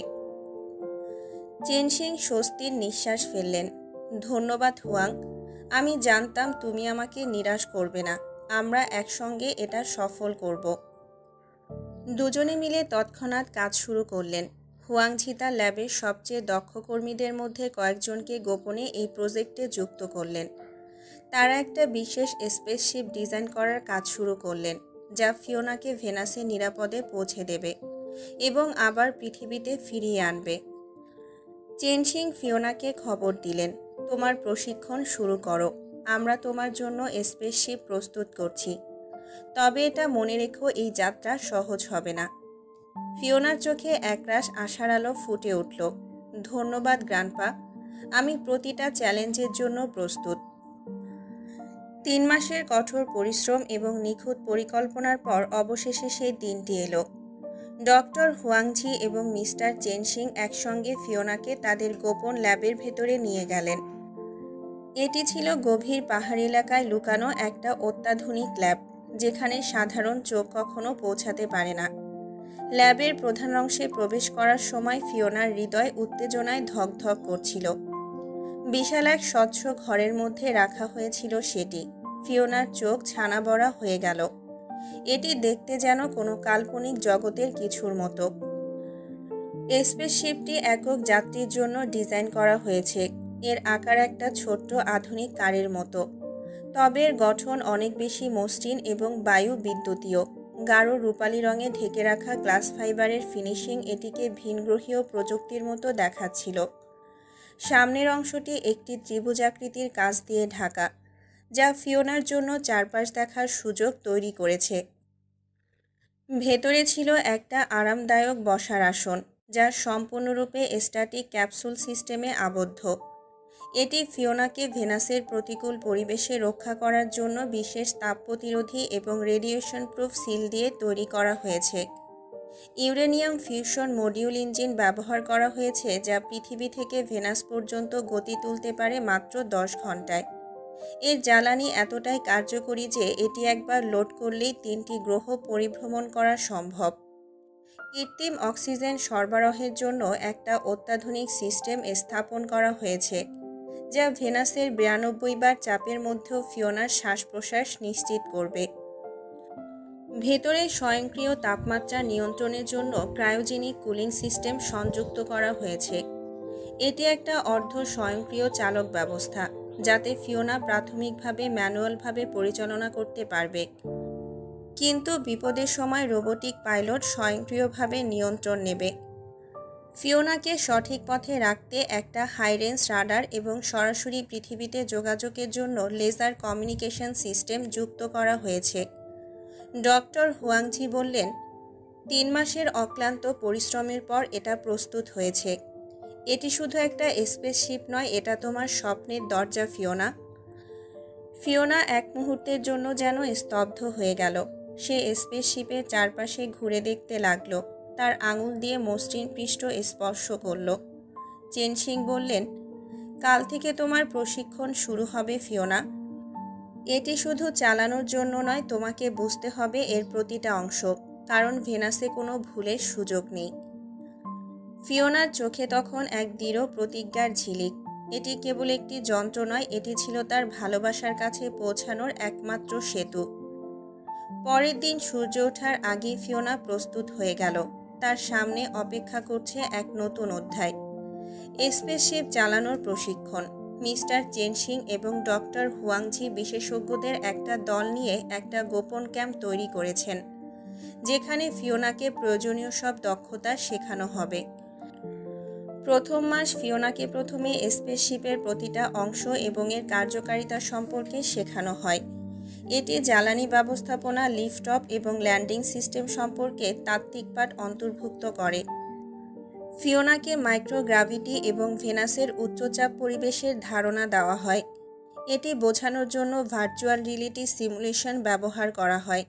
চেনশিং স্বস্তির নিঃশ্বাস ফেললেন। ধন্যবাদ হুয়াং, আমি জানতাম তুমি আমাকে নিরাশ করবে না। আমরা একসঙ্গে এটা সফল করব। দুজনে মিলে তৎক্ষণাৎ কাজ শুরু করলেন। হুয়াংঝি তার ল্যাবের সবচেয়ে দক্ষ কর্মীদের মধ্যে কয়েকজনকে গোপনে এই প্রজেক্টে যুক্ত করলেন। তারা একটা বিশেষ স্পেসশিপ ডিজাইন করার কাজ শুরু করলেন, যা ফিওনাকে ভেনাসে নিরাপদে পৌঁছে দেবে এবং আবার পৃথিবীতে ফিরিয়ে আনবে। চেনশিং ফিওনাকে খবর দিলেন, তোমার প্রশিক্ষণ শুরু করো, আমরা তোমার জন্য স্পেসশিপ প্রস্তুত করছি। তবে এটা মনে রেখো, এই যাত্রা সহজ হবে না। ফিওনার চোখে একরাশ আশার আলো ফুটে উঠল। ধন্যবাদ গ্র্যান্ডপা, আমি প্রতিটা চ্যালেঞ্জের জন্য প্রস্তুত। 3 মাসের কঠোর পরিশ্রম এবং নিখুঁত পরিকল্পনার পর অবশেষে সেই দিনটি এলো। ডক্টর হুয়াংঝি এবং মিস্টার চেনশিং একসঙ্গে ফিওনাকে তাদের গোপন ল্যাবের ভেতরে নিয়ে গেলেন। এটি ছিল গভীর পাহাড়ি এলাকায় লুকানো একটা অত্যাধুনিক ল্যাব, যেখানে সাধারণ চোখ কখনো পৌঁছাতে পারে না। ল্যাবের প্রধান অংশে প্রবেশ করার সময় ফিওনার হৃদয় উত্তেজনায় ধকধক করছিল। বিশাল এক স্বচ্ছ ঘরের মধ্যে রাখা হয়েছিল সেটি। ফিওনার চোখ ছানা বড়া হয়ে গেল। এটি দেখতে যেন কোনো কাল্পনিক জগতের কিছুর মতো। স্পেসশিপটি একক যাত্রীর জন্য ডিজাইন করা হয়েছে। এর আকার একটা ছোট্ট আধুনিক কারের মতো, তবে এর গঠন অনেক বেশি মসৃণ এবং বায়ু বিদ্যুতীয়। গাঢ় রূপালি রঙে ঢেকে রাখা গ্লাস ফাইবারের ফিনিশিং এটিকে ভিনগ্রহীয় প্রযুক্তির মতো দেখাচ্ছিল। সামনের অংশটি একটি ত্রিভুজাকৃতির কাঁচ দিয়ে ঢাকা, যা ফিওনার জন্য চারপাশ দেখার সুযোগ তৈরি করেছে। ভেতরে ছিল একটা আরামদায়ক বসার আসন, যা সম্পূর্ণরূপে স্ট্যাটিক ক্যাপসুল সিস্টেমে আবদ্ধ। এটি ফিওনাকে ভেনাসের প্রতিকূল পরিবেশে রক্ষা করার জন্য বিশেষ তাপ প্রতিরোধী এবং রেডিয়েশন প্রুফ সিল দিয়ে তৈরি করা হয়েছে। ইউরেনিয়াম ফিউশন মডিউল ইঞ্জিন ব্যবহার করা হয়েছে, যা পৃথিবী থেকে ভেনাস পর্যন্ত গতি তুলতে পারে মাত্র 10 ঘন্টায়। এর জ্বালানি এতটাই কার্যকরী যে এটি একবার লোড করলেই 3টি গ্রহ পরিভ্রমণ করা সম্ভব। কৃত্রিম অক্সিজেন সরবরাহের জন্য একটা অত্যাধুনিক সিস্টেম স্থাপন করা হয়েছে, যা ভেনাসের 92 বার চাপের মধ্যেও ফিওনার শ্বাস প্রশ্বাস নিশ্চিত করবে। ভেতরে স্বয়ংক্রিয় তাপমাত্রা নিয়ন্ত্রণের জন্য ক্রায়োজেনিক কুলিং সিস্টেম সংযুক্ত করা হয়েছে। এটি একটা অর্ধ স্বয়ংক্রিয় চালক ব্যবস্থা, যাতে ফিওনা প্রাথমিকভাবে ম্যানুয়ালভাবে পরিচালনা করতে পারবে, কিন্তু বিপদের সময় রোবোটিক পাইলট স্বয়ংক্রিয়ভাবে নিয়ন্ত্রণ নেবে। ফিওনাকে সঠিক পথে রাখতে একটা হাই রেঞ্জ রাডার এবং সরাসরি পৃথিবীতে যোগাযোগের জন্য লেজার কমিউনিকেশন সিস্টেম যুক্ত করা হয়েছে। ডক্টর হুয়াংঝি বললেন, 3 মাসের অক্লান্ত পরিশ্রমের পর এটা প্রস্তুত হয়েছে। এটি শুধু একটা স্পেসশিপ নয়, এটা তোমার স্বপ্নের দরজা ফিওনা। ফিওনা এক মুহূর্তের জন্য যেন স্তব্ধ হয়ে গেল। সে স্পেসশিপের চারপাশে ঘুরে দেখতে লাগলো, তার আঙুল দিয়ে মসৃণ পৃষ্ঠ স্পর্শ করল। চেনশিং বললেন, কাল থেকে তোমার প্রশিক্ষণ শুরু হবে ফিওনা। এটি শুধু চালানোর জন্য নয়, তোমাকে বুঝতে হবে এর প্রতিটা অংশ, কারণ ভেনাসে কোনো ভুলের সুযোগ নেই। ফিওনার চোখে তখন এক দৃঢ় প্রতিজ্ঞার ঝিলিক। এটি কেবল একটি যন্ত্র নয়, এটি ছিল তার ভালোবাসার কাছে পৌঁছানোর একমাত্র সেতু। পরের দিন সূর্য ওঠার আগেই ফিওনা প্রস্তুত হয়ে গেল। তার সামনে অপেক্ষা করছে এক নতুন অধ্যায়, স্পেসশিপ চালানোর প্রশিক্ষণ। মিস্টার চেনশিং এবং ডক্টর হুয়াংঝি বিশেষজ্ঞদের একটা দল নিয়ে একটা গোপন ক্যাম্প তৈরি করেছেন, যেখানে ফিওনাকে প্রয়োজনীয় সব দক্ষতা শেখানো হবে। প্রথম মাস ফিওনাকে প্রথমে স্পেসশিপের প্রতিটা অংশ এবং এর কার্যকারিতা সম্পর্কে শেখানো হয়। এটি জ্বালানি ব্যবস্থাপনা, লিফট অফ এবং ল্যান্ডিং সিস্টেম সম্পর্কে তাত্ত্বিক পাঠ অন্তর্ভুক্ত করে। ফিওনাকে মাইক্রোগ্রাভিটি এবং ভেনাসের উচ্চচাপ পরিবেশের ধারণা দেওয়া হয়। এটি বোঝানোর জন্য ভার্চুয়াল রিয়েলিটি সিমুলেশন ব্যবহার করা হয়।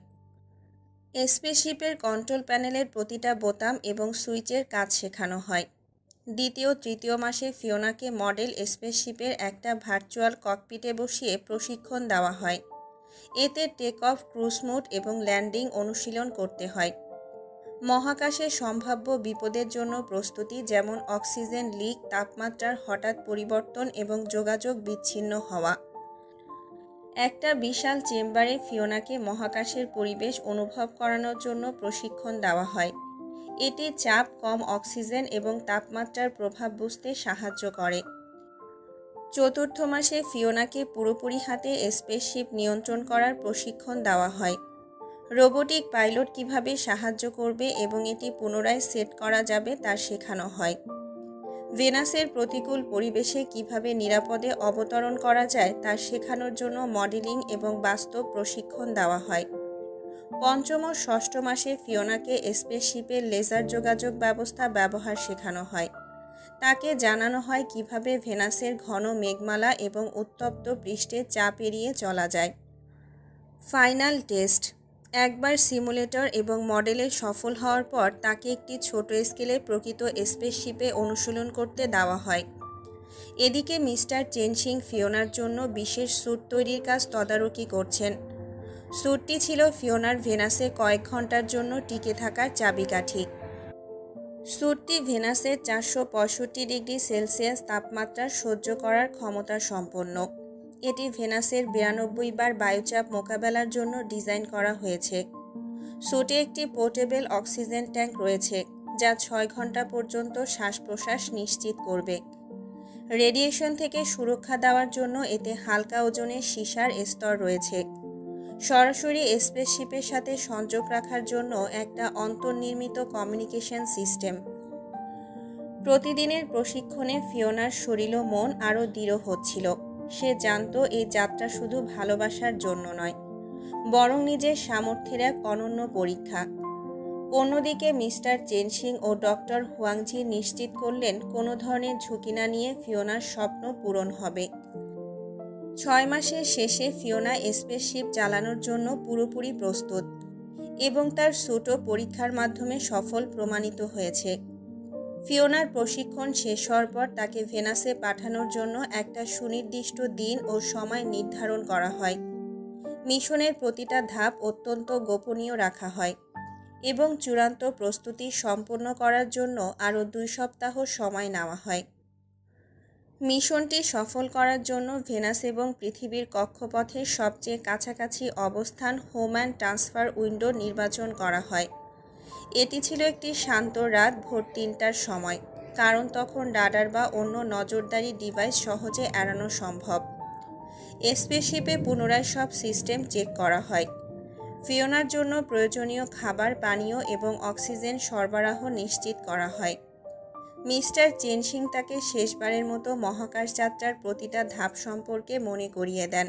স্পেসশিপের কন্ট্রোল প্যানেলের প্রতিটা বোতাম এবং সুইচের কাজ শেখানো হয়। দ্বিতীয় তৃতীয় মাসে ফিওনাকে মডেল স্পেসশিপের একটা ভার্চুয়াল ককপিটে বসিয়ে প্রশিক্ষণ দেওয়া হয়। এতে টেক অফ, ক্রুজ মোড এবং ল্যান্ডিং অনুশীলন করতে হয়। মহাকাশে সম্ভাব্য বিপদের জন্য প্রস্তুতি, যেমন অক্সিজেন লিক, তাপমাত্রার হঠাৎ পরিবর্তন এবং যোগাযোগ বিচ্ছিন্ন হওয়া। একটা বিশাল চেম্বারে ফিওনাকে মহাকাশের পরিবেশ অনুভব করানোর জন্য প্রশিক্ষণ দেওয়া হয়। এটি চাপ, কম অক্সিজেন এবং তাপমাত্রার প্রভাব বুঝতে সাহায্য করে। চতুর্থ মাসে ফিওনাকে পুরোপুরি হাতে স্পেসশিপ নিয়ন্ত্রণ করার প্রশিক্ষণ দেওয়া হয়। রোবোটিক পাইলট কিভাবে সাহায্য করবে এবং এটি পুনরায় সেট করা যাবে তা শেখানো হয়। ভেনাসের প্রতিকূল পরিবেশে কিভাবে নিরাপদে অবতরণ করা যায় তা শেখানোর জন্য মডেলিং এবং বাস্তব প্রশিক্ষণ দেওয়া হয়। পঞ্চম ও ষষ্ঠ মাসে ফিওনাকে স্পেসশিপের লেজার যোগাযোগ ব্যবস্থা ব্যবহার শেখানো হয়। তাকে জানানো হয় কিভাবে ভেনাসের ঘন মেঘমালা এবং উত্তপ্ত পৃষ্ঠে চাপ এড়িয়ে চলা যায়। Final test. একবার সিমুলেটর এবং মডেলে সফল হওয়ার পর তাকে একটি ছোট স্কেলে প্রকৃত স্পেসশিপে অনুশীলন করতে দেওয়া হয়। এদিকে মিস্টার চেনশিং ফিওনার জন্য বিশেষ স্যুট তৈরির কাজ তদারকি করছেন। স্যুটটি ছিল ফিওনার ভেনাসে কয়েক ঘন্টার জন্য টিকে থাকার চাবিকাঠি। স্যুটটি ভেনাসের 465 ডিগ্রি সেলসিয়াস তাপমাত্রা সহ্য করার ক্ষমতা সম্পন্ন। এটি ভেনাসের 92 বার বায়ুচাপ মোকাবেলার জন্য ডিজাইন করা হয়েছে। স্যুটে একটি পোর্টেবল অক্সিজেন ট্যাঙ্ক রয়েছে, যা 6 ঘন্টা পর্যন্ত শ্বাস প্রশ্বাস নিশ্চিত করবে। রেডিয়েশন থেকে সুরক্ষা দেওয়ার জন্য এতে হালকা ওজনের সীসার স্তর রয়েছে। সরাসরি স্পেসশিপের সাথে সংযোগ রাখার জন্য একটা অন্তর্নির্মিত কমিউনিকেশন সিস্টেম। প্রতিদিনের প্রশিক্ষণে ফিওনার শরীর ও মন আরও দৃঢ় হচ্ছিল। সে জানত এই যাত্রা শুধু ভালোবাসার জন্য নয়, বরং নিজের সামর্থ্যের এক অনন্য পরীক্ষা। অন্যদিকে মিস্টার চেনসিং ও ডক্টর হুয়াংঝি নিশ্চিত করলেন কোনো ধরনের ঝুঁকি না নিয়ে ফিওনার স্বপ্ন পূরণ হবে। 6 মাসের শেষে ফিওনা স্পেসশিপ চালানোর জন্য পুরোপুরি প্রস্তুত এবং তার স্যুটও পরীক্ষার মাধ্যমে সফল প্রমাণিত হয়েছে। ফিওনার প্রশিক্ষণ শেষ হওয়ার পর তাকে ভেনাসে পাঠানোর জন্য একটা সুনির্দিষ্ট দিন ও সময় নির্ধারণ করা হয়। মিশনের প্রতিটা ধাপ অত্যন্ত গোপনীয় রাখা হয় এবং চূড়ান্ত প্রস্তুতি সম্পন্ন করার জন্য আরও 2 সপ্তাহ সময় নেওয়া হয়। মিশনটি সফল করার জন্য ভেনাস এবং পৃথিবীর কক্ষপথের সবচেয়ে কাছাকাছি অবস্থান হোম্যান ট্রান্সফার উইন্ডো নির্বাচন করা হয়। এটি ছিল একটি শান্ত রাত ভোর 3টার সময়, কারণ তখন রাডার বা অন্য নজরদারি ডিভাইস সহজে এড়ানো সম্ভব। স্পেসশিপে পুনরায় সব সিস্টেম চেক করা হয়। ফিওনার জন্য প্রয়োজনীয় খাবার, পানীয় এবং অক্সিজেন সরবরাহ নিশ্চিত করা হয়। মিস্টার চেনসিং তাকে শেষবারের মতো মহাকাশ যাত্রার প্রতিটা ধাপ সম্পর্কে মনে করিয়ে দেন।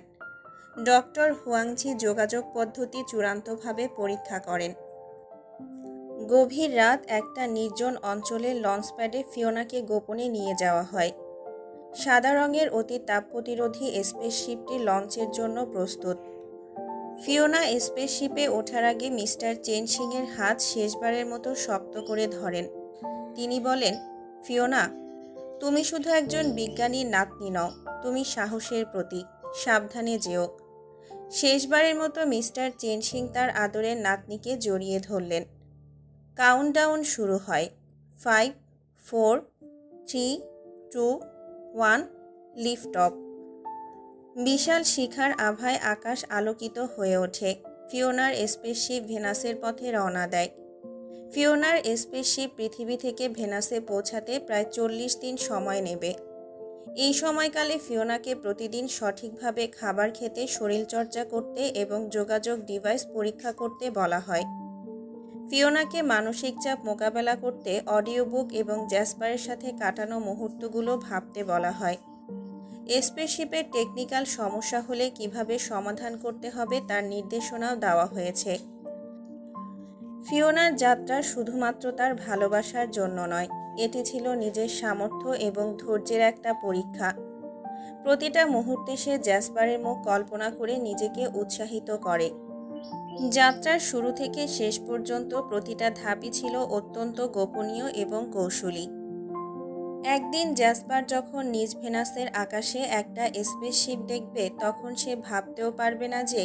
ডক্টর হুয়াংঝি যোগাযোগ পদ্ধতি চূড়ান্তভাবে পরীক্ষা করেন। গভীর রাত একটা নির্জন অঞ্চলের লঞ্চপ্যাডে ফিওনাকে গোপনে নিয়ে যাওয়া হয়। সাদা রঙের অতি তাপ প্রতিরোধী স্পেসশিপটি লঞ্চের জন্য প্রস্তুত। ফিওনা স্পেসশিপে ওঠার আগে মিস্টার চেনসিংয়ের হাত শেষবারের মতো শক্ত করে ধরেন। তিনি বলেন, ফিওনা, তুমি শুধু একজন বিজ্ঞানীর নাতনি নও, তুমি সাহসের প্রতীক। সাবধানে যেও। শেষবারের মতো মিস্টার চেনসিং তার আদরের নাতনিকে জড়িয়ে ধরলেন। কাউন্টডাউন শুরু হয়। 5, 4, 3, 2, 1, লিফট অফ। বিশাল শিখার আভায় আকাশ আলোকিত হয়ে ওঠে। ফিওনার স্পেসশিপ ভেনাসের পথে রওনা দেয়। ফিওনার স্পেসশিপ পৃথিবী থেকে ভেনাসে পৌঁছাতে প্রায় 40 দিন সময় নেবে। এই সময়কালে ফিওনাকে প্রতিদিন সঠিকভাবে খাবার খেতে, শরীরচর্চা করতে এবং যোগাযোগ ডিভাইস পরীক্ষা করতে বলা হয়। ফিওনাকে মানসিক চাপ মোকাবেলা করতে অডিও বুক এবং জ্যাসপারের সাথে কাটানো মুহূর্তগুলো ভাবতে বলা হয়। স্পেসশিপের টেকনিক্যাল সমস্যা হলে কিভাবে সমাধান করতে হবে তার নির্দেশনাও দেওয়া হয়েছে। ফিওনার যাত্রা শুধুমাত্র তার ভালোবাসার জন্য নয়, এটি ছিল নিজের সামর্থ্য এবং ধৈর্যের একটা পরীক্ষা। প্রতিটা মুহূর্তে সে জ্যাসপারের মুখ কল্পনা করে নিজেকে উৎসাহিত করে। যাত্রার শুরু থেকে শেষ পর্যন্ত প্রতিটা ধাপই ছিল অত্যন্ত গোপনীয় এবং কৌশলী। একদিন জ্যাসপার যখন নিজ ভেনাসের আকাশে একটা স্পেসশিপ দেখবে, তখন সে ভাবতেও পারবে না যে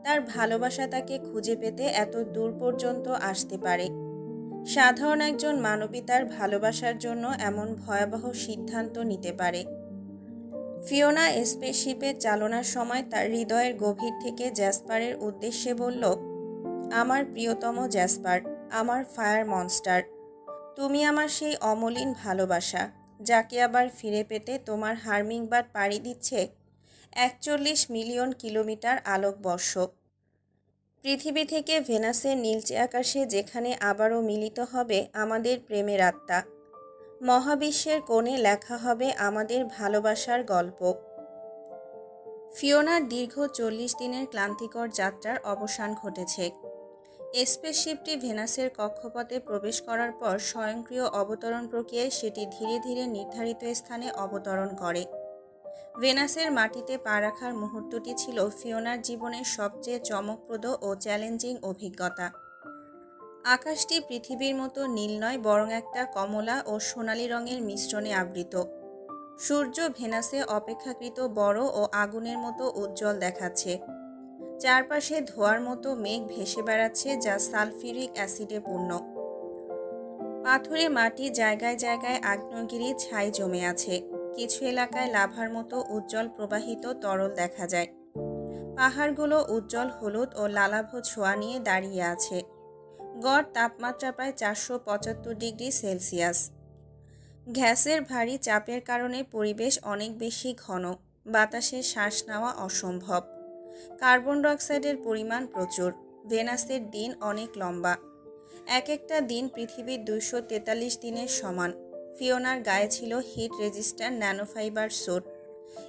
তার ভালোবাসা তাকে খুঁজে পেতে এত দূর পর্যন্ত আসতে পারে। সাধারণ একজন মানবী তার ভালোবাসার জন্য এমন ভয়াবহ সিদ্ধান্ত নিতে পারে। ফিওনা স্পেসশিপের চালনার সময় তার হৃদয়ের গভীর থেকে জ্যাসপারের উদ্দেশ্যে বলল, আমার প্রিয়তম জ্যাসপার, আমার ফায়ার মনস্টার, তুমি আমার সেই অমলিন ভালোবাসা, যাকে আবার ফিরে পেতে তোমার হার্মিংবার্ড পাড়ি দিচ্ছে 41 মিলিয়ন কিলোমিটার আলোকবর্ষ। পৃথিবী থেকে ভেনাসের নীলচে আকাশে যেখানে আবারও মিলিত হবে আমাদের প্রেমের আত্মা। মহাবিশ্বের কোণে লেখা হবে আমাদের ভালোবাসার গল্প। ফিওনার দীর্ঘ 40 দিনের ক্লান্তিকর যাত্রার অবসান ঘটেছে। স্পেসশিপটি ভেনাসের কক্ষপথে প্রবেশ করার পর স্বয়ংক্রিয় অবতরণ প্রক্রিয়ায় সেটি ধীরে ধীরে নির্ধারিত স্থানে অবতরণ করে। ভেনাসের মাটিতে পা রাখার মুহূর্তটি ছিল ফিওনার জীবনের সবচেয়ে চমকপ্রদ ও চ্যালেঞ্জিং অভিজ্ঞতা। আকাশটি পৃথিবীর মতো নীল নয়, বরং একটা কমলা ও সোনালী রঙের মিশ্রণে আবৃত। সূর্য ভেনাসে অপেক্ষাকৃত বড় ও আগুনের মতো উজ্জ্বল দেখাচ্ছে। চারপাশে ধোঁয়ার মতো মেঘ ভেসে বেড়াচ্ছে, যা সালফিউরিক অ্যাসিডে পূর্ণ। পাথুরে মাটি, জায়গায় জায়গায় আগ্নেয়গিরি ছাই জমে আছে। কিছু এলাকায় লাভার মতো উজ্জ্বল প্রবাহিত তরল দেখা যায়। পাহাড়গুলো উজ্জ্বল হলুদ ও লালাভ ছোঁয়া নিয়ে দাঁড়িয়ে আছে। গড় তাপমাত্রা প্রায় 475 ডিগ্রি সেলসিয়াস। গ্যাসের ভারী চাপের কারণে পরিবেশ অনেক বেশি ঘন, বাতাসে শ্বাস নেওয়া অসম্ভব। কার্বন ডাইঅক্সাইডের পরিমাণ প্রচুর। ভেনাসের দিন অনেক লম্বা, এক একটা দিন পৃথিবীর 243 দিনের সমান। ফিওনার গায়ে ছিল হিট রেজিস্ট্যান্ট ন্যানোফাইবার স্যুট।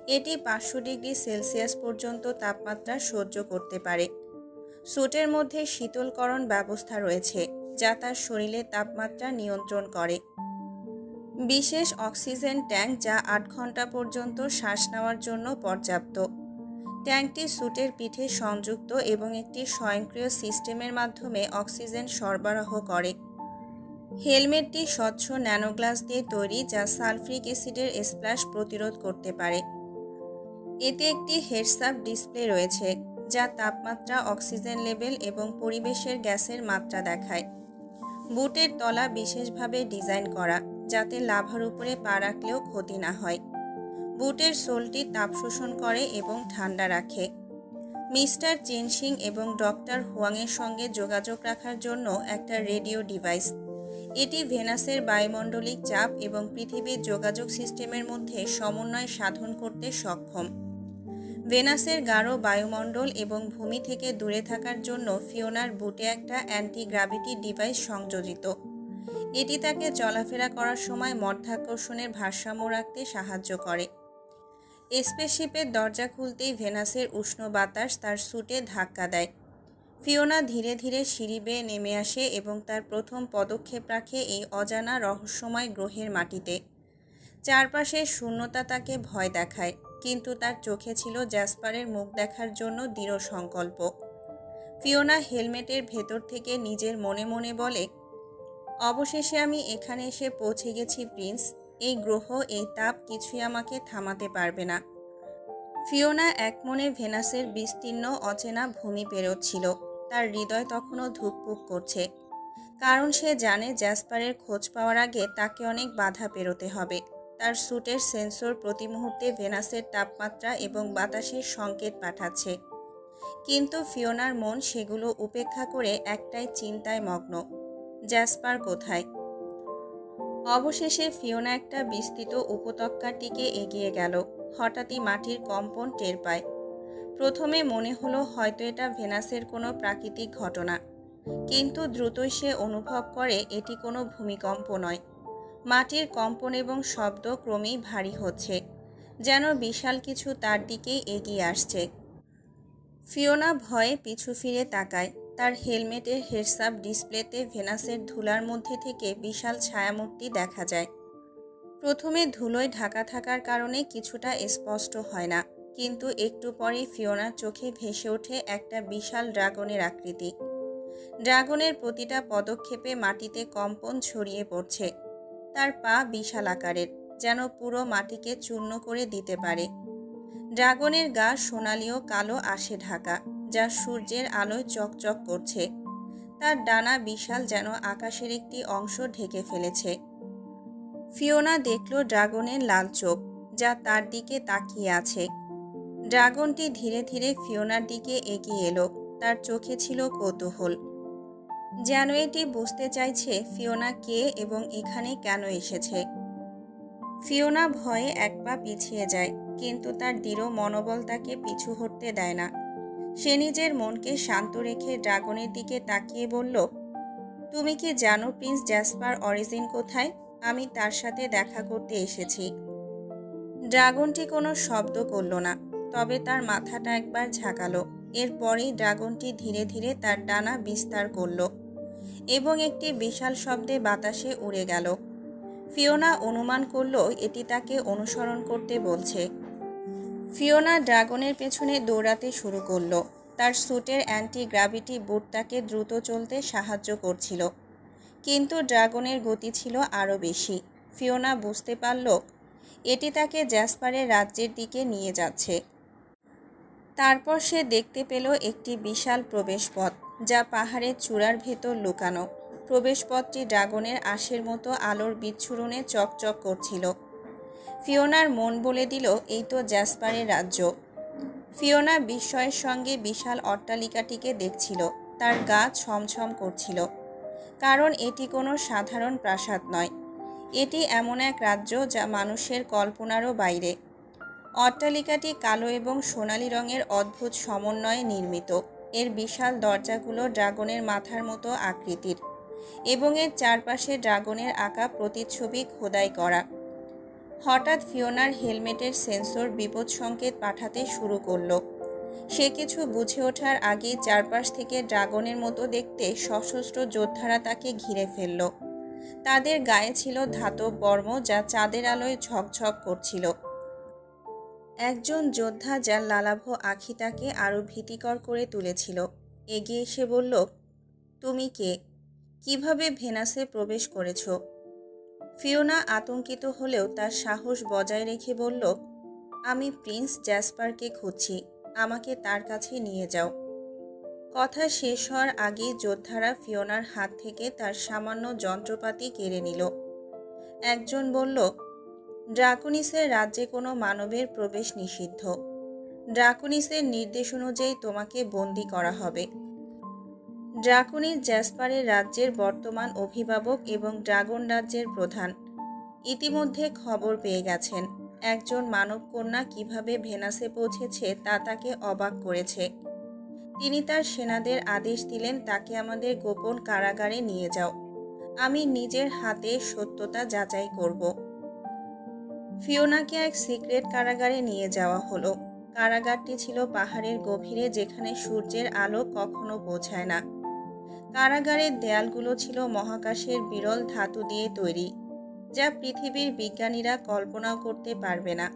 এটি 500 ডিগ্রি সেলসিয়াস পর্যন্ত তাপমাত্রা সহ্য করতে পারে। স্যুটের মধ্যে শীতলকরণ ব্যবস্থা রয়েছে, যা তার শরীরের তাপমাত্রা নিয়ন্ত্রণ করে। বিশেষ অক্সিজেন ট্যাঙ্ক, যা 8 ঘন্টা পর্যন্ত শ্বাস নেওয়ার জন্য পর্যাপ্ত। ট্যাঙ্কটি স্যুটের পিঠে সংযুক্ত এবং একটি স্বয়ংক্রিয় সিস্টেমের মাধ্যমে অক্সিজেন সরবরাহ করে। হেলমেটটি স্বচ্ছ ন্যানোগ্লাস দিয়ে তৈরি, যা সালফ্রিক অ্যাসিডের স্প্ল্যাশ প্রতিরোধ করতে পারে। এতে একটি হেডস আপ ডিসপ্লে রয়েছে, যা তাপমাত্রা, অক্সিজেন লেভেল এবং পরিবেশের গ্যাসের মাত্রা দেখায়। বুটের তলা বিশেষভাবে ডিজাইন করা, যাতে লাভার উপরে পা রাখলেও ক্ষতি না হয়। বুটের সোলটি তাপ শোষণ করে এবং ঠান্ডা রাখে। মিস্টার চেনসিং এবং ডক্টর হুয়াংয়ের সঙ্গে যোগাযোগ রাখার জন্য একটা রেডিও ডিভাইস। এটি ভেনাসের বায়ুমণ্ডলিক চাপ এবং পৃথিবীর যোগাযোগ সিস্টেমের মধ্যে সমন্বয় সাধন করতে সক্ষম। ভেনাসের গাঢ় বায়ুমণ্ডল এবং ভূমি থেকে দূরে থাকার জন্য ফিওনার বুটে একটা অ্যান্টি গ্র্যাভিটি ডিভাইস সংযোজিত। এটি তাকে চলাফেরা করার সময় মধ্যাকর্ষণের ভারসাম্য রাখতে সাহায্য করে। স্পেসশিপের দরজা খুলতেই ভেনাসের উষ্ণ বাতাস তার স্যুটে ধাক্কা দেয়। ফিওনা ধীরে ধীরে সিঁড়ি বেয়ে নেমে আসে এবং তার প্রথম পদক্ষেপ রাখে এই অজানা রহস্যময় গ্রহের মাটিতে। চারপাশের শূন্যতা তাকে ভয় দেখায়, কিন্তু তার চোখে ছিল জ্যাসপারের মুখ দেখার জন্য দৃঢ় সংকল্প। ফিওনা হেলমেটের ভেতর থেকে নিজের মনে মনে বলে, অবশেষে আমি এখানে এসে পৌঁছে গেছি প্রিন্স। এই গ্রহ, এই তাপ কিছুই আমাকে থামাতে পারবে না। ফিওনা একমনে ভেনাসের বিস্তীর্ণ অচেনা ভূমি পেরোচ্ছিল। তার হৃদয় তখনও ধুকপুক করছে, কারণ সে জানে জ্যাসপারের খোঁজ পাওয়ার আগে তাকে অনেক বাধা পেরোতে হবে। তার স্যুটের সেন্সর প্রতি মুহূর্তে ভেনাসের তাপমাত্রা এবং বাতাসের সংকেত পাঠাচ্ছে, কিন্তু ফিওনার মন সেগুলো উপেক্ষা করে একটাই চিন্তায় মগ্ন, জ্যাসপার কোথায়। অবশেষে ফিওনা একটা বিস্তৃত উপত্যকার দিকে এগিয়ে গেল। হঠাৎই মাটির কম্পন টের পায়। প্রথমে মনে হলো হয়তো এটা ভেনাসের কোনো প্রাকৃতিক ঘটনা, কিন্তু দ্রুতই সে অনুভব করে এটি কোনো ভূমিকম্প নয়। মাটির কম্পন এবং শব্দ ক্রমেই ভারী হচ্ছে, যেন বিশাল কিছু তার দিকেই এগিয়ে আসছে। ফিওনা ভয়ে পিছু ফিরে তাকায়। তার হেলমেটের হেডস আপ ডিসপ্লেতে ভেনাসের ধুলার মধ্যে থেকে বিশাল ছায়ামূর্তি দেখা যায়। প্রথমে ধুলোয় ঢাকা থাকার কারণে কিছুটা স্পষ্ট হয় না, কিন্তু একটু পরেই ফিওনার চোখে ভেসে ওঠে একটা বিশাল ড্রাগনের আকৃতি। ড্রাগনের প্রতিটা পদক্ষেপে মাটিতে কম্পন ছড়িয়ে পড়ছে। তার পা বিশাল আকারের, যেন পুরো মাটিকে চূর্ণ করে দিতে পারে। ড্রাগনের গা সোনালি ও কালো আঁশে ঢাকা, যা সূর্যের আলোয় চকচক করছে। তার ডানা বিশাল, যেন আকাশের একটি অংশ ঢেকে ফেলেছে। ফিওনা দেখল ড্রাগনের লাল চোখ, যা তার দিকে তাকিয়ে আছে। ড্রাগনটি ধীরে ধীরে ফিওনার দিকে এগিয়ে এলো। তার চোখে ছিল কৌতূহল, যেন এটি বুঝতে চাইছে ফিওনা কে এবং এখানে কেন এসেছে। ফিওনা ভয়ে এক পা পিছিয়ে যায়, কিন্তু তার দৃঢ় মনোবল তাকে পিছু হটতে দেয় না। সে নিজের মনকে শান্ত রেখে ড্রাগনের দিকে তাকিয়ে বলল, তুমি কি জানো প্রিন্স জ্যাসপার অরিজিন কোথায়? আমি তার সাথে দেখা করতে এসেছি। ড্রাগনটি কোনো শব্দ করল না, তবে তার মাথাটা একবার ঝাঁকালো। এরপরেই ড্রাগনটি ধীরে ধীরে তার ডানা বিস্তার করল এবং একটি বিশাল শব্দে বাতাসে উড়ে গেল। ফিওনা অনুমান করল এটি তাকে অনুসরণ করতে বলছে। ফিওনা ড্রাগনের পেছনে দৌড়াতে শুরু করলো। তার স্যুটের অ্যান্টি গ্র্যাভিটি বুট তাকে দ্রুত চলতে সাহায্য করছিল, কিন্তু ড্রাগনের গতি ছিল আরও বেশি। ফিওনা বুঝতে পারল এটি তাকে জ্যাসপারের রাজ্যের দিকে নিয়ে যাচ্ছে। তারপর সে দেখতে পেল একটি বিশাল প্রবেশপথ, যা পাহাড়ের চূড়ার ভেতর লুকানো। প্রবেশপথটি ড্রাগনের আঁশের মতো আলোর বিচ্ছুরণে চকচক করছিল। ফিওনার মন বলে দিল, এই তো জ্যাসপারের রাজ্য। ফিওনা বিস্ময়ের সঙ্গে বিশাল অট্টালিকাটিকে দেখছিল। তার গা ছমছম করছিল, কারণ এটি কোনো সাধারণ প্রাসাদ নয়। এটি এমন এক রাজ্য যা মানুষের কল্পনারও বাইরে। অট্টালিকাটি কালো এবং সোনালী রঙের অদ্ভুত সমন্বয়ে নির্মিত। এর বিশাল দরজাগুলো ড্রাগনের মাথার মতো আকৃতির এবং এর চারপাশে ড্রাগনের আঁকা প্রতিচ্ছবি খোদাই করা। হঠাৎ ফিওনার হেলমেটের সেন্সর বিপদ সংকেত পাঠাতে শুরু করলো। সে কিছু বুঝে ওঠার আগেই চারপাশ থেকে ড্রাগনের মতো দেখতে সশস্ত্র যোদ্ধারা তাকে ঘিরে ফেলল। তাদের গায়ে ছিল ধাতব বর্ম যা চাঁদের আলোয় ঝকঝক করছিল। একজন যোদ্ধা যার লালাভ আঁখি তাকে আরও ভীতিকর করে তুলেছিল এগিয়ে এসে বলল, তুমি কে? কিভাবে ভেনাসে প্রবেশ করেছ? ফিওনা আতঙ্কিত হলেও তার সাহস বজায় রেখে বলল, আমি প্রিন্স জ্যাসপারকে খুঁজছি, আমাকে তার কাছে নিয়ে যাও। কথা শেষ হওয়ার আগেই যোদ্ধারা ফিওনার হাত থেকে তার সামান্য যন্ত্রপাতি কেড়ে নিল। একজন বলল, ড্রাকোনিসের রাজ্যে কোনো মানবের প্রবেশ নিষিদ্ধ। ড্রাকোনিসের নির্দেশ অনুযায়ী তোমাকে বন্দি করা হবে। ড্রাকোনিস জ্যাসপারের রাজ্যের বর্তমান অভিভাবক এবং ড্রাগন রাজ্যের প্রধান। ইতিমধ্যে খবর পেয়ে গেছেন। একজন মানবকন্যা কিভাবে ভেনাসে পৌঁছেছে তা তাকে অবাক করেছে। তিনি তার সেনাদের আদেশ দিলেন, তাকে আমাদের গোপন কারাগারে নিয়ে যাও। আমি নিজের হাতে সত্যতা যাচাই করব। ফিওনাকে এক সিক্রেট কারাগারে নিয়ে যাওয়া হলো। কারাগারটি ছিল পাহাড়ের গভীরে, যেখানে সূর্যের আলো কখনো পৌঁছায় না। কারাগারের দেয়ালগুলো ছিল মহাকাশের বিরল ধাতু দিয়ে তৈরি, যা পৃথিবীর বিজ্ঞানীরা কল্পনাও করতে পারবে না।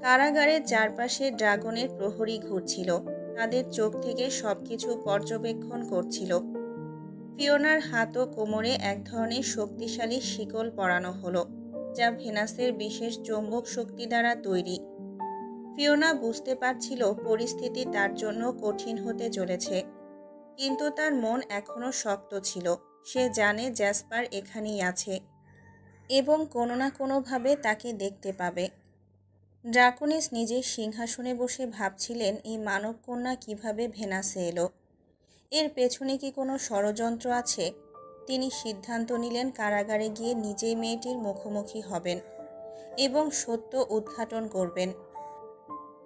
কারাগারের চারপাশে ড্রাগনের প্রহরী ঘুরছিল, তাদের চোখ থেকে সবকিছু পর্যবেক্ষণ করছিল। ফিওনার হাত ও কোমরে এক ধরনের শক্তিশালী শিকল পরানো হলো, যা ভেনাসের বিশেষ চৌম্বক শক্তি দ্বারা তৈরি। ফিওনা বুঝতে পারছিল পরিস্থিতি তার জন্য কঠিন হতে চলেছে, কিন্তু তার মন এখনও শক্ত ছিল। সে জানে জ্যাসপার এখানেই আছে এবং কোনো না কোনোভাবে তাকে দেখতে পাবে। ড্রাকোনিস নিজের সিংহাসনে বসে ভাবছিলেন, এই মানবকন্যা কিভাবে ভেনাসে এলো? এর পেছনে কি কোনো ষড়যন্ত্র আছে? তিনি সিদ্ধান্ত নিলেন কারাগারে গিয়ে নিজেই মেয়েটির মুখোমুখি হবেন এবং সত্য উদ্ঘাটন করবেন।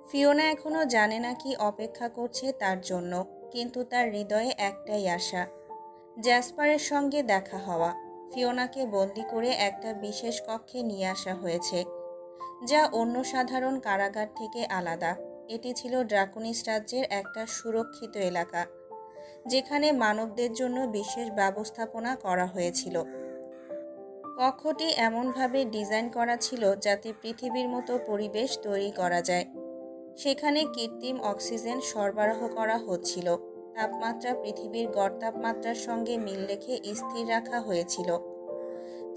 ফিওনা এখনও জানে না কি অপেক্ষা করছে তার জন্য, কিন্তু তার হৃদয়ে একটাই আশা, জ্যাসপারের সঙ্গে দেখা হওয়া। ফিওনাকে বন্দি করে একটা বিশেষ কক্ষে নিয়ে আসা হয়েছে, যা অন্য সাধারণ কারাগার থেকে আলাদা। এটি ছিল ড্রাকোনিস রাজ্যের একটা সুরক্ষিত এলাকা, যেখানে মানবদের জন্য বিশেষ ব্যবস্থাপনা করা হয়েছিল। কক্ষটি এমনভাবে ডিজাইন করা ছিল যাতে পৃথিবীর মতো পরিবেশ তৈরি করা যায়। সেখানে কৃত্রিম অক্সিজেন সরবরাহ করা হচ্ছিল। তাপমাত্রা পৃথিবীর গড় তাপমাত্রার সঙ্গে মিল রেখে স্থির রাখা হয়েছিল।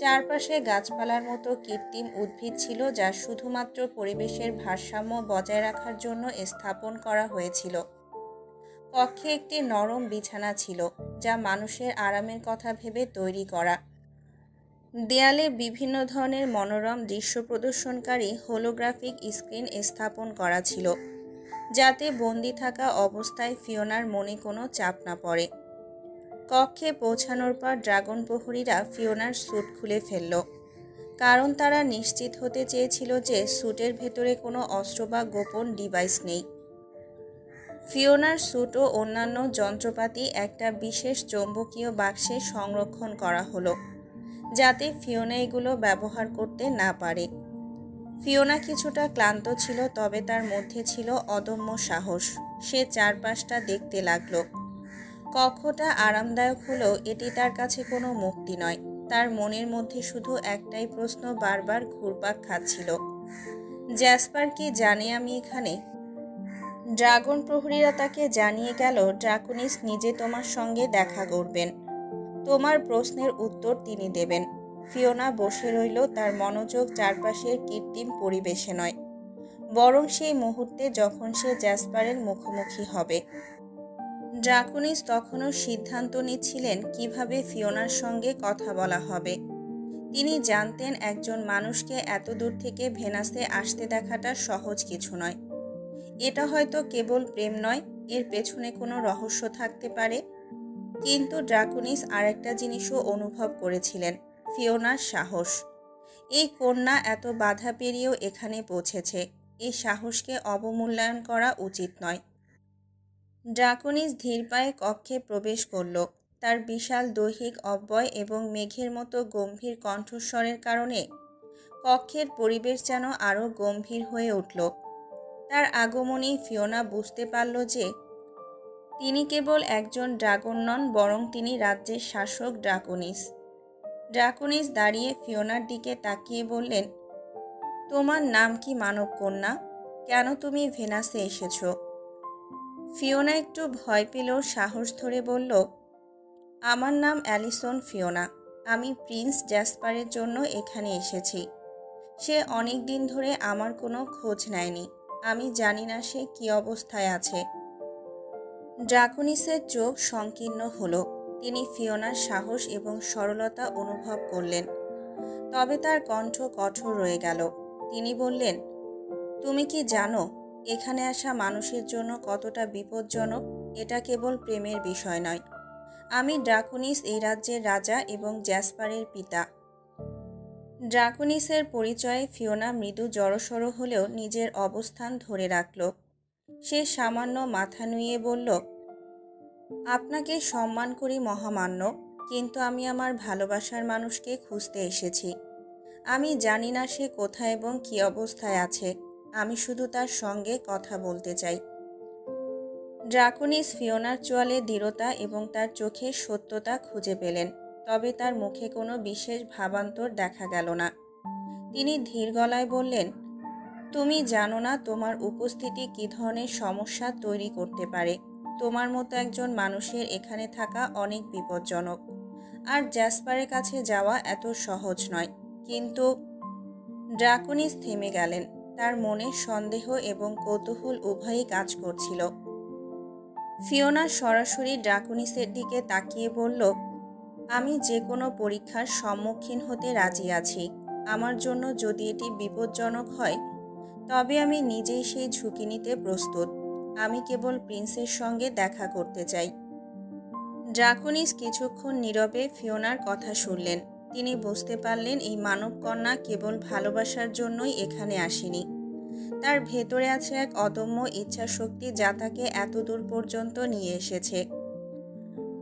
চারপাশে গাছপালার মতো কৃত্রিম উদ্ভিদ ছিল, যা শুধুমাত্র পরিবেশের ভারসাম্য বজায় রাখার জন্য স্থাপন করা হয়েছিল। কক্ষে একটি নরম বিছানা ছিল, যা মানুষের আরামের কথা ভেবে তৈরি করা। দেয়ালে বিভিন্ন ধরনের মনোরম দৃশ্য প্রদর্শনকারী হোলোগ্রাফিক স্ক্রিন স্থাপন করা ছিল, যাতে বন্দি থাকা অবস্থায় ফিওনার মনে কোনো চাপ না পড়ে। কক্ষে পৌঁছানোর পর ড্রাগন প্রহরীরা ফিওনার স্যুট খুলে ফেলল, কারণ তারা নিশ্চিত হতে চেয়েছিল যে স্যুটের ভেতরে কোনো অস্ত্র বা গোপন ডিভাইস নেই। ফিওনার স্যুট ও অন্যান্য যন্ত্রপাতি একটা বিশেষ চৌম্বকীয় বাক্সে সংরক্ষণ করা হলো, যাতে ফিওনা এগুলো ব্যবহার করতে না পারে। ফিওনা কিছুটা ক্লান্ত ছিল, তবে তার মধ্যে ছিল অদম্য সাহস। সে চারপাশটা দেখতে লাগলো। কক্ষটা আরামদায়ক হলেও এটি তার কাছে কোনো মুক্তি নয়। তার মনের মধ্যে শুধু একটাই প্রশ্ন বারবার ঘুরপাক খাচ্ছিল, জ্যাসপার কি জানে আমি এখানে? ড্রাগন প্রহরীরা তাকে জানিয়ে গেল, ড্রাকোনিস নিজে তোমার সঙ্গে দেখা করবেন, তোমার প্রশ্নের উত্তর তিনি দেবেন। ফিওনা বসে রইল, তার মনোযোগ চারপাশের কৃত্রিম পরিবেশে নয়, বরং সেই মুহূর্তে যখন সে জ্যাসপারের মুখোমুখি হবে। ড্রাকোনিস তখনও সিদ্ধান্ত নিচ্ছিলেন কিভাবে ফিওনার সঙ্গে কথা বলা হবে। তিনি জানতেন একজন মানুষকে এত দূর থেকে ভেনাসে আসতে দেখাটা সহজ কিছু নয়। এটা হয়তো কেবল প্রেম নয়, এর পেছনে কোনো রহস্য থাকতে পারে। কিন্তু ড্রাকোনিস আরেকটা জিনিসও অনুভব করেছিলেন, ফিওনার সাহস। এই কন্যা এত বাধা পেরিয়েও এখানে পৌঁছেছে। এই সাহসকে অবমূল্যায়ন করা উচিত নয়। ড্রাকোনিস ধীর পায়ে কক্ষে প্রবেশ করল। তার বিশাল দৈহিক অব্যয় এবং মেঘের মতো গম্ভীর কণ্ঠস্বরের কারণে কক্ষের পরিবেশ যেন আরও গম্ভীর হয়ে উঠল। তার আগমনেই ফিওনা বুঝতে পারল যে তিনি কেবল একজন ড্রাগন নন, বরং তিনি রাজ্যের শাসক ড্রাকোনিস। ড্রাকোনিস দাঁড়িয়ে ফিওনার দিকে তাকিয়ে বললেন, তোমার নাম কি মানবকন্যা? কেন তুমি ভেনাসে এসেছো? ফিওনা একটু ভয় পেলেও সাহস ধরে বলল, আমার নাম অ্যালিসন ফিওনা। আমি প্রিন্স জ্যাসপারের জন্য এখানে এসেছি। সে অনেক দিন ধরে আমার কোনো খোঁজ নেয়নি। আমি জানি না সে কী অবস্থায় আছে। ড্রাকোনিসের চোখ সংকীর্ণ হলো। তিনি ফিওনার সাহস এবং সরলতা অনুভব করলেন, তবে তার কণ্ঠ কঠোর রয়ে গেল। তিনি বললেন, তুমি কি জানো এখানে আসা মানুষের জন্য কতটা বিপজ্জনক? এটা কেবল প্রেমের বিষয় নয়। আমি ড্রাকোনিস, এই রাজ্যের রাজা এবং জ্যাসপারের পিতা। ড্রাকোনিসের পরিচয়ে ফিওনা মৃদু জড়সড় হলেও নিজের অবস্থান ধরে রাখল। সে সামান্য মাথা নুইয়ে বলল, আপনাকে সম্মান করি মহামান্য, কিন্তু আমি আমার ভালোবাসার মানুষকে খুঁজতে এসেছি। আমি জানি না সে কোথায় এবং কী অবস্থায় আছে। আমি শুধু তার সঙ্গে কথা বলতে চাই। ড্রাকোনিস ফিওনার চোয়ালে দৃঢ়তা এবং তার চোখে সত্যতা খুঁজে পেলেন, তবে তার মুখে কোনো বিশেষ ভাবান্তর দেখা গেল না। তিনি ধীর গলায় বললেন, তুমি জানো না তোমার উপস্থিতি কী ধরনের সমস্যা তৈরি করতে পারে। তোমার মতো একজন মানুষের এখানে থাকা অনেক বিপজ্জনক, আর জ্যাসপারের কাছে যাওয়া এত সহজ নয়। কিন্তু ড্রাকোনিস থেমে গেলেন। তার মনে সন্দেহ এবং কৌতূহল উভয়ই কাজ করছিল। ফিওনা সরাসরি ড্রাকোনিসের দিকে তাকিয়ে বলল, আমি যে কোনো পরীক্ষার সম্মুখীন হতে রাজি আছি। আমার জন্য যদি এটি বিপজ্জনক হয়, তবে আমি নিজেই সেই ঝুঁকি নিতে প্রস্তুত। আমি কেবল প্রিন্সের সঙ্গে দেখা করতে চাই। ড্রাকোনিস কিছুক্ষণ নীরবে ফিওনার কথা শুনলেন। তিনি বুঝতে পারলেন এই মানবকন্যা কেবল ভালোবাসার জন্যই এখানে আসেনি। তার ভেতরে আছে এক অদম্য ইচ্ছাশক্তি যা তাকে এত দূর পর্যন্ত নিয়ে এসেছে।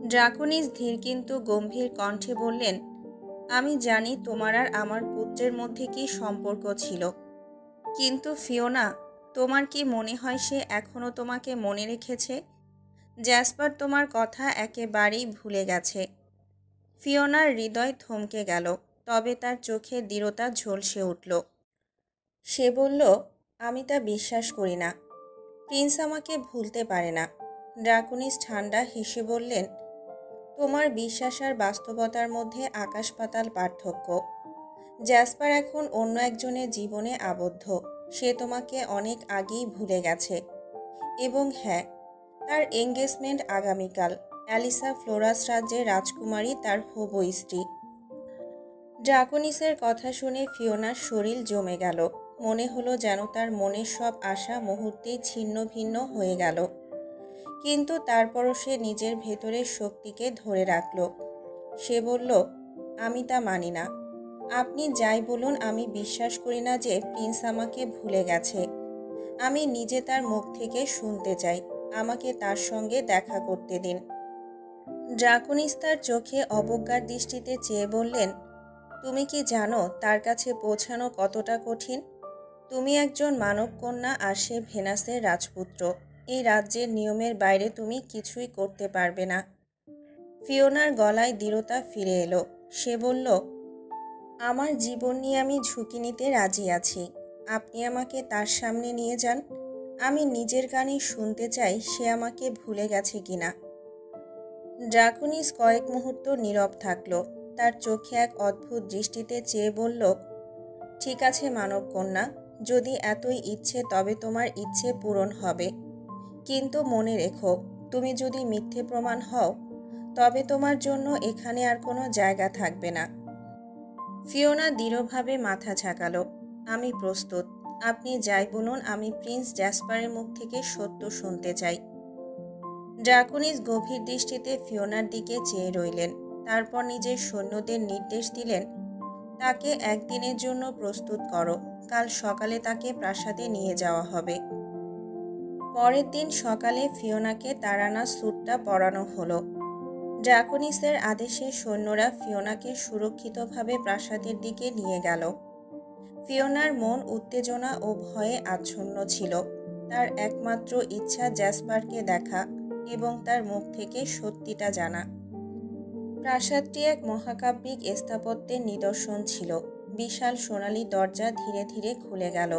ড্রাকোনিস ধীর কিন্তু গম্ভীর কণ্ঠে বললেন, আমি জানি তোমার আর আমার পুত্রের মধ্যে কি সম্পর্ক ছিল, কিন্তু ফিওনা, তোমার কি মনে হয় সে এখনও তোমাকে মনে রেখেছে? জ্যাসপার তোমার কথা একেবারেই ভুলে গেছে। ফিওনার হৃদয় থমকে গেল, তবে তার চোখে দৃঢ়তা ঝলসে উঠল। সে বলল, আমি তা বিশ্বাস করি না। প্রিন্স আমাকে ভুলতে পারে না। ড্রাকোনিস ঠান্ডা হেসে বললেন, তোমার বিশ্বাস আর বাস্তবতার মধ্যে আকাশ পাতাল পার্থক্য। জ্যাসপার এখন অন্য একজনের জীবনে আবদ্ধ। সে তোমাকে অনেক আগেই ভুলে গেছে। এবং হ্যাঁ, তার এঙ্গেজমেন্ট আগামীকাল। অ্যালিসা ফ্লোরাস রাজ্যের রাজকুমারী তার হবু স্ত্রী। ড্রাকোনিসের কথা শুনে ফিওনার শরীর জমে গেল। মনে হলো যেন তার মনের সব আশা মুহূর্তেই ছিন্ন ভিন্ন হয়ে গেল। কিন্তু তারপরও সে নিজের ভেতরের শক্তিকে ধরে রাখল। সে বলল, আমি তা মানি না। আপনি যাই বলুন, আমি বিশ্বাস করি না যে প্রিন্স আমাকে ভুলে গেছে। আমি নিজে তার মুখ থেকে শুনতে চাই। আমাকে তার সঙ্গে দেখা করতে দিন। ড্রাকোনিস তার চোখে অবজ্ঞার দৃষ্টিতে চেয়ে বললেন, তুমি কি জানো তার কাছে পৌঁছানো কতটা কঠিন? তুমি একজন মানবকন্যা আর সে ভেনাসের রাজপুত্র। এই রাজ্যের নিয়মের বাইরে তুমি কিছুই করতে পারবে না। ফিওনার গলায় দৃঢ়তা ফিরে এলো। সে বলল, আমার জীবন নিয়ে আমি ঝুঁকি নিতে রাজি আছি। আপনি আমাকে তার সামনে নিয়ে যান। আমি নিজের কানে শুনতে চাই সে আমাকে ভুলে গেছে কিনা। ড্রাকোনিস কয়েক মুহূর্ত নীরব থাকল। তার চোখে এক অদ্ভুত দৃষ্টিতে চেয়ে বলল, ঠিক আছে মানবকন্যা, যদি এতই ইচ্ছে তবে তোমার ইচ্ছে পূরণ হবে। কিন্তু মনে রেখো, তুমি যদি মিথ্যে প্রমাণ হও, তবে তোমার জন্য এখানে আর কোনো জায়গা থাকবে না। ফিওনা দৃঢ়ভাবে মাথা ঝাঁকালো। আমি প্রস্তুত। আপনি যাই বলুন, আমি প্রিন্স জ্যাসপারের মুখ থেকে সত্য শুনতে চাই। ড্রাকোনিস গভীর দৃষ্টিতে ফিওনার দিকে চেয়ে রইলেন। তারপর নিজের সৈন্যদের নির্দেশ দিলেন, তাকে একদিনের জন্য প্রস্তুত করো, কাল সকালে তাকে প্রাসাদে নিয়ে যাওয়া হবে। পরের দিন সকালে ফিওনাকে তাড়ানা স্যুটটা পরানো হলো। ড্রাকোনিসের আদেশে সৈন্যরা ফিওনাকে সুরক্ষিতভাবে প্রাসাদের দিকে নিয়ে গেল। ফিওনার মন উত্তেজনা ও ভয়ে আচ্ছন্ন ছিল। তার একমাত্র ইচ্ছা জ্যাসপারকে দেখা এবং তার মুখ থেকে সত্যিটা জানা। প্রাসাদটি এক মহাকাব্যিক স্থাপত্যের নিদর্শন ছিল। বিশাল সোনালী দরজা ধীরে ধীরে খুলে গেল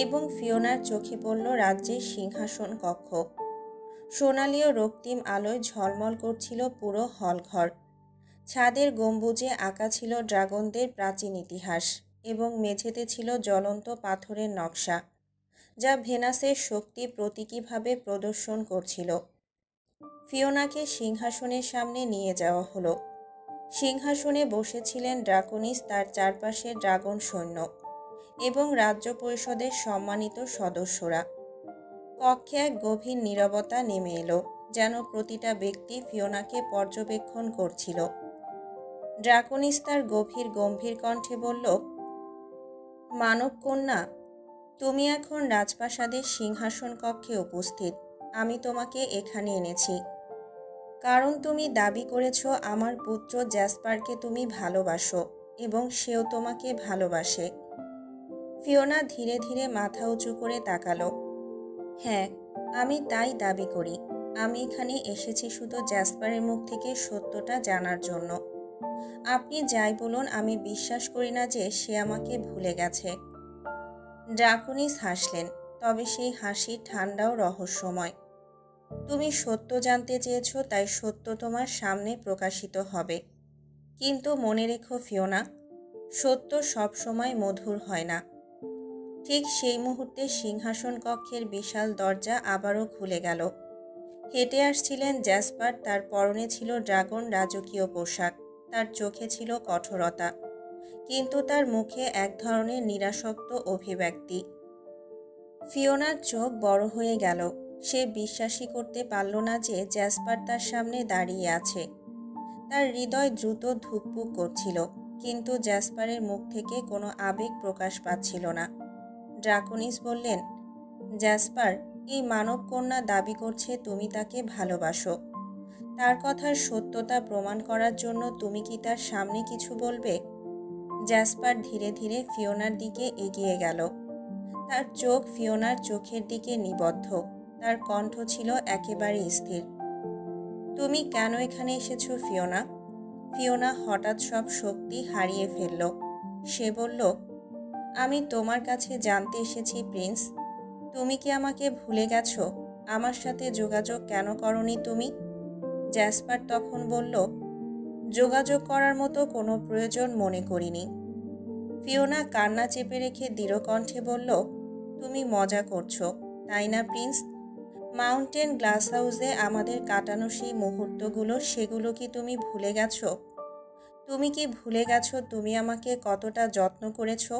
এবং ফিওনার চোখে পড়ল রাজ্যের সিংহাসন কক্ষ। সোনালী ও রক্তিম আলোয় ঝলমল করছিল পুরো হলঘর। ছাদের গম্বুজে আঁকা ছিল ড্রাগনদের প্রাচীন ইতিহাস এবং মেঝেতে ছিল জ্বলন্ত পাথরের নকশা, যা ভেনাসের শক্তি প্রতীকীভাবে প্রদর্শন করছিল। ফিওনাকে সিংহাসনের সামনে নিয়ে যাওয়া হলো। সিংহাসনে বসেছিলেন ড্রাকোনিস, তার চারপাশে ড্রাগন সৈন্য এবং রাজ্য পরিষদের সম্মানিত সদস্যরা। কক্ষে এক গভীর নীরবতা নেমে এলো, যেন প্রতিটা ব্যক্তি ফিওনাকে পর্যবেক্ষণ করছিল। ড্রাকোনিস তার গম্ভীর কণ্ঠে বলল, মানব কন্যা, তুমি এখন রাজপ্রাসাদের সিংহাসন কক্ষে উপস্থিত। আমি তোমাকে এখানে এনেছি কারণ তুমি দাবি করেছ আমার পুত্র জ্যাসপারকে তুমি ভালোবাসো এবং সেও তোমাকে ভালোবাসে। ফিওনা ধীরে ধীরে মাথা উঁচু করে তাকালো। হ্যাঁ, আমি তাই দাবি করি। আমি এখানে এসেছি শুধু জ্যাসপারের মুখ থেকে সত্যটা জানার জন্য। আপনি যাই বলুন, আমি বিশ্বাস করি না যে সে আমাকে ভুলে গেছে। ড্রাকোনিস হাসলেন, তবে সেই হাসি ঠান্ডা ও রহস্যময়। তুমি সত্য জানতে চেয়েছ, তাই সত্য তোমার সামনে প্রকাশিত হবে। কিন্তু মনে রেখো ফিওনা, সত্য সবসময় মধুর হয় না। ঠিক সেই মুহূর্তে সিংহাসন কক্ষের বিশাল দরজা আবারও খুলে গেল। হেঁটে আসছিলেন জ্যাসপার। তার পরনে ছিল ড্রাগন রাজকীয় পোশাক, তার চোখে ছিল কঠোরতা, কিন্তু তার মুখে এক ধরনের নিরাসক্ত অভিব্যক্তি। ফিওনার চোখ বড় হয়ে গেল। সে বিশ্বাসই করতে পারল না যে জ্যাসপার তার সামনে দাঁড়িয়ে আছে। তার হৃদয় দ্রুত ধুকপুক করছিল, কিন্তু জ্যাসপারের মুখ থেকে কোনো আবেগ প্রকাশ পাচ্ছিল না। ড্রাকোনিস বললেন, জ্যাসপার, এই মানব কন্যা দাবি করছে তুমি তাকে ভালোবাসো। তার কথার সত্যতা প্রমাণ করার জন্য তুমি কি তার সামনে কিছু বলবে? জ্যাসপার ধীরে ধীরে ফিওনার দিকে এগিয়ে গেল। তার চোখ ফিওনার চোখের দিকে নিবদ্ধ। তার কণ্ঠ ছিল একেবারে স্থির। তুমি কেন এখানে এসেছো ফিওনা? ফিওনা হঠাৎ সব শক্তি হারিয়ে ফেলল। সে বলল, আমি তোমার কাছে জানতে এসেছি প্রিন্স, তুমি কি আমাকে ভুলে গেছো? আমার সাথে যোগাযোগ কেন করনি তুমি? জ্যাসপার তখন বলল, যোগাযোগ করার মতো কোনো প্রয়োজন মনে করিনি। ফিওনা কান্না চেপে রেখে দৃঢ় কণ্ঠে বলল, তুমি মজা করছো, তাই না প্রিন্স? মাউন্টেন গ্লাস হাউসে আমাদের কাটানো সেই মুহূর্তগুলো, সেগুলো কি তুমি ভুলে গেছো? তুমি কি ভুলে গেছো তুমি আমাকে কতটা যত্ন করেছো?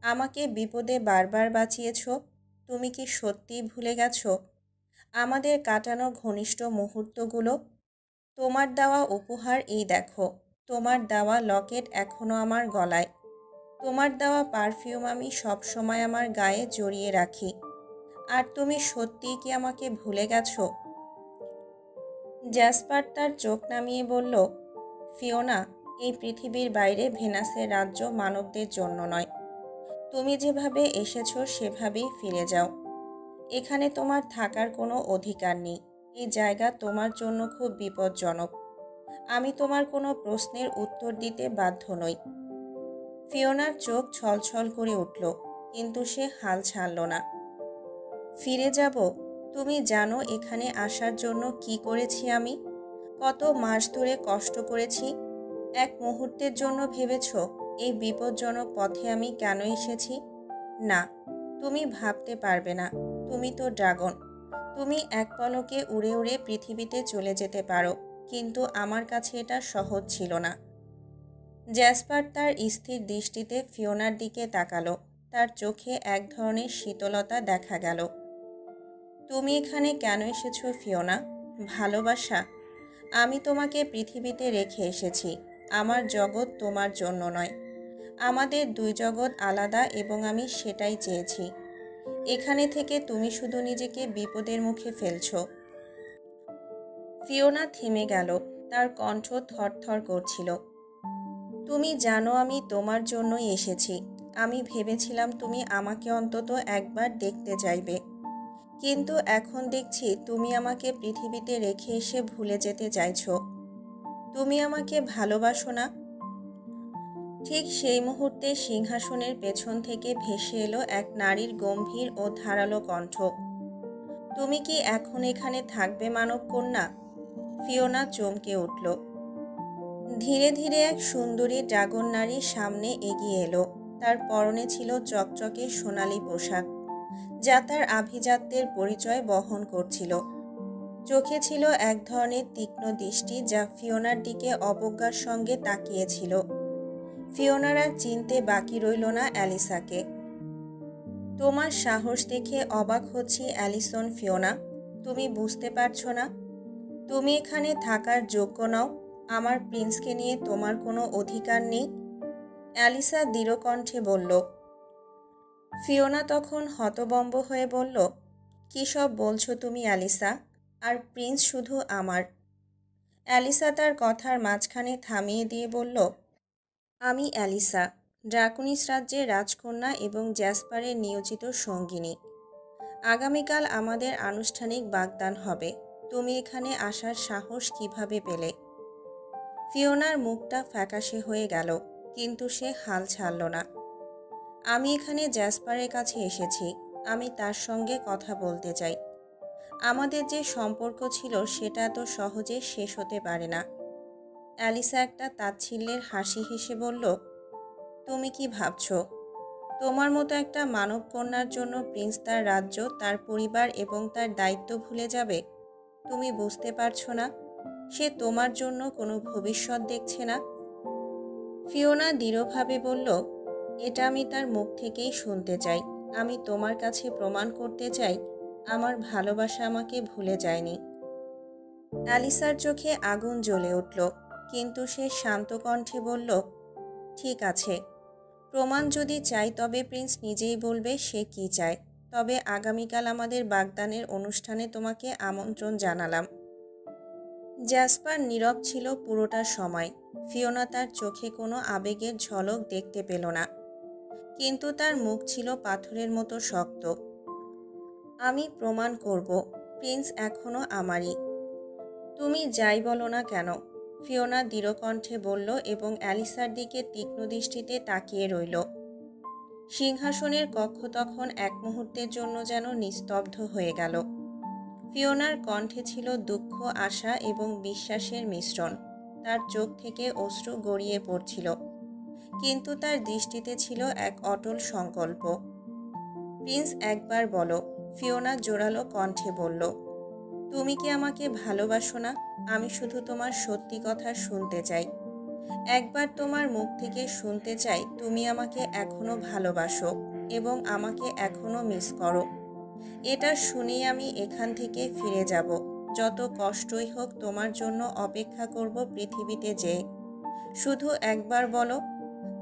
আমাকে বিপদে বারবার বাঁচিয়েছো? তুমি কি সত্যিই ভুলে গেছো আমাদের কাটানো ঘনিষ্ঠ মুহূর্তগুলো? তোমার দেওয়া উপহার এই দেখো, তোমার দেওয়া লকেট এখনও আমার গলায়, তোমার দেওয়া পারফিউম আমি সবসময় আমার গায়ে জড়িয়ে রাখি। আর তুমি সত্যিই কি আমাকে ভুলে গেছো? জ্যাসপার তার চোখ নামিয়ে বলল, ফিওনা, এই পৃথিবীর বাইরে ভেনাসের রাজ্য মানবদের জন্য নয়। তুমি যেভাবে এসেছো সেভাবেই ফিরে যাও। এখানে তোমার থাকার কোনো অধিকার নেই। এই জায়গা তোমার জন্য খুব বিপজ্জনক। আমি তোমার কোনো প্রশ্নের উত্তর দিতে বাধ্য নই। ফিওনার চোখ ছলছল করে উঠল, কিন্তু সে হাল ছাড়ল না। ফিরে যাব? তুমি জানো এখানে আসার জন্য কি করেছি আমি? কত মাস ধরে কষ্ট করেছি। এক মুহূর্তের জন্য ভেবেছ এই বিপজ্জনক পথে আমি কেন এসেছি? না, তুমি ভাবতে পারবে না। তুমি তো ড্রাগন। তুমি এক পলকে উড়ে উড়ে পৃথিবীতে চলে যেতে পারো, কিন্তু আমার কাছে এটা সহজ ছিল না। জ্যাসপার তার স্থির দৃষ্টিতে ফিওনার দিকে তাকালো। তার চোখে এক ধরনের শীতলতা দেখা গেল। তুমি এখানে কেন এসেছো ফিওনা? ভালোবাসা? আমি তোমাকে পৃথিবীতে রেখে এসেছি। আমার জগৎ তোমার জন্য নয়। আমাদের দুই জগৎ আলাদা এবং আমি সেটাই চেয়েছি। এখানে থেকে তুমি শুধু নিজেকে বিপদের মুখে ফেলছো। ফিওনা থেমে গেল। তার কণ্ঠ থরথর করছিল। তুমি জানো আমি তোমার জন্যই এসেছি। আমি ভেবেছিলাম তুমি আমাকে অন্তত একবার দেখতে চাইবে, কিন্তু এখন দেখছি তুমি আমাকে পৃথিবীতে রেখে এসে ভুলে যেতে চাইছো। তুমি আমাকে ভালোবাসো না? ঠিক সেই মুহূর্তে সিংহাসনের পেছন থেকে ভেসে এলো এক নারীর গম্ভীর ও ধারালো কণ্ঠ। তুমি কি এখন এখানে থাকবে মানব কন্যা? ফিওনা চমকে উঠল। ধীরে ধীরে এক সুন্দরী ড্রাগন নারী সামনে এগিয়ে এলো। তার পরনে ছিল চকচকে সোনালি পোশাক, যা তার আভিজাত্যের পরিচয় বহন করছিল। চোখে ছিল এক ধরনের তীক্ষ্ণ দৃষ্টি, যা ফিওনার দিকে অবজ্ঞার সঙ্গে তাকিয়েছিল। ফিওনার আর চিনতে বাকি রইল না অ্যালিসাকে। তোমার সাহস দেখে অবাক হচ্ছি অ্যালিসন। ফিওনা, তুমি বুঝতে পারছো না? তুমি এখানে থাকার যোগ্য নও। আমার প্রিন্সকে নিয়ে তোমার কোনো অধিকার নেই। অ্যালিসা দৃঢ় কণ্ঠে বলল। ফিওনা তখন হতবম্ব হয়ে বলল, কী সব বলছো তুমি অ্যালিসা? আর প্রিন্স শুধু আমার। অ্যালিসা তার কথার মাঝখানে থামিয়ে দিয়ে বলল, আমি অ্যালিসা, ড্রাকুনিস রাজ্যের রাজকন্যা এবং জ্যাসপারের নিয়োজিত সঙ্গিনী। আগামীকাল আমাদের আনুষ্ঠানিক বাগদান হবে। তুমি এখানে আসার সাহস কিভাবে পেলে? ফিওনার মুখটা ফ্যাকাশে হয়ে গেল, কিন্তু সে হাল ছাড়ল না। আমি এখানে জ্যাসপারের কাছে এসেছি। আমি তার সঙ্গে কথা বলতে চাই। আমাদের যে সম্পর্ক ছিল সেটা এত সহজে শেষ হতে পারে না। অ্যালিসা একটা তাচ্ছিল্যের হাসি হেসে বলল, তুমি কি ভাবছো তোমার মতো একটা মানব কন্যার জন্য প্রিন্স তার রাজ্য, তার পরিবার এবং তার দায়িত্ব ভুলে যাবে? তুমি বুঝতে পারছো না সে তোমার জন্য কোনো ভবিষ্যৎ দেখছে না? ফিওনা দৃঢ়ভাবে বলল, এটা আমি তার মুখ থেকেই শুনতে চাই। আমি তোমার কাছে প্রমাণ করতে চাই আমার ভালোবাসা আমাকে ভুলে যায়নি। অ্যালিসার চোখে আগুন জ্বলে উঠল, কিন্তু সে শান্ত কণ্ঠে বলল, ঠিক আছে, প্রমাণ যদি চাই তবে প্রিন্স নিজেই বলবে সে কি চায়। তবে আগামীকাল আমাদের বাগদানের অনুষ্ঠানে তোমাকে আমন্ত্রণ জানালাম। জ্যাসপার নীরব ছিল পুরোটা সময়। ফিওনা তার চোখে কোনো আবেগের ঝলক দেখতে পেল না, কিন্তু তার মুখ ছিল পাথরের মতো শক্ত। আমি প্রমাণ করব, প্রিন্স এখনও আমারই। তুমি যাই বলো না কেন, ফিওনা দৃঢ় কণ্ঠে বলল এবং অ্যালিসার দিকে তীক্ষ্ণ দৃষ্টিতে তাকিয়ে রইল। সিংহাসনের কক্ষ তখন এক মুহূর্তের জন্য যেন নিস্তব্ধ হয়ে গেল। ফিওনার কণ্ঠে ছিল দুঃখ, আশা এবং বিশ্বাসের মিশ্রণ। তার চোখ থেকে অশ্রু গড়িয়ে পড়ছিল, কিন্তু তার দৃষ্টিতে ছিল এক অটল সংকল্প। প্রিন্স, একবার বলো, ফিওনা জোরালো কণ্ঠে বলল। তুমি কি আমাকে ভালোবাসো না? আমি শুধু তোমার সত্যি কথা শুনতে চাই। একবার তোমার মুখ থেকে শুনতে চাই তুমি আমাকে এখনো ভালোবাসো এবং আমাকে এখনো মিস করো। এটা শুনেই আমি এখান থেকে ফিরে যাব। যত কষ্টই হোক তোমার জন্য অপেক্ষা করব পৃথিবীতে যেয়ে। শুধু একবার বলো,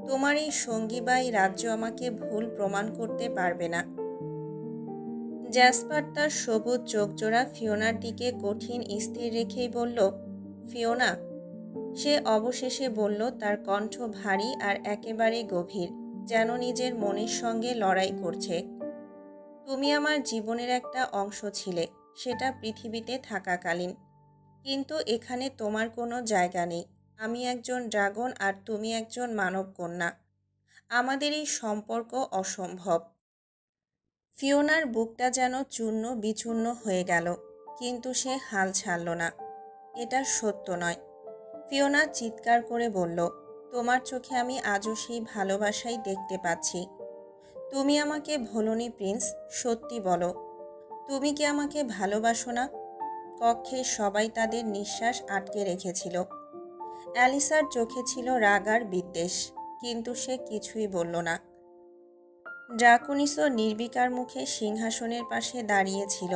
তোমার এই সঙ্গী বা এই রাজ্য আমাকে ভুল প্রমাণ করতে পারবে না। জ্যাসপার তার সবুজ চোখজোড়া ফিওনার দিকে কঠিন স্থির রেখেই বলল, ফিওনা। সে অবশেষে বলল, তার কণ্ঠ ভারী আর একেবারে গভীর, যেন নিজের মনের সঙ্গে লড়াই করছে। তুমি আমার জীবনের একটা অংশ ছিলে, সেটা পৃথিবীতে থাকাকালীন, কিন্তু এখানে তোমার কোনো জায়গা নেই। আমি একজন ড্রাগন আর তুমি একজন মানব কন্যা। আমাদের এই সম্পর্ক অসম্ভব। ফিওনার বুকটা যেন চূর্ণ বিচূর্ণ হয়ে গেল, কিন্তু সে হাল ছাড়ল না। এটা সত্য নয়। ফিওনা চিৎকার করে বলল, তোমার চোখে আমি আজও সেই ভালোবাসাই দেখতে পাচ্ছি। তুমি আমাকে ভোলনি প্রিন্স, সত্যি বলো, তুমি কি আমাকে ভালোবাসো না? কক্ষে সবাই তাদের নিঃশ্বাস আটকে রেখেছিল। অ্যালিসার চোখে ছিল রাগ আর বিদ্বেষ, কিন্তু সে কিছুই বলল না। ড্রাকুনিসও নির্বিকার মুখে সিংহাসনের পাশে দাঁড়িয়েছিল।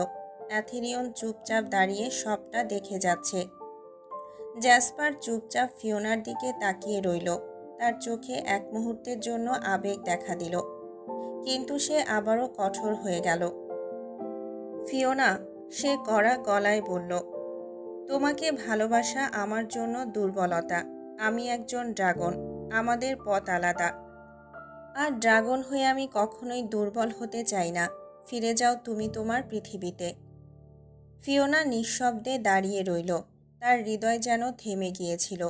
অ্যাথেরিয়ন চুপচাপ দাঁড়িয়ে সবটা দেখে যাচ্ছে। জ্যাসপার চুপচাপ ফিওনার দিকে তাকিয়ে রইল। তার চোখে এক মুহূর্তের জন্য আবেগ দেখা দিল, কিন্তু সে আবারও কঠোর হয়ে গেল। ফিওনা, সে কড়া গলায় বলল, তোমাকে ভালোবাসা আমার জন্য দুর্বলতা। আমি একজন ড্রাগন, আমাদের পথ আলাদা। আর ড্রাগন হয়ে আমি কখনোই দুর্বল হতে চাই না। ফিরে যাও তুমি তোমার পৃথিবীতে। ফিওনা নিঃশব্দে দাঁড়িয়ে রইল। তার হৃদয় যেন থেমে গিয়েছিল।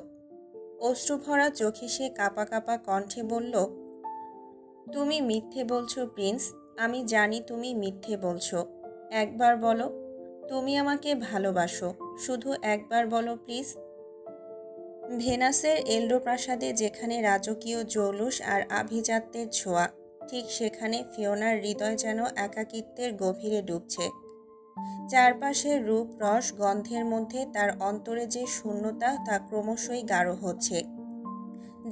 অশ্রুভরা চোখে সে কাঁপা কাঁপা কণ্ঠে বলল, তুমি মিথ্যে বলছো প্রিন্স। আমি জানি তুমি মিথ্যে বলছো। একবার বলো, তুমি আমাকে ভালোবাসো। শুধু একবার বলো প্লিজ। ভেনাসের এল্ডো প্রাসাদে যেখানে রাজকীয় জৌলুস আর আভিজাত্যের ছোঁয়া, ঠিক সেখানে ফিওনার হৃদয় যেন একাকিত্বের গভীরে ডুবছে। চারপাশের রূপ, রস, গন্ধের মধ্যে তার অন্তরে যে শূন্যতা, তা ক্রমশই গাঢ় হচ্ছে।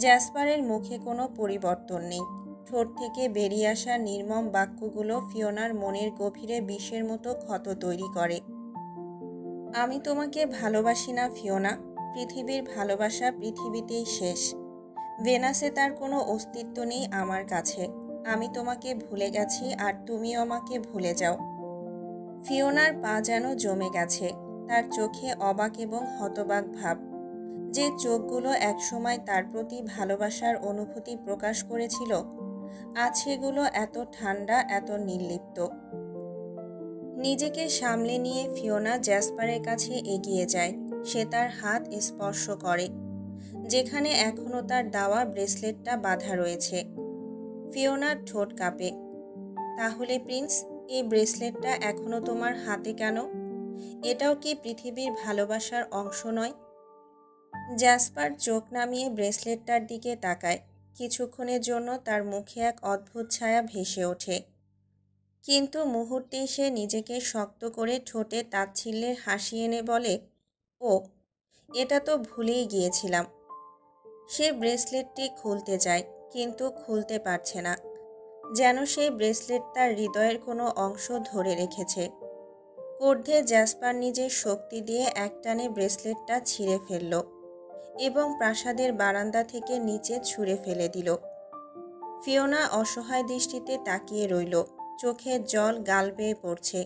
জ্যাসপারের মুখে কোনো পরিবর্তন নেই। ঠোঁট থেকে বেরিয়ে আসা নির্মম বাক্যগুলো ফিওনার মনের গভীরে বিষের মতো ক্ষত তৈরি করে। আমি তোমাকে ভালোবাসি না ফিওনা। পৃথিবীর ভালোবাসা পৃথিবীতেই শেষ। ভেনাসে তার কোনো অস্তিত্ব নেই আমার কাছে। আমি তোমাকে ভুলে গেছি, আর তুমিও আমাকে ভুলে যাও। ফিওনার পা যেন জমে গেছে। তার চোখে অবাক এবং হতবাক ভাব। যে চোখগুলো একসময় তার প্রতি ভালোবাসার অনুভূতি প্রকাশ করেছিল, আজ সেগুলো এত ঠান্ডা, এত নির্লিপ্ত। নিজেকে সামলে নিয়ে ফিওনা জ্যাসপারের কাছে এগিয়ে যায়। সে তার হাত স্পর্শ করে, যেখানে এখনও তার দেওয়া ব্রেসলেটটা বাঁধা রয়েছে। ফিওনার ঠোঁট কাঁপে। তাহলে প্রিন্স, এই ব্রেসলেটটা এখনও তোমার হাতে কেন? এটাও কি পৃথিবীর ভালোবাসার অংশ নয়? জ্যাসপার চোখ নামিয়ে ব্রেসলেটটার দিকে তাকায়। কিছুক্ষণের জন্য তার মুখে এক অদ্ভুত ছায়া ভেসে ওঠে, কিন্তু মুহূর্তেই সে নিজেকে শক্ত করে ঠোঁটে তাচ্ছিল্যের হাসি এনে বলে, ও, এটা তো ভুলেই গিয়েছিলাম। সে ব্রেসলেটটি খুলতে চায়, কিন্তু খুলতে পারছে না। যেন সেই ব্রেসলেট তার হৃদয়ের কোনো অংশ ধরে রেখেছে। ক্রোধে জ্যাসপার নিজের শক্তি দিয়ে একটানে ব্রেসলেটটা ছিঁড়ে ফেলল এবং প্রাসাদের বারান্দা থেকে নিচে ছুঁড়ে ফেলে দিল। ফিওনা অসহায় দৃষ্টিতে তাকিয়ে রইল। চোখের জল গাল বেয়ে পড়ছে,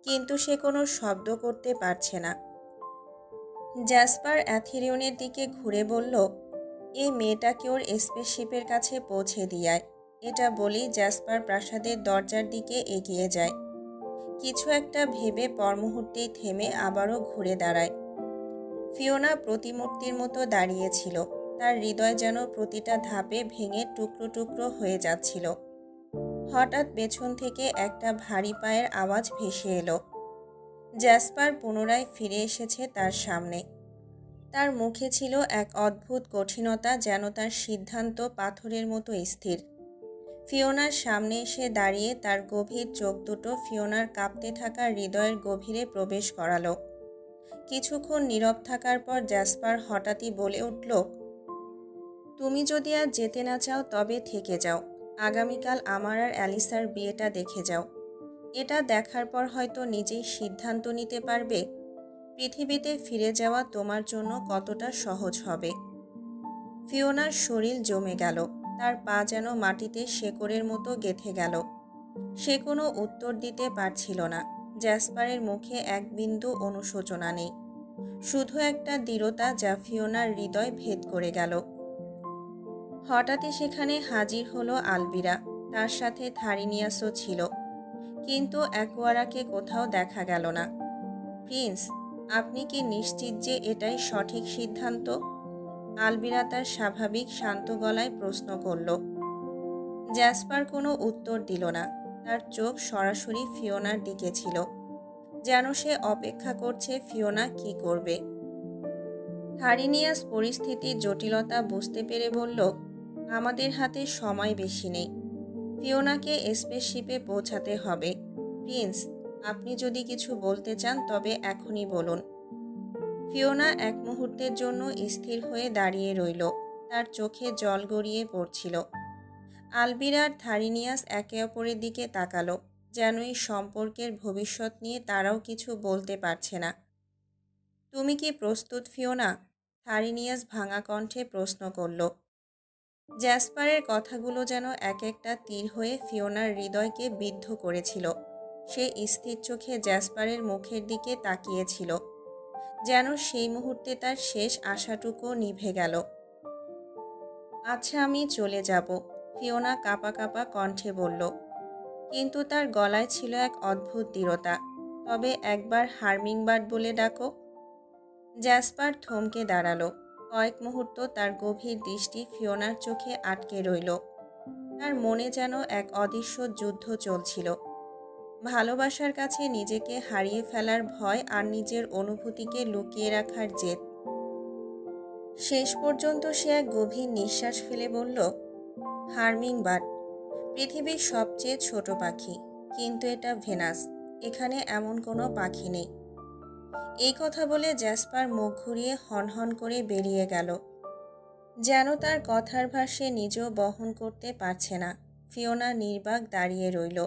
কিন্তু সে কোনো শব্দ করতে পারছে না। জ্যাসপার অ্যাথেরিয়নের দিকে ঘুরে বলল, এই মেয়েটাকে ওর স্পেসশিপের কাছে পৌঁছে দিয়ায়। এটা বলেই জ্যাসপার প্রাসাদের দরজার দিকে এগিয়ে যায়। কিছু একটা ভেবে পরমুহূর্তেই থেমে আবারও ঘুরে দাঁড়ায়। ফিওনা প্রতিমূর্তির মতো দাঁড়িয়েছিল। তার হৃদয় যেন প্রতিটা ধাপে ভেঙে টুকরো টুকরো হয়ে যাচ্ছিল। হঠাৎ পেছন থেকে একটা ভারী পায়ের আওয়াজ ভেসে এলো। জ্যাসপার পুনরায় ফিরে এসেছে তার সামনে। তার মুখে ছিল এক অদ্ভুত কঠিনতা, যেন তার সিদ্ধান্ত পাথরের মতো স্থির। ফিওনার সামনে এসে দাঁড়িয়ে তার গভীর চোখ দুটো ফিওনার কাঁপতে থাকা হৃদয়ের গভীরে প্রবেশ করালো। কিছুক্ষণ নীরব থাকার পর জ্যাসপার হঠাৎই বলে উঠল, তুমি যদি আর যেতে না চাও তবে থেকে যাও। আগামীকাল আমার আর অ্যালিসার বিয়েটা দেখে যাও। এটা দেখার পর হয়তো নিজেই সিদ্ধান্ত নিতে পারবে পৃথিবীতে ফিরে যাওয়া তোমার জন্য কতটা সহজ হবে। ফিওনার শরীর জমে গেল। তার পা যেন মাটিতে শেকড়ের মতো গেঁথে গেল। সে কোনো উত্তর দিতে পারছিল না। জ্যাসপারের মুখে এক বিন্দু অনুশোচনা নেই, শুধু একটা দৃঢ়তা যা ফিওনার হৃদয় ভেদ করে গেল। হঠাৎই সেখানে হাজির হলো আলবিরা। তার সাথে থারিনিয়াসও ছিল, কিন্তু অ্যাকোয়ারাকে কোথাও দেখা গেল না। প্রিন্স, আপনি কি নিশ্চিত যে এটাই সঠিক সিদ্ধান্ত? আলবিরা তার স্বাভাবিক শান্ত গলায় প্রশ্ন করল। জ্যাসপার কোনো উত্তর দিল না। তার চোখ সরাসরি ফিওনার দিকে ছিল, যেন সে অপেক্ষা করছে ফিওনা কি করবে। থারিনিয়াস পরিস্থিতির জটিলতা বুঝতে পেরে বলল, আমাদের হাতে সময় বেশি নেই। ফিওনাকে স্পেসশিপে পৌঁছাতে হবে। প্রিন্স, আপনি যদি কিছু বলতে চান তবে এখনই বলুন। ফিওনা এক মুহূর্তের জন্য স্থির হয়ে দাঁড়িয়ে রইল। তার চোখে জল গড়িয়ে পড়ছিল। আলবিরা আর থারিনিয়াস একে অপরের দিকে তাকালো, যেন এই সম্পর্কের ভবিষ্যৎ নিয়ে তারাও কিছু বলতে পারছে না। তুমি কি প্রস্তুত ফিওনা? থারিনিয়াস ভাঙা কণ্ঠে প্রশ্ন করল। জ্যাসপারের কথাগুলো যেন এক একটা তীর হয়ে ফিওনার হৃদয়কে বিদ্ধ করেছিল। সে স্থির চোখে জ্যাসপারের মুখের দিকে তাকিয়েছিল, যেন সেই মুহূর্তে তার শেষ আশাটুকু নিভে গেল। আচ্ছা, আমি চলে যাব, ফিওনা কাঁপা কাঁপা কণ্ঠে বলল। কিন্তু তার গলায় ছিল এক অদ্ভুত দৃঢ়তা। তবে একবার হার্মিংবার্ড বলে ডাকো। জ্যাসপার থমকে দাঁড়ালো। কয়েক মুহূর্ত তার গভীর দৃষ্টি ফিওনার চোখে আটকে রইল। তার মনে যেন এক অদৃশ্য যুদ্ধ চলছিল। ভালোবাসার কাছে নিজেকে হারিয়ে ফেলার ভয় আর নিজের অনুভূতিকে লুকিয়ে রাখার জেদ। শেষ পর্যন্ত সে এক গভীর নিঃশ্বাস ফেলে বলল, হার্মিংবার্ড পৃথিবীর সবচেয়ে ছোট পাখি, কিন্তু এটা ভেনাস। এখানে এমন কোনো পাখি নেই। এই কথা বলে জ্যাসপার মুখ ঘুরিয়ে হনহন করে বেরিয়ে গেল, যেন তার কথার ভার সে নিজেও বহন করতে পারছে না। ফিওনা নির্বাক দাঁড়িয়ে রইল।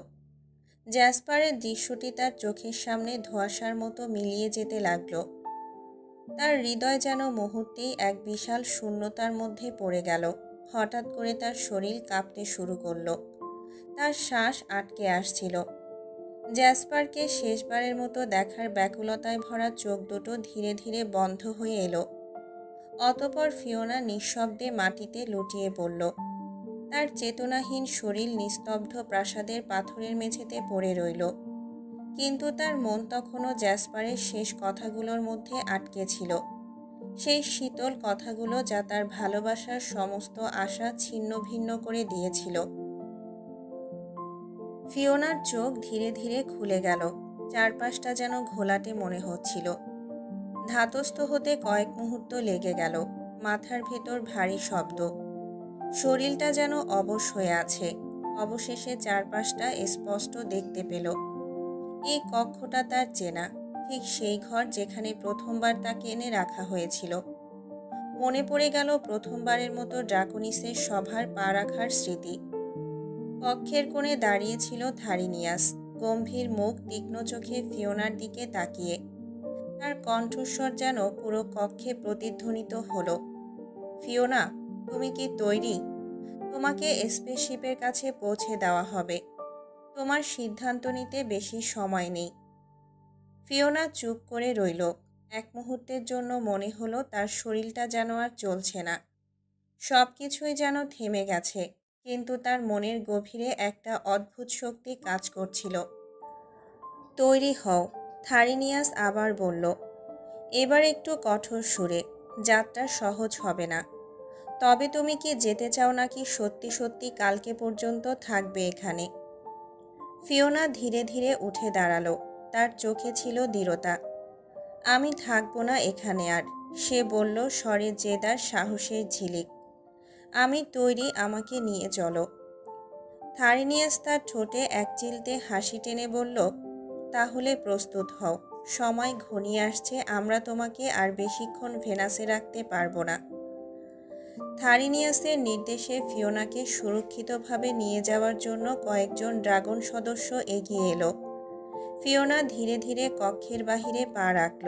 জ্যাসপারের দৃশ্যটি তার চোখের সামনে ধোঁয়াশার মতো মিলিয়ে যেতে লাগলো। তার হৃদয় যেন মুহূর্তেই এক বিশাল শূন্যতার মধ্যে পড়ে গেল। হঠাৎ করে তার শরীর কাঁপতে শুরু করলো। তার শ্বাস আটকে আসছিল। জ্যাসপারকে শেষবারের মতো দেখার ব্যাকুলতায় ভরা চোখ দুটো ধীরে ধীরে বন্ধ হয়ে এলো। অতঃপর ফিওনা নিঃশব্দে মাটিতে লুটিয়ে পড়ল। তার চেতনাহীন শরীর নিস্তব্ধ প্রাসাদের পাথরের মেঝেতে পড়ে রইল। কিন্তু তার মন তখনও জ্যাসপারের শেষ কথাগুলোর মধ্যে আটকে ছিল। সেই শীতল কথাগুলো যা তার ভালোবাসার সমস্ত আশা ছিন্ন ভিন্ন করে দিয়েছিল। ফিওনার চোখ ধীরে ধীরে খুলে গেল। চারপাশটা যেন ঘোলাটে মনে হচ্ছিল। ধাতস্থ হতে কয়েক মুহূর্ত লেগে গেল। মাথার ভেতর ভারী শব্দ। শরীরটা যেন অবশ হয়ে আছে। অবশেষে চারপাশটা স্পষ্ট দেখতে পেল। এই কক্ষটা তার চেনা, ঠিক সেই ঘর যেখানে প্রথমবার তাকে এনে রাখা হয়েছিল। মনে পড়ে গেল প্রথমবারের মতো ড্রাকোনিসের সভার পা রাখার স্মৃতি। কক্ষের কোণে দাঁড়িয়েছিল থারিনিয়াস, গম্ভীর মুখ, তীক্ষ্ণ চোখে ফিওনার দিকে তাকিয়ে। তার কণ্ঠস্বর যেন পুরো কক্ষে প্রতিধ্বনিত হলো। ফিওনা, তুমি কি তৈরি? তোমাকে স্পেসশিপের কাছে পৌঁছে দেওয়া হবে। তোমার সিদ্ধান্ত নিতে বেশি সময় নেই। ফিওনা চুপ করে রইল। এক মুহূর্তের জন্য মনে হলো তার শরীরটা যেন আর চলছে না। সব কিছুই যেন থেমে গেছে। কিন্তু তার মনের গভীরে একটা অদ্ভুত শক্তি কাজ করছিল। তৈরি হও, থারিনিয়াস আবার বলল, এবার একটু কঠোর সুরে। যাত্রা সহজ হবে না। তবে তুমি কি যেতে চাও নাকি সত্যি সত্যি কালকে পর্যন্ত থাকবে এখানে? ফিওনা ধীরে ধীরে উঠে দাঁড়ালো। তার চোখে ছিল দৃঢ়তা। আমি থাকবো না এখানে আর, সে বলল, স্বরে জেদ আর সাহসের ঝিলিক। আমি তৈরি, আমাকে নিয়ে চলো। থারিনিয়াস তার ঠোঁটে এক চিলতে হাসি টেনে বলল, তাহলে প্রস্তুত হও। সময় ঘনিয়ে আসছে। আমরা তোমাকে আর বেশিক্ষণ ভেনাসে রাখতে পারবো না। থারিনিয়াসের নির্দেশে ফিওনাকে সুরক্ষিতভাবে নিয়ে যাওয়ার জন্য কয়েকজন ড্রাগন সদস্য এগিয়ে এলো। ফিওনা ধীরে ধীরে কক্ষের বাহিরে পা রাখল।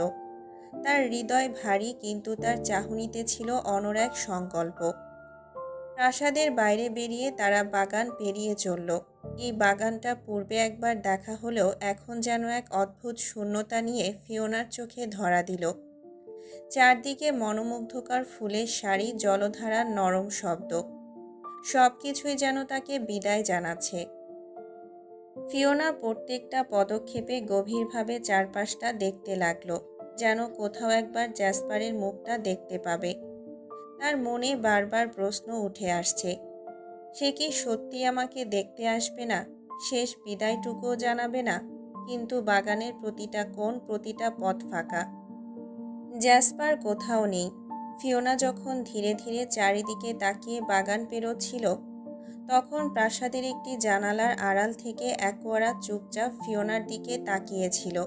তার হৃদয় ভারী, কিন্তু তার চাহনিতে ছিল অনড় এক সংকল্প। প্রাসাদের বাইরে বেরিয়ে তারা বাগান পেরিয়ে চলল। এই বাগানটা পূর্বে একবার দেখা হলেও এখন যেন এক অদ্ভুত শূন্যতা নিয়ে ফিওনার চোখে ধরা দিল। চারদিকে মনোমুগ্ধকর ফুলের সারি, জলধারার নরম শব্দ, সব কিছুই যেন তাকে বিদায় জানাচ্ছে। ফিওনা প্রত্যেকটা পদক্ষেপে গভীরভাবে চারপাশটা দেখতে লাগলো, যেন কোথাও একবার জ্যাসপারের মুখটা দেখতে পাবে। তার মনে বারবার প্রশ্ন উঠে আসছে, সে কি সত্যি আমাকে দেখতে আসবে না? শেষ বিদায়টুকুও জানাবে না? কিন্তু বাগানের প্রতিটা কোণ, প্রতিটা পথ ফাঁকা। জ্যাসপার কোথাও নেই। ফিওনা যখন ধীরে ধীরে চারিদিকে তাকিয়ে বাগান পেরোচ্ছিল, তখন প্রাসাদের একটি জানালার আড়াল থেকে অ্যাকোয়ারা চুপচাপ ফিওনার দিকে তাকিয়েছিল।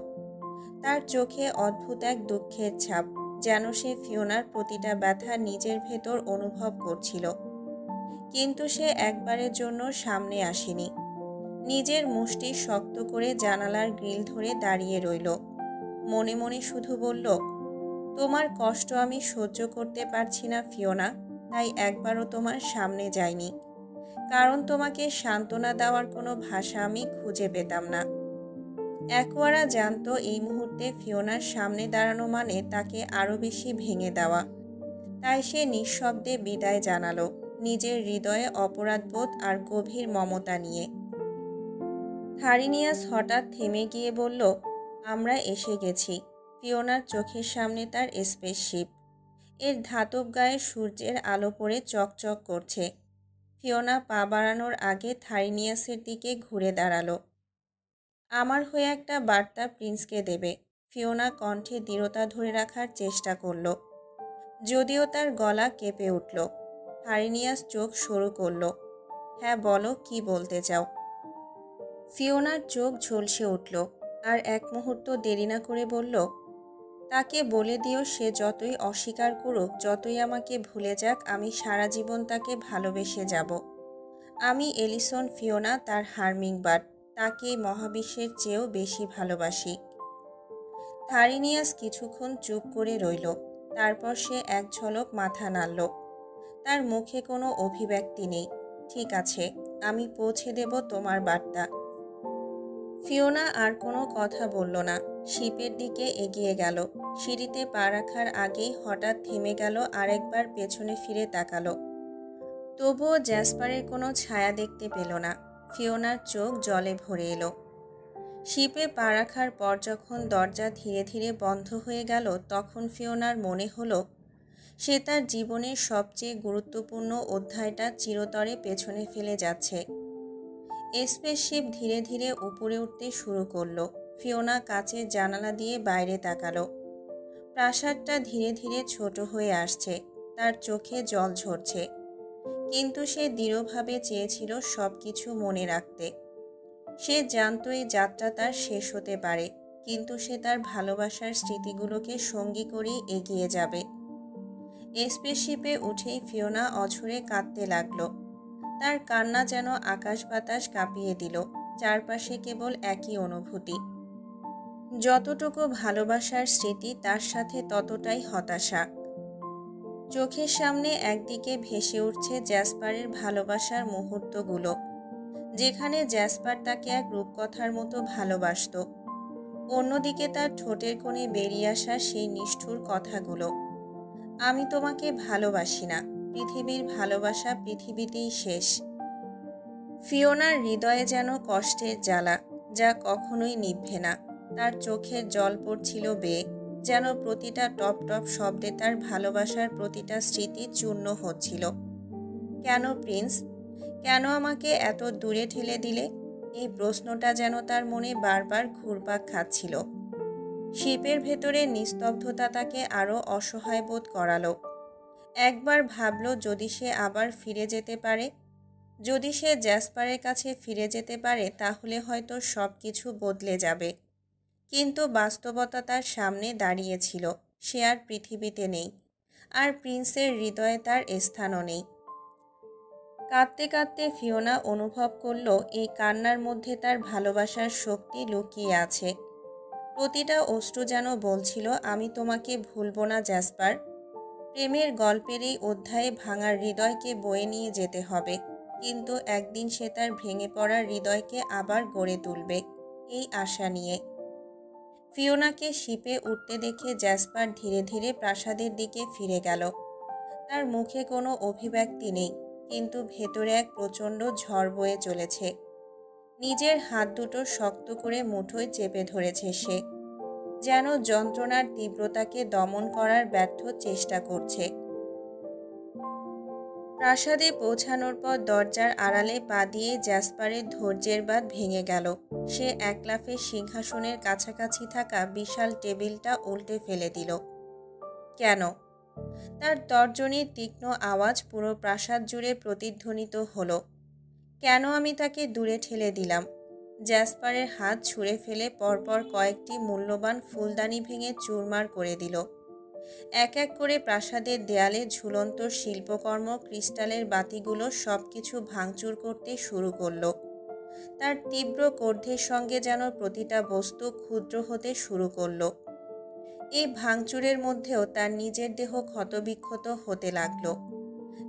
তার চোখে অদ্ভুত এক দুঃখের ছাপ, যেন সে ফিওনার প্রতিটা ব্যথা নিজের ভেতর অনুভব করছিল। কিন্তু সে একবারের জন্য সামনে আসেনি। নিজের মুষ্টি শক্ত করে জানালার গ্রিল ধরে দাঁড়িয়ে রইল। মনে মনে শুধু বলল, তোমার কষ্ট আমি সহ্য করতে পারছি না ফিওনা, তাই একবারও তোমার সামনে যাইনি। কারণ তোমাকে সান্ত্বনা দেওয়ার কোনো ভাষা আমি খুঁজে পেতাম না। অ্যাকোয়ারা জানতো এই মুহূর্তে ফিওনার সামনে দাঁড়ানো মানে তাকে আরও বেশি ভেঙে দেওয়া। তাই সে নিঃশব্দে বিদায় জানালো, নিজের হৃদয়ে অপরাধবোধ আর গভীর মমতা নিয়ে। থারিনিয়াস হঠাৎ থেমে গিয়ে বলল, আমরা এসে গেছি। ফিওনার চোখের সামনে তার স্পেসশিপ। এর ধাতব গায়ে সূর্যের আলো পড়ে চকচক করছে। ফিওনা পা বাড়ানোর আগে থারিনিয়াসের দিকে ঘুরে দাঁড়ালো। আমার হয়ে একটা বার্তা প্রিন্সকে দেবে। ফিওনা কণ্ঠে দৃঢ়তা ধরে রাখার চেষ্টা করল, যদিও তার গলা কেঁপে উঠল। থারিনিয়াস চোখ সরু করল। হ্যাঁ বলো, কি বলতে চাও? ফিওনার চোখ ঝলসে উঠল, আর এক মুহূর্ত দেরি না করে বলল, তাকে বলে দিও সে যতই অস্বীকার করুক, যতই আমাকে ভুলে যাক, আমি সারা জীবন তাকে ভালোবেসে যাব। আমি এলিসন ফিওনা, তার হার্মিংবার্ড। তাকে এই মহাবিশ্বের চেয়েও বেশি ভালোবাসি। থারিনিয়াস কিছুক্ষণ চুপ করে রইল। তারপর সে এক ঝলক মাথা নাড়ল। তার মুখে কোনো অভিব্যক্তি নেই। ঠিক আছে, আমি পৌঁছে দেব তোমার বার্তা। ফিওনা আর কোনো কথা বলল না। শিপের দিকে এগিয়ে গেল। সিঁড়িতে পা রাখার আগেই হঠাৎ থেমে গেল, আরেকবার পেছনে ফিরে তাকালো। তবুও জ্যাসপারের কোনো ছায়া দেখতে পেল না। ফিওনার চোখ জলে ভরে এলো। শিপে পা রাখার পর যখন দরজা ধীরে ধীরে বন্ধ হয়ে গেল, তখন ফিওনার মনে হলো সে তার জীবনের সবচেয়ে গুরুত্বপূর্ণ অধ্যায়টা চিরতরে পেছনে ফেলে যাচ্ছে। স্পেসশিপ ধীরে ধীরে উপরে উঠতে শুরু করলো। ফিওনা কাচের জানালা দিয়ে বাইরে তাকালো। প্রাসাদটা ধীরে ধীরে ছোট হয়ে আসছে। তার চোখে জল ঝরছে। কিন্তু সে দৃঢ়ভাবে চেয়েছিল সব কিছু মনে রাখতে। সে জানতো এই যাত্রা তার শেষ হতে পারে, কিন্তু সে তার ভালোবাসার স্মৃতিগুলোকে সঙ্গী করেই এগিয়ে যাবে। স্পেসশিপে উঠেই ফিওনা অঝরে কাঁদতে লাগলো। তার কান্না যেন আকাশ বাতাস কাঁপিয়ে দিল। চারপাশে কেবল একই অনুভূতি, যতটুকু ভালোবাসার স্মৃতি তার সাথে ততটাই হতাশা। চোখের সামনে একদিকে ভেসে উঠছে জ্যাসপারের ভালোবাসার মুহূর্তগুলো, যেখানে জ্যাসপার তাকে এক রূপকথার মতো ভালোবাসত। অন্যদিকে তার ঠোঁটের কোণে বেরিয়ে আসা সেই নিষ্ঠুর কথাগুলো, আমি তোমাকে ভালোবাসি না, পৃথিবীর ভালোবাসা পৃথিবীতেই শেষ। ফিওনার হৃদয়ে যেন কষ্টের জ্বালা, যা কখনোই নিভবে না। তার চোখের জল পড়ছিল বেয়ে, যেন প্রতিটা টপ টপ শব্দে তার ভালোবাসার প্রতিটা স্মৃতি চূর্ণ হচ্ছিল। কেন প্রিন্স, কেন আমাকে এত দূরে ঠেলে দিলে? এই প্রশ্নটা যেন তার মনে বারবার ঘুরপাক খাচ্ছিল। শিপের ভেতরে নিস্তব্ধতা তাকে আরও অসহায় বোধ করালো। একবার ভাবল, যদি সে আবার ফিরে যেতে পারে, যদি সে জ্যাসপারের কাছে ফিরে যেতে পারে, তাহলে হয়তো সব কিছু বদলে যাবে। কিন্তু বাস্তবতা তার সামনে দাঁড়িয়েছিল। সে আর পৃথিবীতে নেই, আর প্রিন্সের হৃদয়ে তার স্থানও নেই। কাঁদতে কাঁদতে ফিওনা অনুভব করল এই কান্নার মধ্যে তার ভালোবাসার শক্তি লুকিয়ে আছে। প্রতিটা অশ্রু যেন বলছিল, আমি তোমাকে ভুলব না জ্যাসপার। প্রেমের গল্পের এই অধ্যায়ে ভাঙার হৃদয়কে বয়ে নিয়ে যেতে হবে, কিন্তু একদিন সে তার ভেঙে পড়া হৃদয়কে আবার গড়ে তুলবে, এই আশা নিয়ে। ফিওনাকে শিপে উঠতে দেখে জ্যাসপার ধীরে ধীরে প্রাসাদের দিকে ফিরে গেল। তার মুখে কোনো অভিব্যক্তি নেই, কিন্তু ভেতরে এক প্রচণ্ড ঝড় বয়ে চলেছে। নিজের হাত দুটো শক্ত করে মুঠোয় চেপে ধরেছে সে, যেন যন্ত্রণার তীব্রতাকে দমন করার ব্যর্থ চেষ্টা করছে। প্রাসাদে পৌঁছানোর পর দরজার আড়ালে পা দিয়ে জ্যাসপারের ধৈর্যের বাঁধ ভেঙে গেল। সে এক লাফে সিংহাসনের কাছাকাছি থাকা বিশাল টেবিলটা উল্টে ফেলে দিল। কেন? তার তর্জনীর তীক্ষ্ণ আওয়াজ পুরো প্রাসাদ জুড়ে প্রতিধ্বনিত হলো। কেন আমি তাকে দূরে ঠেলে দিলাম? জ্যাসপারের হাত ছুঁড়ে ফেলে পরপর কয়েকটি মূল্যবান ফুলদানি ভেঙে চুরমার করে দিল। এক এক করে প্রাসাদের দেয়ালে ঝুলন্ত শিল্পকর্ম, ক্রিস্টালের বাতিগুলো সবকিছু ভাঙচুর করতে শুরু করলো। তার তীব্র ক্রোধের সঙ্গে যেন প্রতিটা বস্তু ক্ষুদ্র হতে শুরু করলো। এই ভাঙচুরের মধ্যেও তার নিজের দেহ ক্ষতবিক্ষত হতে লাগলো।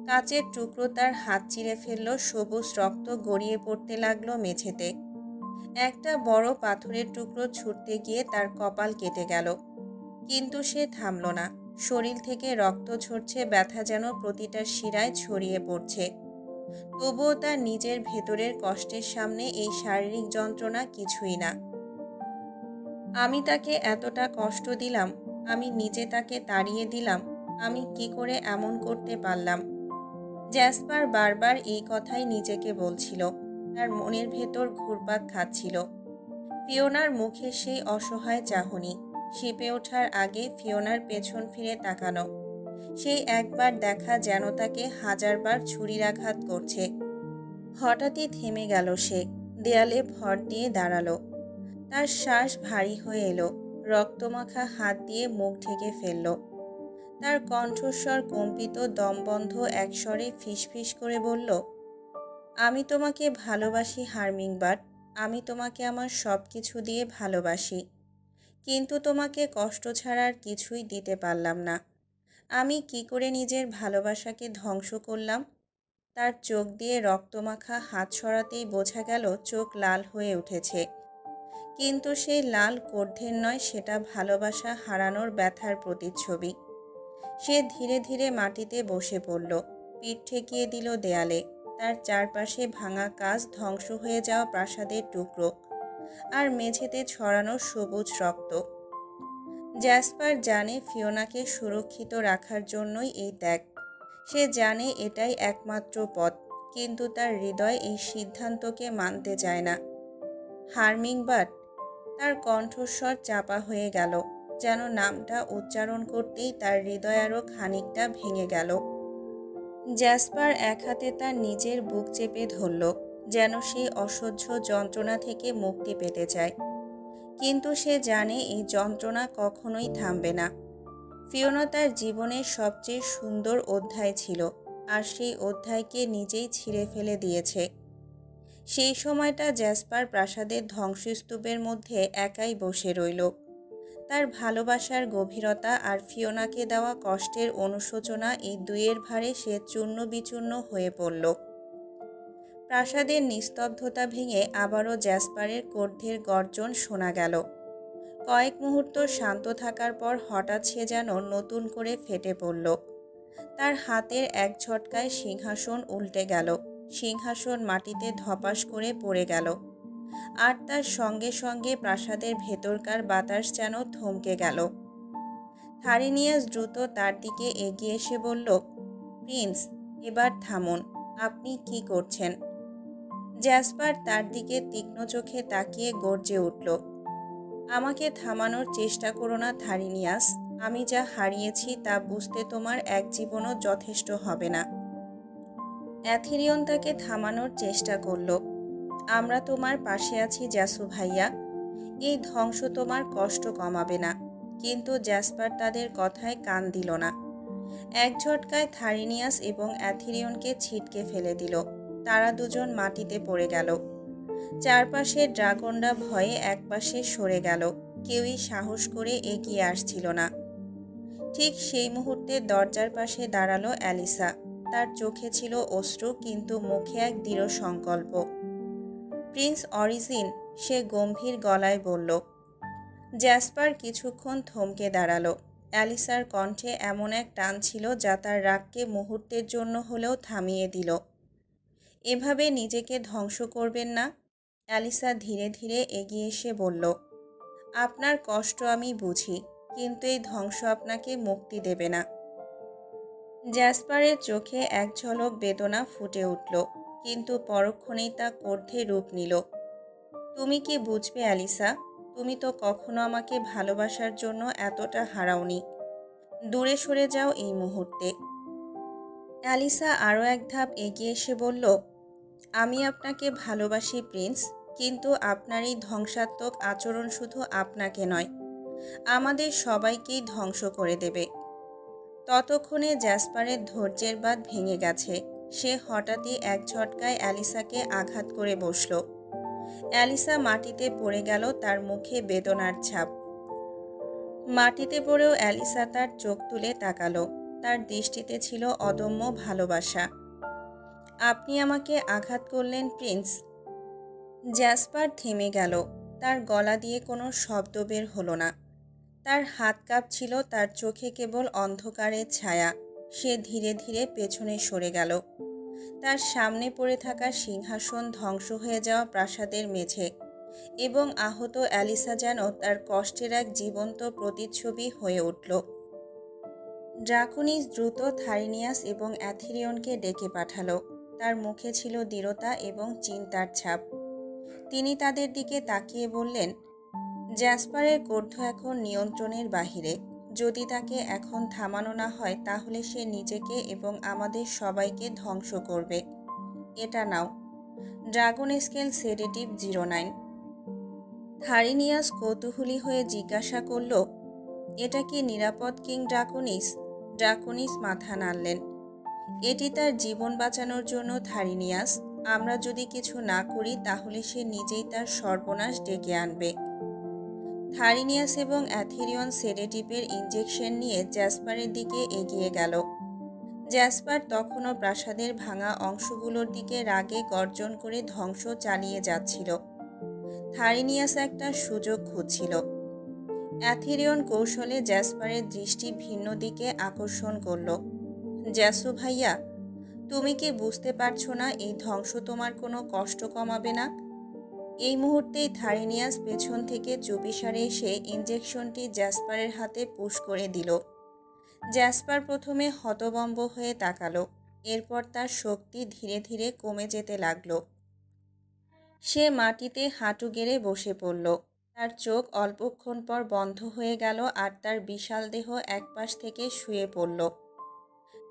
কাচের টুকরো তার হাত চিরে ফেললো, সবুজ রক্ত গড়িয়ে পড়তে লাগলো মেঝেতে। একটা বড় পাথরের টুকরো ছুটতে গিয়ে তার কপাল কেটে গেল, কিন্তু সে থামল না। শরীর থেকে রক্ত ঝরছে, ব্যথা যেন প্রতিটা শিরায় ছড়িয়ে পড়ছে। তবুও তার নিজের ভেতরের কষ্টের সামনে এই শারীরিক যন্ত্রণা কিছুই না। আমি তাকে এতটা কষ্ট দিলাম, আমি নিজে তাকে তাড়িয়ে দিলাম। আমি কি করে এমন করতে পারলাম? জ্যাসপার বারবার এই কথাই নিজেকে বলছিল। তার মনের ভেতর ঘুরপাক খাচ্ছিল। ফিওনার মুখে সেই অসহায় চাহনি, শিপে ওঠার আগে ফিওনার পেছন ফিরে তাকানো, সেই একবার দেখা যেন তাকে হাজারবার ছুরিরাঘাত করছে। হঠাৎই থেমে গেল সে, দেয়ালে ভর দিয়ে দাঁড়ালো। তার শ্বাস ভারী হয়ে এলো, রক্তমাখা হাত দিয়ে মুখ ঢেকে ফেলল। তার কণ্ঠস্বর কম্পিত, দমবন্ধ এক স্বরে ফিসফিস করে বলল, আমি তোমাকে ভালোবাসি হার্মিংবার্ড। আমি তোমাকে আমার সব কিছু দিয়ে ভালোবাসি, কিন্তু তোমাকে কষ্ট ছাড়া আর কিছুই দিতে পারলাম না। আমি কি করে নিজের ভালোবাসাকে ধ্বংস করলাম? তার চোখ দিয়ে রক্তমাখা হাত সরাতেই বোঝা গেল চোখ লাল হয়ে উঠেছে। কিন্তু সেই লাল কর্ধের নয়, সেটা ভালোবাসা হারানোর ব্যথার প্রতিচ্ছবি। সে ধীরে ধীরে মাটিতে বসে পড়ল, পিঠ ঠেকিয়ে দিল দেয়ালে। তার চারপাশে ভাঙা কাঁচ, ধ্বংস হয়ে যাওয়া প্রাসাদের টুকরো, আর মেঝেতে ছড়ানো সবুজ রক্ত। জ্যাসপার জানে ফিওনাকে সুরক্ষিত রাখার জন্যই এই ত্যাগ। সে জানে এটাই একমাত্র পথ, কিন্তু তার হৃদয় এই সিদ্ধান্তকে মানতে চায় না। হার্মিংবার্ড। তার কণ্ঠস্বর চাপা হয়ে গেল, যেন নামটা উচ্চারণ করতেই তার হৃদয় আরও খানিকটা ভেঙে গেল। জ্যাসপার এক হাতে তার নিজের বুক চেপে ধরল, যেন সেই অসহ্য যন্ত্রণা থেকে মুক্তি পেতে চায়। কিন্তু সে জানে এই যন্ত্রণা কখনোই থামবে না। ফিওনা তার জীবনের সবচেয়ে সুন্দর অধ্যায় ছিল, আর সেই অধ্যায়কে নিজেই ছিঁড়ে ফেলে দিয়েছে। সেই সময়টা জ্যাসপার প্রাসাদের ধ্বংসস্তূপের মধ্যে একাই বসে রইল। তার ভালোবাসার গভীরতা আর ফিওনাকে দেওয়া কষ্টের অনুশোচনা, এই দুইয়ের ভারে সে চূর্ণ বিচূর্ণ হয়ে পড়ল। প্রাসাদের নিস্তব্ধতা ভেঙে আবারও জ্যাসপারের কর্ধের গর্জন শোনা গেল। কয়েক মুহূর্ত শান্ত থাকার পর হঠাৎ সে যেন নতুন করে ফেটে পড়ল। তার হাতের এক ঝটকায় সিংহাসন উল্টে গেল, সিংহাসন মাটিতে ধপাস করে পড়ে গেল। আর তার সঙ্গে সঙ্গে প্রাসাদের ভেতরকার বাতাস যেন থমকে গেল। থারিনিয়াস দ্রুত তার দিকে এগিয়ে এসে বলল, প্রিন্স, এবার থামুন। আপনি কি করছেন? জ্যাসপার তার দিকে তীক্ষ্ণ চোখে তাকিয়ে গর্জে উঠল, আমাকে থামানোর চেষ্টা করো না থারিনিয়াস। আমি যা হারিয়েছি তা বুঝতে তোমার এক জীবনও যথেষ্ট হবে না। অ্যাথেরিয়ন তাকে থামানোর চেষ্টা করল। আমরা তোমার পাশে আছি জ্যাসু ভাইয়া, এই ধ্বংস তোমার কষ্ট কমাবে না। কিন্তু জ্যাসপার তাদের কথায় কান দিল না। এক ঝটকায় থারিনিয়াস এবং অ্যাথেরিয়নকে ছিটকে ফেলে দিল। তারা দুজন মাটিতে পড়ে গেল। চারপাশের ড্রাগনরা ভয়ে একপাশে সরে গেল, কেউই সাহস করে এগিয়ে আসছিল না। ঠিক সেই মুহূর্তে দরজার পাশে দাঁড়ালো অ্যালিসা। তার চোখে ছিল অশ্রু, কিন্তু মুখে এক দৃঢ় সংকল্প। প্রিন্স অরিজিন, সে গম্ভীর গলায় বলল। জ্যাসপার কিছুক্ষণ থমকে দাঁড়ালো। অ্যালিসার কণ্ঠে এমন এক টান ছিল যা তার রাগকে মুহূর্তের জন্য হলেও থামিয়ে দিল। এভাবে নিজেকে ধ্বংস করবেন না। অ্যালিসা ধীরে ধীরে এগিয়ে এসে বলল, আপনার কষ্ট আমি বুঝি, কিন্তু এই ধ্বংস আপনাকে মুক্তি দেবে না। জ্যাসপারের চোখে এক ঝলক বেদনা ফুটে উঠল, কিন্তু পরক্ষণেই তা কর্ধে রূপ নিল। তুমি কি বুঝবে অ্যালিসা? তুমি তো কখনো আমাকে ভালোবাসার জন্য এতটা হারাওনি। দূরে সরে যাও এই মুহূর্তে। অ্যালিসা আরও এক ধাপ এগিয়ে এসে বলল, আমি আপনাকে ভালোবাসি প্রিন্স, কিন্তু আপনার এই ধ্বংসাত্মক আচরণ শুধু আপনাকে নয়, আমাদের সবাইকেই ধ্বংস করে দেবে। ততক্ষণে জ্যাসপারের ধৈর্যের বাঁধ ভেঙে গেছে। সে হঠাৎই এক ঝটকায় অ্যালিসাকে আঘাত করে বসল। অ্যালিসা মাটিতে পড়ে গেল, তার মুখে বেদনার ছাপ। মাটিতে পড়েও অ্যালিসা তার চোখ তুলে তাকালো। তার দৃষ্টিতে ছিল অদম্য ভালোবাসা। আপনি আমাকে আঘাত করলেন প্রিন্স। জ্যাসপার থেমে গেল। তার গলা দিয়ে কোনো শব্দ বের হলো না। তার হাত কাঁপছিল, তার চোখে কেবল অন্ধকারের ছায়া। সে ধীরে ধীরে পেছনে সরে গেল। তার সামনে পড়ে থাকা সিংহাসন, ধ্বংস হয়ে যাওয়া প্রাসাদের মেঝে এবং আহত অ্যালিসা যেন তার কষ্টের এক জীবন্ত প্রতিচ্ছবি হয়ে উঠল। ড্রাকোনিস দ্রুত থারিনিয়াস এবং অ্যাথিরিয়নকে ডেকে পাঠালো। তার মুখে ছিল দৃঢ়তা এবং চিন্তার ছাপ। তিনি তাদের দিকে তাকিয়ে বললেন, জ্যাসপারের ক্রোধ এখন নিয়ন্ত্রণের বাহিরে। যদি তাকে এখন থামানো না হয় তাহলে সে নিজেকে এবং আমাদের সবাইকে ধ্বংস করবে। এটা নাও, ড্রাগন স্কেল সেডেটিভ 09। থারিনিয়াস কৌতূহলী হয়ে জিজ্ঞাসা করল, এটা কি নিরাপদ কিং ড্রাকোনিস? ড্রাকোনিস মাথা নাড়লেন। এটি তার জীবন বাঁচানোর জন্য থারিনিয়াস। আমরা যদি কিছু না করি তাহলে সে নিজেই তার সর্বনাশ ডেকে আনবে। থারিনিয়াস এবং অ্যাথিরিয়ন সেডেটিভের ইনজেকশন নিয়ে জ্যাসপারের দিকে এগিয়ে গেল। জ্যাসপার তখনও প্রাসাদের ভাঙা অংশগুলোর দিকে রাগে গর্জন করে ধ্বংস চালিয়ে যাচ্ছিল। থারিনিয়াস একটা সুযোগ খুঁজছিল। অ্যাথিরিয়ন কৌশলে জ্যাসপারের দৃষ্টি ভিন্ন দিকে আকর্ষণ করল। জ্যাসু ভাইয়া, তুমি কি বুঝতে পারছো না এই ধ্বংস তোমার কোনো কষ্ট কমাবে না? এই মুহূর্তেই থারিনিয়াস পেছন থেকে চুপিসারে এসে ইনজেকশনটি জ্যাসপারের হাতে পুশ করে দিল। জ্যাসপার প্রথমে হতভম্ব হয়ে তাকালো, এরপর তার শক্তি ধীরে ধীরে কমে যেতে লাগলো। সে মাটিতে হাঁটু গেড়ে বসে পড়ল। তার চোখ অল্পক্ষণ পর বন্ধ হয়ে গেল আর তার বিশাল দেহ একপাশ থেকে শুয়ে পড়ল।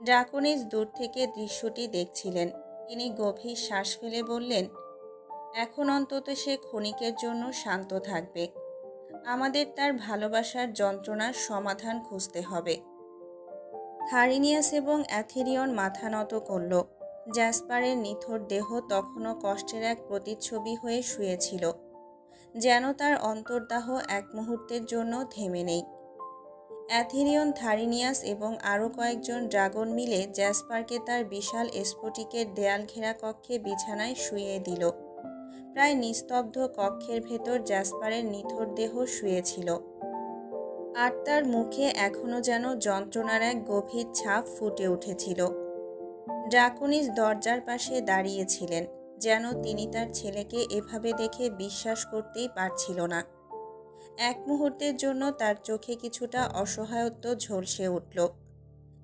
ড্রাকোনিস দূর থেকে দৃশ্যটি দেখছিলেন। তিনি গভীর শ্বাস ফেলে বললেন, এখন অন্তত সে ক্ষণিকের জন্য শান্ত থাকবে। আমাদের তার ভালোবাসার যন্ত্রণার সমাধান খুঁজতে হবে। থারিনিয়াস এবং অ্যাথিরিয়ন মাথা নত করল। জ্যাসপারের নিথর দেহ তখনও কষ্টের এক প্রতিচ্ছবি হয়ে শুয়েছিল, যেন তার অন্তর্দাহ এক মুহূর্তের জন্য থেমে নেই। অ্যাথিরিয়ন, থারিনিয়াস এবং আরও কয়েকজন ড্রাগন মিলে জ্যাসপারকে তার বিশাল স্ফটিকের দেয়াল ঘেরা কক্ষে বিছানায় শুইয়ে দিল। প্রায় নিস্তব্ধ কক্ষের ভেতর জ্যাসপারের নিথর দেহ শুয়েছিল, আর তার মুখে এখনও যেন যন্ত্রণার এক গভীর ছাপ ফুটে উঠেছিল। ড্রাকোনিস দরজার পাশে দাঁড়িয়েছিলেন, যেন তিনি তার ছেলেকে এভাবে দেখে বিশ্বাস করতেই পারছিল না। এক মুহূর্তের জন্য তার চোখে কিছুটা অসহায়ত্ব ঝলসে উঠল।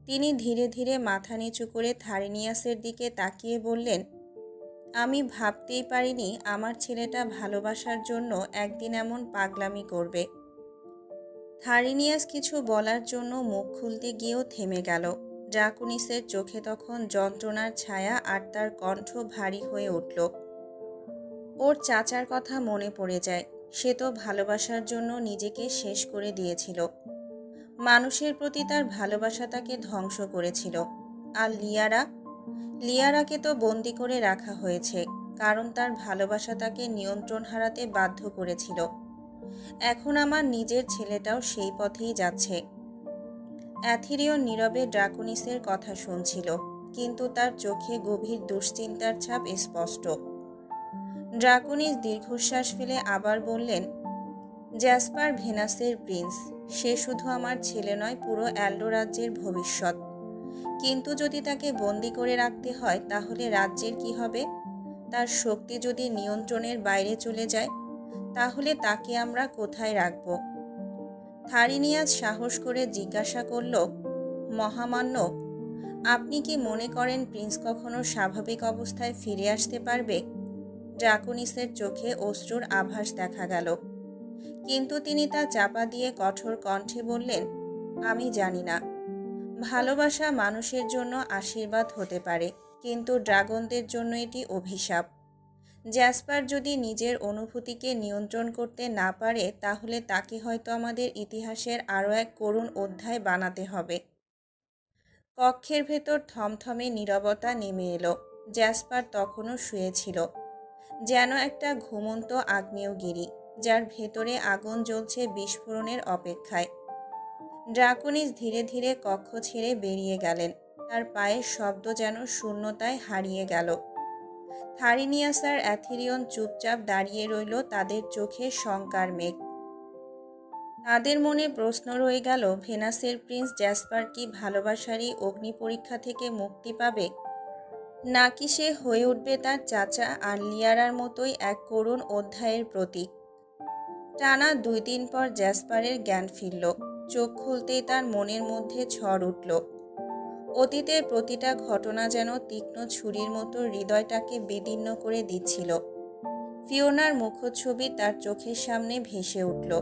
তিনি ধীরে ধীরে মাথা নিচু করে থারিনিয়াসের দিকে তাকিয়ে বললেন, আমি ভাবতেই পারিনি আমার ছেলেটা ভালোবাসার জন্য একদিন এমন পাগলামি করবে। থারিনিয়াস কিছু বলার জন্য মুখ খুলতে গিয়েও থেমে গেল। ড্রাকোনিসের চোখে তখন যন্ত্রণার ছায়া আর তার কণ্ঠ ভারী হয়ে উঠল। ওর চাচার কথা মনে পড়ে যায়। সে তো ভালোবাসার জন্য নিজেকে শেষ করে দিয়েছিল। মানুষের প্রতি তার ভালোবাসা তাকে ধ্বংস করেছিল। আর লিয়ারাকে তো বন্দি করে রাখা হয়েছে, কারণ তার ভালোবাসা তাকে নিয়ন্ত্রণ হারাতে বাধ্য করেছিল। এখন আমার নিজের ছেলেটাও সেই পথেই যাচ্ছে। অ্যাথিরিয়ন নীরবে ড্রাকোনিসের কথা শুনছিল, কিন্তু তার চোখে গভীর দুশ্চিন্তার ছাপ স্পষ্ট। ড্রাকোনিস দীর্ঘশ্বাস ফেলে আবার বললেন, জ্যাসপার ভেনাসের প্রিন্স। সে শুধু আমার ছেলে নয়, পুরো অ্যাল্ডো রাজ্যের ভবিষ্যৎ। কিন্তু যদি তাকে বন্দি করে রাখতে হয় তাহলে রাজ্যের কি হবে? তার শক্তি যদি নিয়ন্ত্রণের বাইরে চলে যায় তাহলে তাকে আমরা কোথায় রাখব? থারিনিয়াস সাহস করে জিজ্ঞাসা করল, মহামান্য, আপনি কি মনে করেন প্রিন্স কখনো স্বাভাবিক অবস্থায় ফিরে আসতে পারবে? ড্রাকোনিসের চোখে অশ্রুর আভাস দেখা গেল, কিন্তু তিনি তা চাপা দিয়ে কঠোর কণ্ঠে বললেন, আমি জানি না। ভালোবাসা মানুষের জন্য আশীর্বাদ হতে পারে, কিন্তু ড্রাগনদের জন্য এটি অভিশাপ। জ্যাসপার যদি নিজের অনুভূতিকে নিয়ন্ত্রণ করতে না পারে তাহলে তাকে হয়তো আমাদের ইতিহাসের আরও এক করুণ অধ্যায় বানাতে হবে। কক্ষের ভেতর থমথমে নীরবতা নেমে এলো। জ্যাসপার তখনও শুয়েছিল, যেন একটা ঘুমন্ত আগ্নেয়গিরি, যার ভেতরে আগুন জ্বলছে বিস্ফোরণের অপেক্ষায়। ড্রাকোনিস ধীরে ধীরে কক্ষ ছেড়ে বেরিয়ে গেলেন। তার পায়ের শব্দ যেন শূন্যতায় হারিয়ে গেল। থারিনিয়াস আর অ্যাথেরিয়ন চুপচাপ দাঁড়িয়ে রইল, তাদের চোখে শঙ্কার মেঘ। তাদের মনে প্রশ্ন রয়ে গেল, ভেনাসের প্রিন্স জ্যাসপার কি ভালোবাসারই অগ্নি পরীক্ষা থেকে মুক্তি পাবে, নাকি সে হয়ে উঠবে তার চাচা আর লিয়ারার মতোই এক করুণ অধ্যায়ের প্রতীক। টানা 2 দিন পর জ্যাসপারের জ্ঞান ফিরল। চোখ খুলতেই তার মনের মধ্যে ঝড় উঠল। অতীতের প্রতিটা ঘটনা যেন তীক্ষ্ণ ছুরির মতো হৃদয়টাকে বিদীর্ণ করে দিচ্ছিল। ফিওনার মুখচ্ছবি তার চোখের সামনে ভেসে উঠল।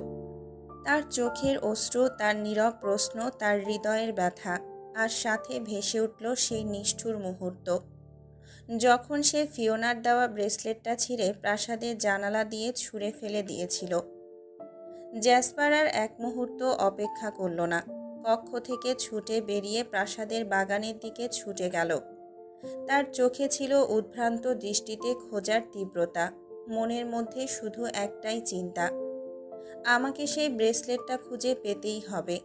তার চোখের অশ্রু, তার নীরব প্রশ্ন, তার হৃদয়ের ব্যথা, আর সাথে ভেসে উঠল সেই নিষ্ঠুর মুহূর্ত যখন সে ফিওনার দেওয়া ব্রেসলেটটা ছিঁড়ে প্রাসাদের জানালা দিয়ে ছুঁড়ে ফেলে দিয়েছিল। জ্যাসপার আর এক মুহূর্ত অপেক্ষা করল না। কক্ষ থেকে ছুটে বেরিয়ে প্রাসাদের বাগানের দিকে ছুটে গেল। তার চোখে ছিল উদ্ভ্রান্ত দৃষ্টিতে খোঁজার তীব্রতা। মনের মধ্যে শুধু একটাই চিন্তা, আমাকে সেই ব্রেসলেটটা খুঁজে পেতেই হবে।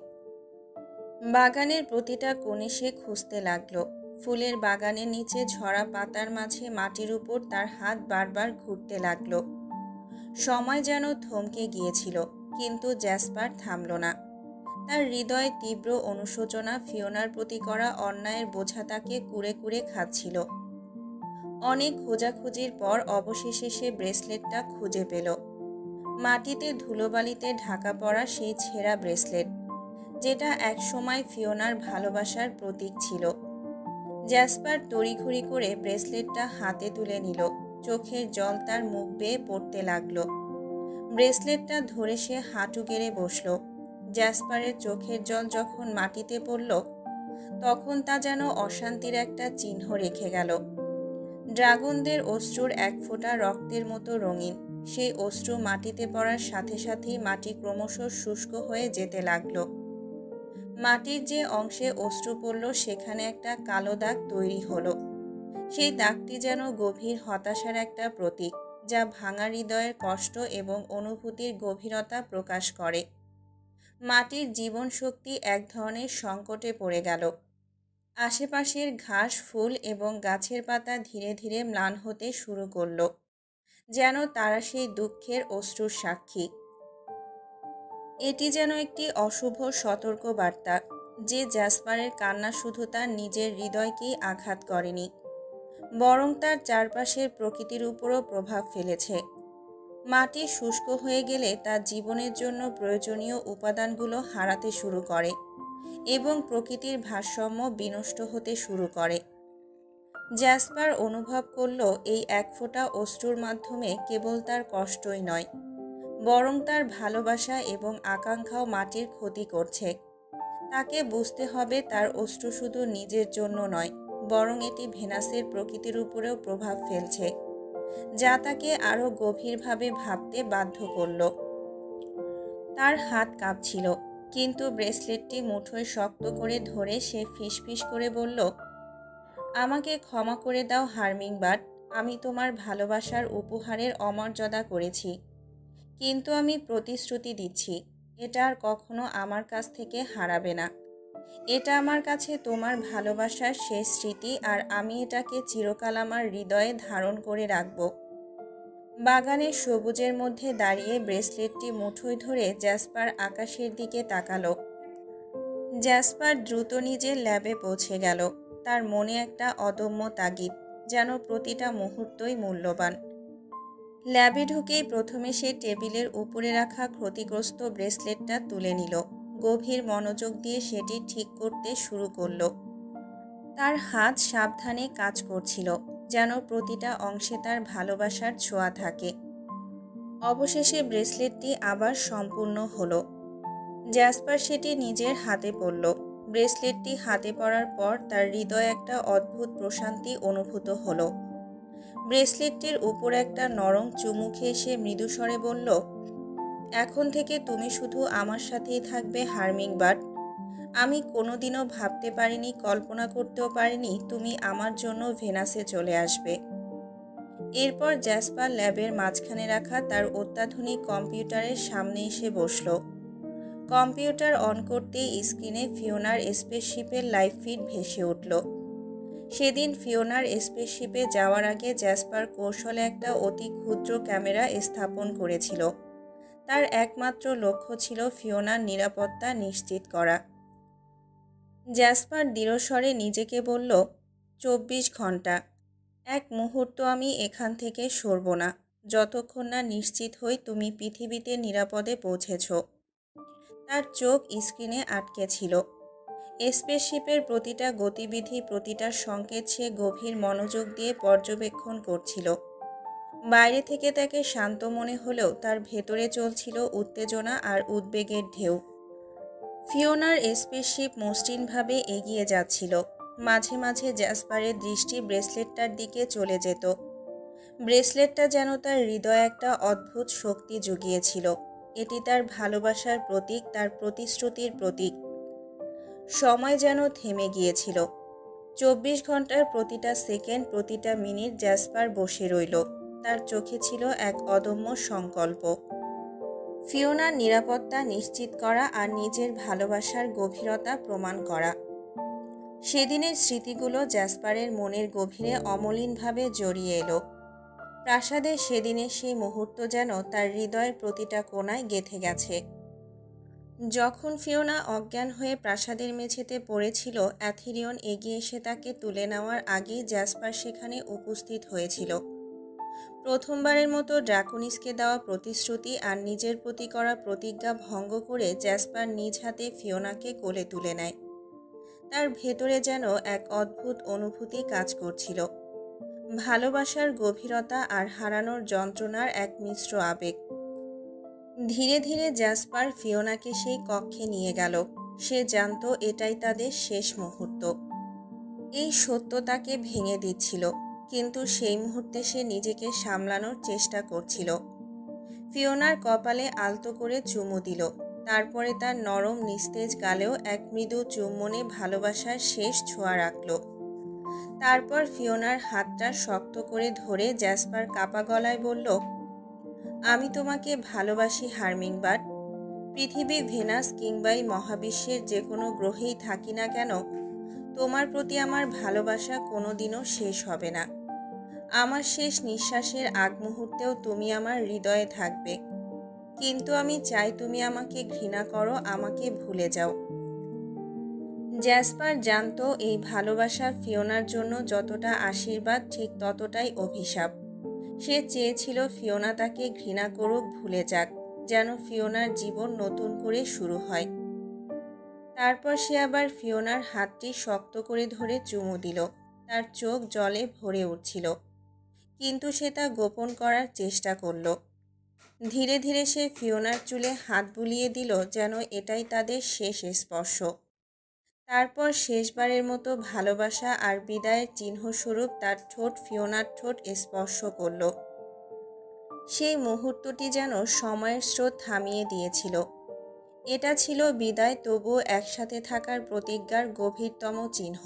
বাগানের প্রতিটা কোণে সে খুঁজতে লাগলো। ফুলের বাগানের নিচে ঝরা পাতার মাঝে মাটির উপর তার হাত বারবার ঘুরতে লাগলো। সময় যেন থমকে গিয়েছিল, কিন্তু জ্যাসপার থামল না। তার হৃদয়ে তীব্র অনুশোচনা, ফিওনার প্রতি করা অন্যায়ের বোঝা তাকে কুরে কুরে খাচ্ছিল। অনেক খোঁজাখুঁজির পর অবশেষে সে ব্রেসলেটটা খুঁজে পেল। মাটিতে ধুলোবালিতে ঢাকা পড়া সেই ছেঁড়া ব্রেসলেট, যেটা একসময় ফিওনার ভালোবাসার প্রতীক ছিল। জ্যাসপার তড়িঘড়ি করে ব্রেসলেটটা হাতে তুলে নিল। চোখের জল তার মুখ বেয়ে পড়তে লাগলো। ব্রেসলেটটা ধরে সে হাঁটু গেড়ে বসল। জ্যাসপারের চোখের জল যখন মাটিতে পড়ল, তখন তা যেন অশান্তির একটা চিহ্ন রেখে গেল। ড্রাগনদের অশ্রুর এক ফোঁটা রক্তের মতো রঙিন। সেই অশ্রু মাটিতে পড়ার সাথে সাথেই মাটি ক্রমশ শুষ্ক হয়ে যেতে লাগলো। মাটির যে অংশে অশ্রু পড়ল সেখানে একটা কালো দাগ তৈরি হলো। সেই দাগটি যেন গভীর হতাশার একটা প্রতীক, যা ভাঙা হৃদয়ের কষ্ট এবং অনুভূতির গভীরতা প্রকাশ করে। মাটির জীবন শক্তি এক ধরনের সংকটে পড়ে গেল। আশেপাশের ঘাস, ফুল এবং গাছের পাতা ধীরে ধীরে ম্লান হতে শুরু করল, যেন তারা সেই দুঃখের অশ্রুর সাক্ষী। এটি যেন একটি অশুভ সতর্ক বার্তা, যে জ্যাসপারের কান্না শুধু তার নিজের হৃদয়কেই আঘাত করেনি, বরং তার চারপাশের প্রকৃতির উপরও প্রভাব ফেলেছে। মাটি শুষ্ক হয়ে গেলে তার জীবনের জন্য প্রয়োজনীয় উপাদানগুলো হারাতে শুরু করে এবং প্রকৃতির ভারসাম্য বিনষ্ট হতে শুরু করে। জ্যাসপার অনুভব করল, এই এক ফোঁটা অশ্রুর মাধ্যমে কেবল তার কষ্টই নয়, বরং তার ভালোবাসা এবং আকাঙ্ক্ষাও মাটির ক্ষতি করছে। তাকে বুঝতে হবে, তার অশ্রু শুধু নিজের জন্য নয়, বরং এটি ভেনাসের প্রকৃতির উপরেও প্রভাব ফেলছে, যা তাকে আরও গভীরভাবে ভাবতে বাধ্য করল। তার হাত কাঁপছিল, কিন্তু ব্রেসলেটটি মুঠোয় শক্ত করে ধরে সে ফিসফিস করে বলল, আমাকে ক্ষমা করে দাও হার্মিংবার্ড। আমি তোমার ভালোবাসার উপহারের অমর্যাদা করেছি, কিন্তু আমি প্রতিশ্রুতি দিচ্ছি, এটা আর কখনো আমার কাছ থেকে হারাবে না। এটা আমার কাছে তোমার ভালোবাসার শেষ স্মৃতি, আর আমি এটাকে চিরকাল আমার হৃদয়ে ধারণ করে রাখব। বাগানের সবুজের মধ্যে দাঁড়িয়ে ব্রেসলেটটি মুঠোয় ধরে জ্যাসপার আকাশের দিকে তাকালো। জ্যাসপার দ্রুত নিজের ল্যাবে পৌঁছে গেল। তার মনে একটা অদম্য তাগিদ, যেন প্রতিটা মুহূর্তই মূল্যবান। ল্যাবে ঢুকেই প্রথমে সে টেবিলের উপরে রাখা ক্ষতিগ্রস্ত ব্রেসলেটটা তুলে নিল। গভীর মনোযোগ দিয়ে সেটি ঠিক করতে শুরু করল। তার হাত সাবধানে কাজ করছিল, যেন প্রতিটা অংশে তার ভালোবাসার ছোঁয়া থাকে। অবশেষে ব্রেসলেটটি আবার সম্পূর্ণ হলো। জ্যাসপার সেটি নিজের হাতে পড়ল। ব্রেসলেটটি হাতে পড়ার পর তার হৃদয়ে একটা অদ্ভুত প্রশান্তি অনুভূত হলো। ব্রেসলেটটির উপর একটা নরম চুমু খেয়ে সে মৃদুস্বরে বলল, এখন থেকে তুমি শুধু আমার সাথেই থাকবে হার্মিংবার্ড। আমি কোনোদিনও ভাবতে পারিনি, কল্পনা করতেও পারিনি তুমি আমার জন্য ভেনাসে চলে আসবে। এরপর জ্যাসপার ল্যাবের মাঝখানে রাখা তার অত্যাধুনিক কম্পিউটারের সামনে এসে বসল। কম্পিউটার অন করতেই স্ক্রিনে ফিওনার স্পেসশিপের লাইভ ফিড ভেসে উঠল। সেদিন ফিওনার স্পেসশিপে যাওয়ার আগে জ্যাসপার কৌশলে একটা অতি ক্ষুদ্র ক্যামেরা স্থাপন করেছিল। তার একমাত্র লক্ষ্য ছিল ফিওনার নিরাপত্তা নিশ্চিত করা। জ্যাসপার দৃঢ়স্বরে নিজেকে বলল, 24 ঘন্টা, এক মুহূর্ত আমি এখান থেকে সরব না, যতক্ষণ না নিশ্চিত হই তুমি পৃথিবীতে নিরাপদে পৌঁছেছ। তার চোখ স্ক্রিনে আটকে ছিল। স্পেসশিপের প্রতিটা গতিবিধি, প্রতিটা সংকেত সে গভীর মনোযোগ দিয়ে পর্যবেক্ষণ করছিল। বাইরে থেকে তাকে শান্ত মনে হলেও তার ভেতরে চলছিল উত্তেজনা আর উদ্বেগের ঢেউ। ফিওনার স্পেসশিপ মসৃণভাবে এগিয়ে যাচ্ছিল। মাঝে মাঝে জ্যাসপারের দৃষ্টি ব্রেসলেটটার দিকে চলে যেত। ব্রেসলেটটা যেন তার হৃদয়ে একটা অদ্ভুত শক্তি জুগিয়েছিল। এটি তার ভালোবাসার প্রতীক, তার প্রতিশ্রুতির প্রতীক। সময় যেন থেমে গিয়েছিল। 24 ঘন্টার প্রতিটা সেকেন্ড, প্রতিটা মিনিট জ্যাসপার বসে রইল। তার চোখে ছিল এক অদম্য সংকল্প, ফিওনার নিরাপত্তা নিশ্চিত করা আর নিজের ভালোবাসার গভীরতা প্রমাণ করা। সেদিনের স্মৃতিগুলো জ্যাসপারের মনের গভীরে অমলিনভাবে জড়িয়ে এলো। প্রাসাদের সেদিনের সেই মুহূর্ত যেন তার হৃদয়ের প্রতিটা কোণায় গেঁথে গেছে। যখন ফিওনা অজ্ঞান হয়ে প্রাসাদের মেঝেতে পড়েছিল, অ্যাথিরিয়ন এগিয়ে এসে তাকে তুলে নেওয়ার আগেই জ্যাসপার সেখানে উপস্থিত হয়েছিল। প্রথমবারের মতো ড্রাকোনিসকে দেওয়া প্রতিশ্রুতি আর নিজের প্রতি করা প্রতিজ্ঞা ভঙ্গ করে জ্যাসপার নিজ হাতে ফিওনাকে কোলে তুলে নেয়। তার ভেতরে যেন এক অদ্ভুত অনুভূতি কাজ করছিল, ভালোবাসার গভীরতা আর হারানোর যন্ত্রণার এক মিশ্র আবেগ। ধীরে ধীরে জ্যাসপার ফিওনাকে সেই কক্ষে নিয়ে গেল। সে জানত এটাই তাদের শেষ মুহূর্ত। এই সত্য তাকে ভেঙে দিচ্ছিল, কিন্তু সেই মুহূর্তে সে নিজেকে সামলানোর চেষ্টা করছিল। ফিওনার কপালে আলতো করে চুমু দিল, তারপরে তার নরম নিস্তেজ গালেও এক মৃদু চুম্বনে ভালোবাসার শেষ ছোঁয়া রাখল। তারপর ফিওনার হাতটা শক্ত করে ধরে জ্যাসপার কাপা গলায় বলল, আমি তোমাকে ভালোবাসি হার্মিংবার্ড। পৃথিবী, ভেনাস কিংবা এই মহাবিশ্বের যে কোনো গ্রহেই থাকি না কেন, তোমার প্রতি আমার ভালোবাসা কোনোদিনও শেষ হবে না। আমার শেষ নিঃশ্বাসের আগ মুহূর্তেও তুমি আমার হৃদয়ে থাকবে। কিন্তু আমি চাই তুমি আমাকে ঘৃণা করো, আমাকে ভুলে যাও। জ্যাসপার জানত এই ভালোবাসা ফিওনার জন্য যতটা আশীর্বাদ, ঠিক ততটাই অভিশাপ। সে চেয়েছিল ফিওনা তাকে ঘৃণা করুক, ভুলে যাক, যেন ফিওনার জীবন নতুন করে শুরু হয়। তারপর সে আবার ফিওনার হাতটি শক্ত করে ধরে চুমু দিল। তার চোখ জলে ভরে উঠছিল, কিন্তু সে তা গোপন করার চেষ্টা করল। ধীরে ধীরে সে ফিওনার চুলে হাত বুলিয়ে দিল, যেন এটাই তাদের শেষ স্পর্শ। তারপর শেষবারের মতো ভালোবাসা আর বিদায়ের চিহ্নস্বরূপ তার ঠোঁট ফিওনার ঠোঁট স্পর্শ করল। সেই মুহূর্তটি যেন সময়ের স্রোত থামিয়ে দিয়েছিল। এটা ছিল বিদায়, তবুও একসাথে থাকার প্রতিজ্ঞার গভীরতম চিহ্ন।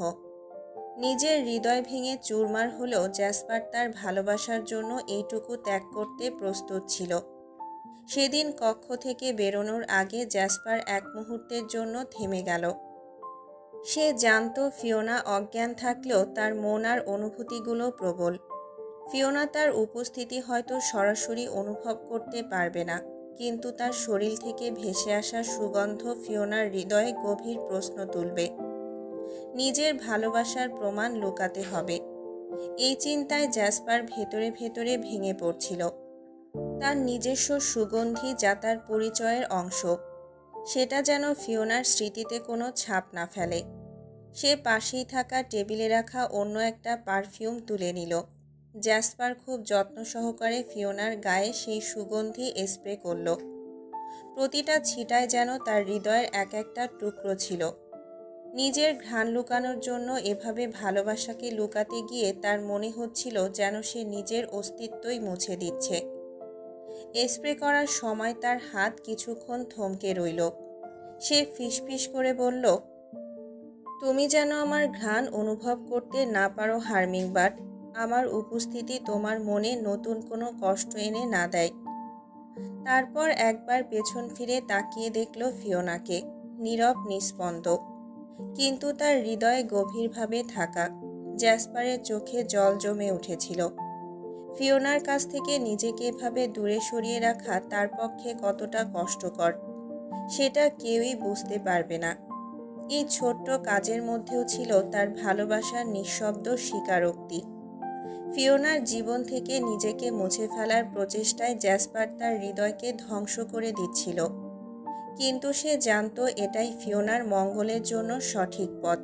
নিজের হৃদয় ভেঙে চুরমার হলেও জ্যাসপার তার ভালোবাসার জন্য এইটুকু ত্যাগ করতে প্রস্তুত ছিল। সেদিন কক্ষ থেকে বেরোনোর আগে জ্যাসপার এক মুহূর্তের জন্য থেমে গেল। সে জানত ফিওনা অজ্ঞান থাকলেও তার মন আর অনুভূতিগুলো প্রবল। ফিওনা তার উপস্থিতি হয়তো সরাসরি অনুভব করতে পারবে না, কিন্তু তার শরীর থেকে ভেসে আসা সুগন্ধ ফিওনার হৃদয়ে গভীর প্রশ্ন তুলবে। নিজের ভালোবাসার প্রমাণ লুকাতে হবে, এই চিন্তায় জ্যাসপার ভেতরে ভেতরে ভেঙে পড়ছিল। তার নিজস্ব সুগন্ধি, যা তার পরিচয়ের অংশ, সেটা যেন ফিওনার স্মৃতিতে কোনো ছাপ না ফেলে। সে পাশেই থাকা টেবিলে রাখা অন্য একটা পারফিউম তুলে নিল। জ্যাসপার খুব যত্ন সহকারে ফিওনার গায়ে সেই সুগন্ধি স্প্রে করল। প্রতিটা ছিটায় যেন তার হৃদয়ের এক একটা টুকরো ছিল। নিজের ঘ্রাণ লুকানোর জন্য এভাবে ভালোবাসাকে লুকাতে গিয়ে তার মনে হচ্ছিল যেন সে নিজের অস্তিত্বই মুছে দিচ্ছে। স্প্রে করার সময় তার হাত কিছুক্ষণ থমকে রইল। সে ফিসফিস করে বলল, তুমি যেন আমার ঘ্রাণ অনুভব করতে না পারো হার্মিংবার্ড। আমার উপস্থিতি তোমার মনে নতুন কোনো কষ্ট এনে না দেয়। তারপর একবার পেছন ফিরে তাকিয়ে দেখল ফিওনাকে, নীরব নিস্পন্দ, কিন্তু তার হৃদয়ে গভীরভাবে থাকা। জ্যাসপারের চোখে জল জমে উঠেছিল। ফিওনার কাছ থেকে নিজেকে এভাবে দূরে সরিয়ে রাখা তার পক্ষে কতটা কষ্টকর সেটা কেউই বুঝতে পারবে না। এই ছোট্ট কাজের মধ্যেও ছিল তার ভালোবাসার নিঃশব্দ স্বীকারোক্তি। ফিওনার জীবন থেকে নিজেকে মুছে ফেলার প্রচেষ্টায় জ্যাসপার তার হৃদয়কে ধ্বংস করে দিচ্ছিল, কিন্তু সে জানতো এটাই ফিওনার মঙ্গলের জন্য সঠিক পথ।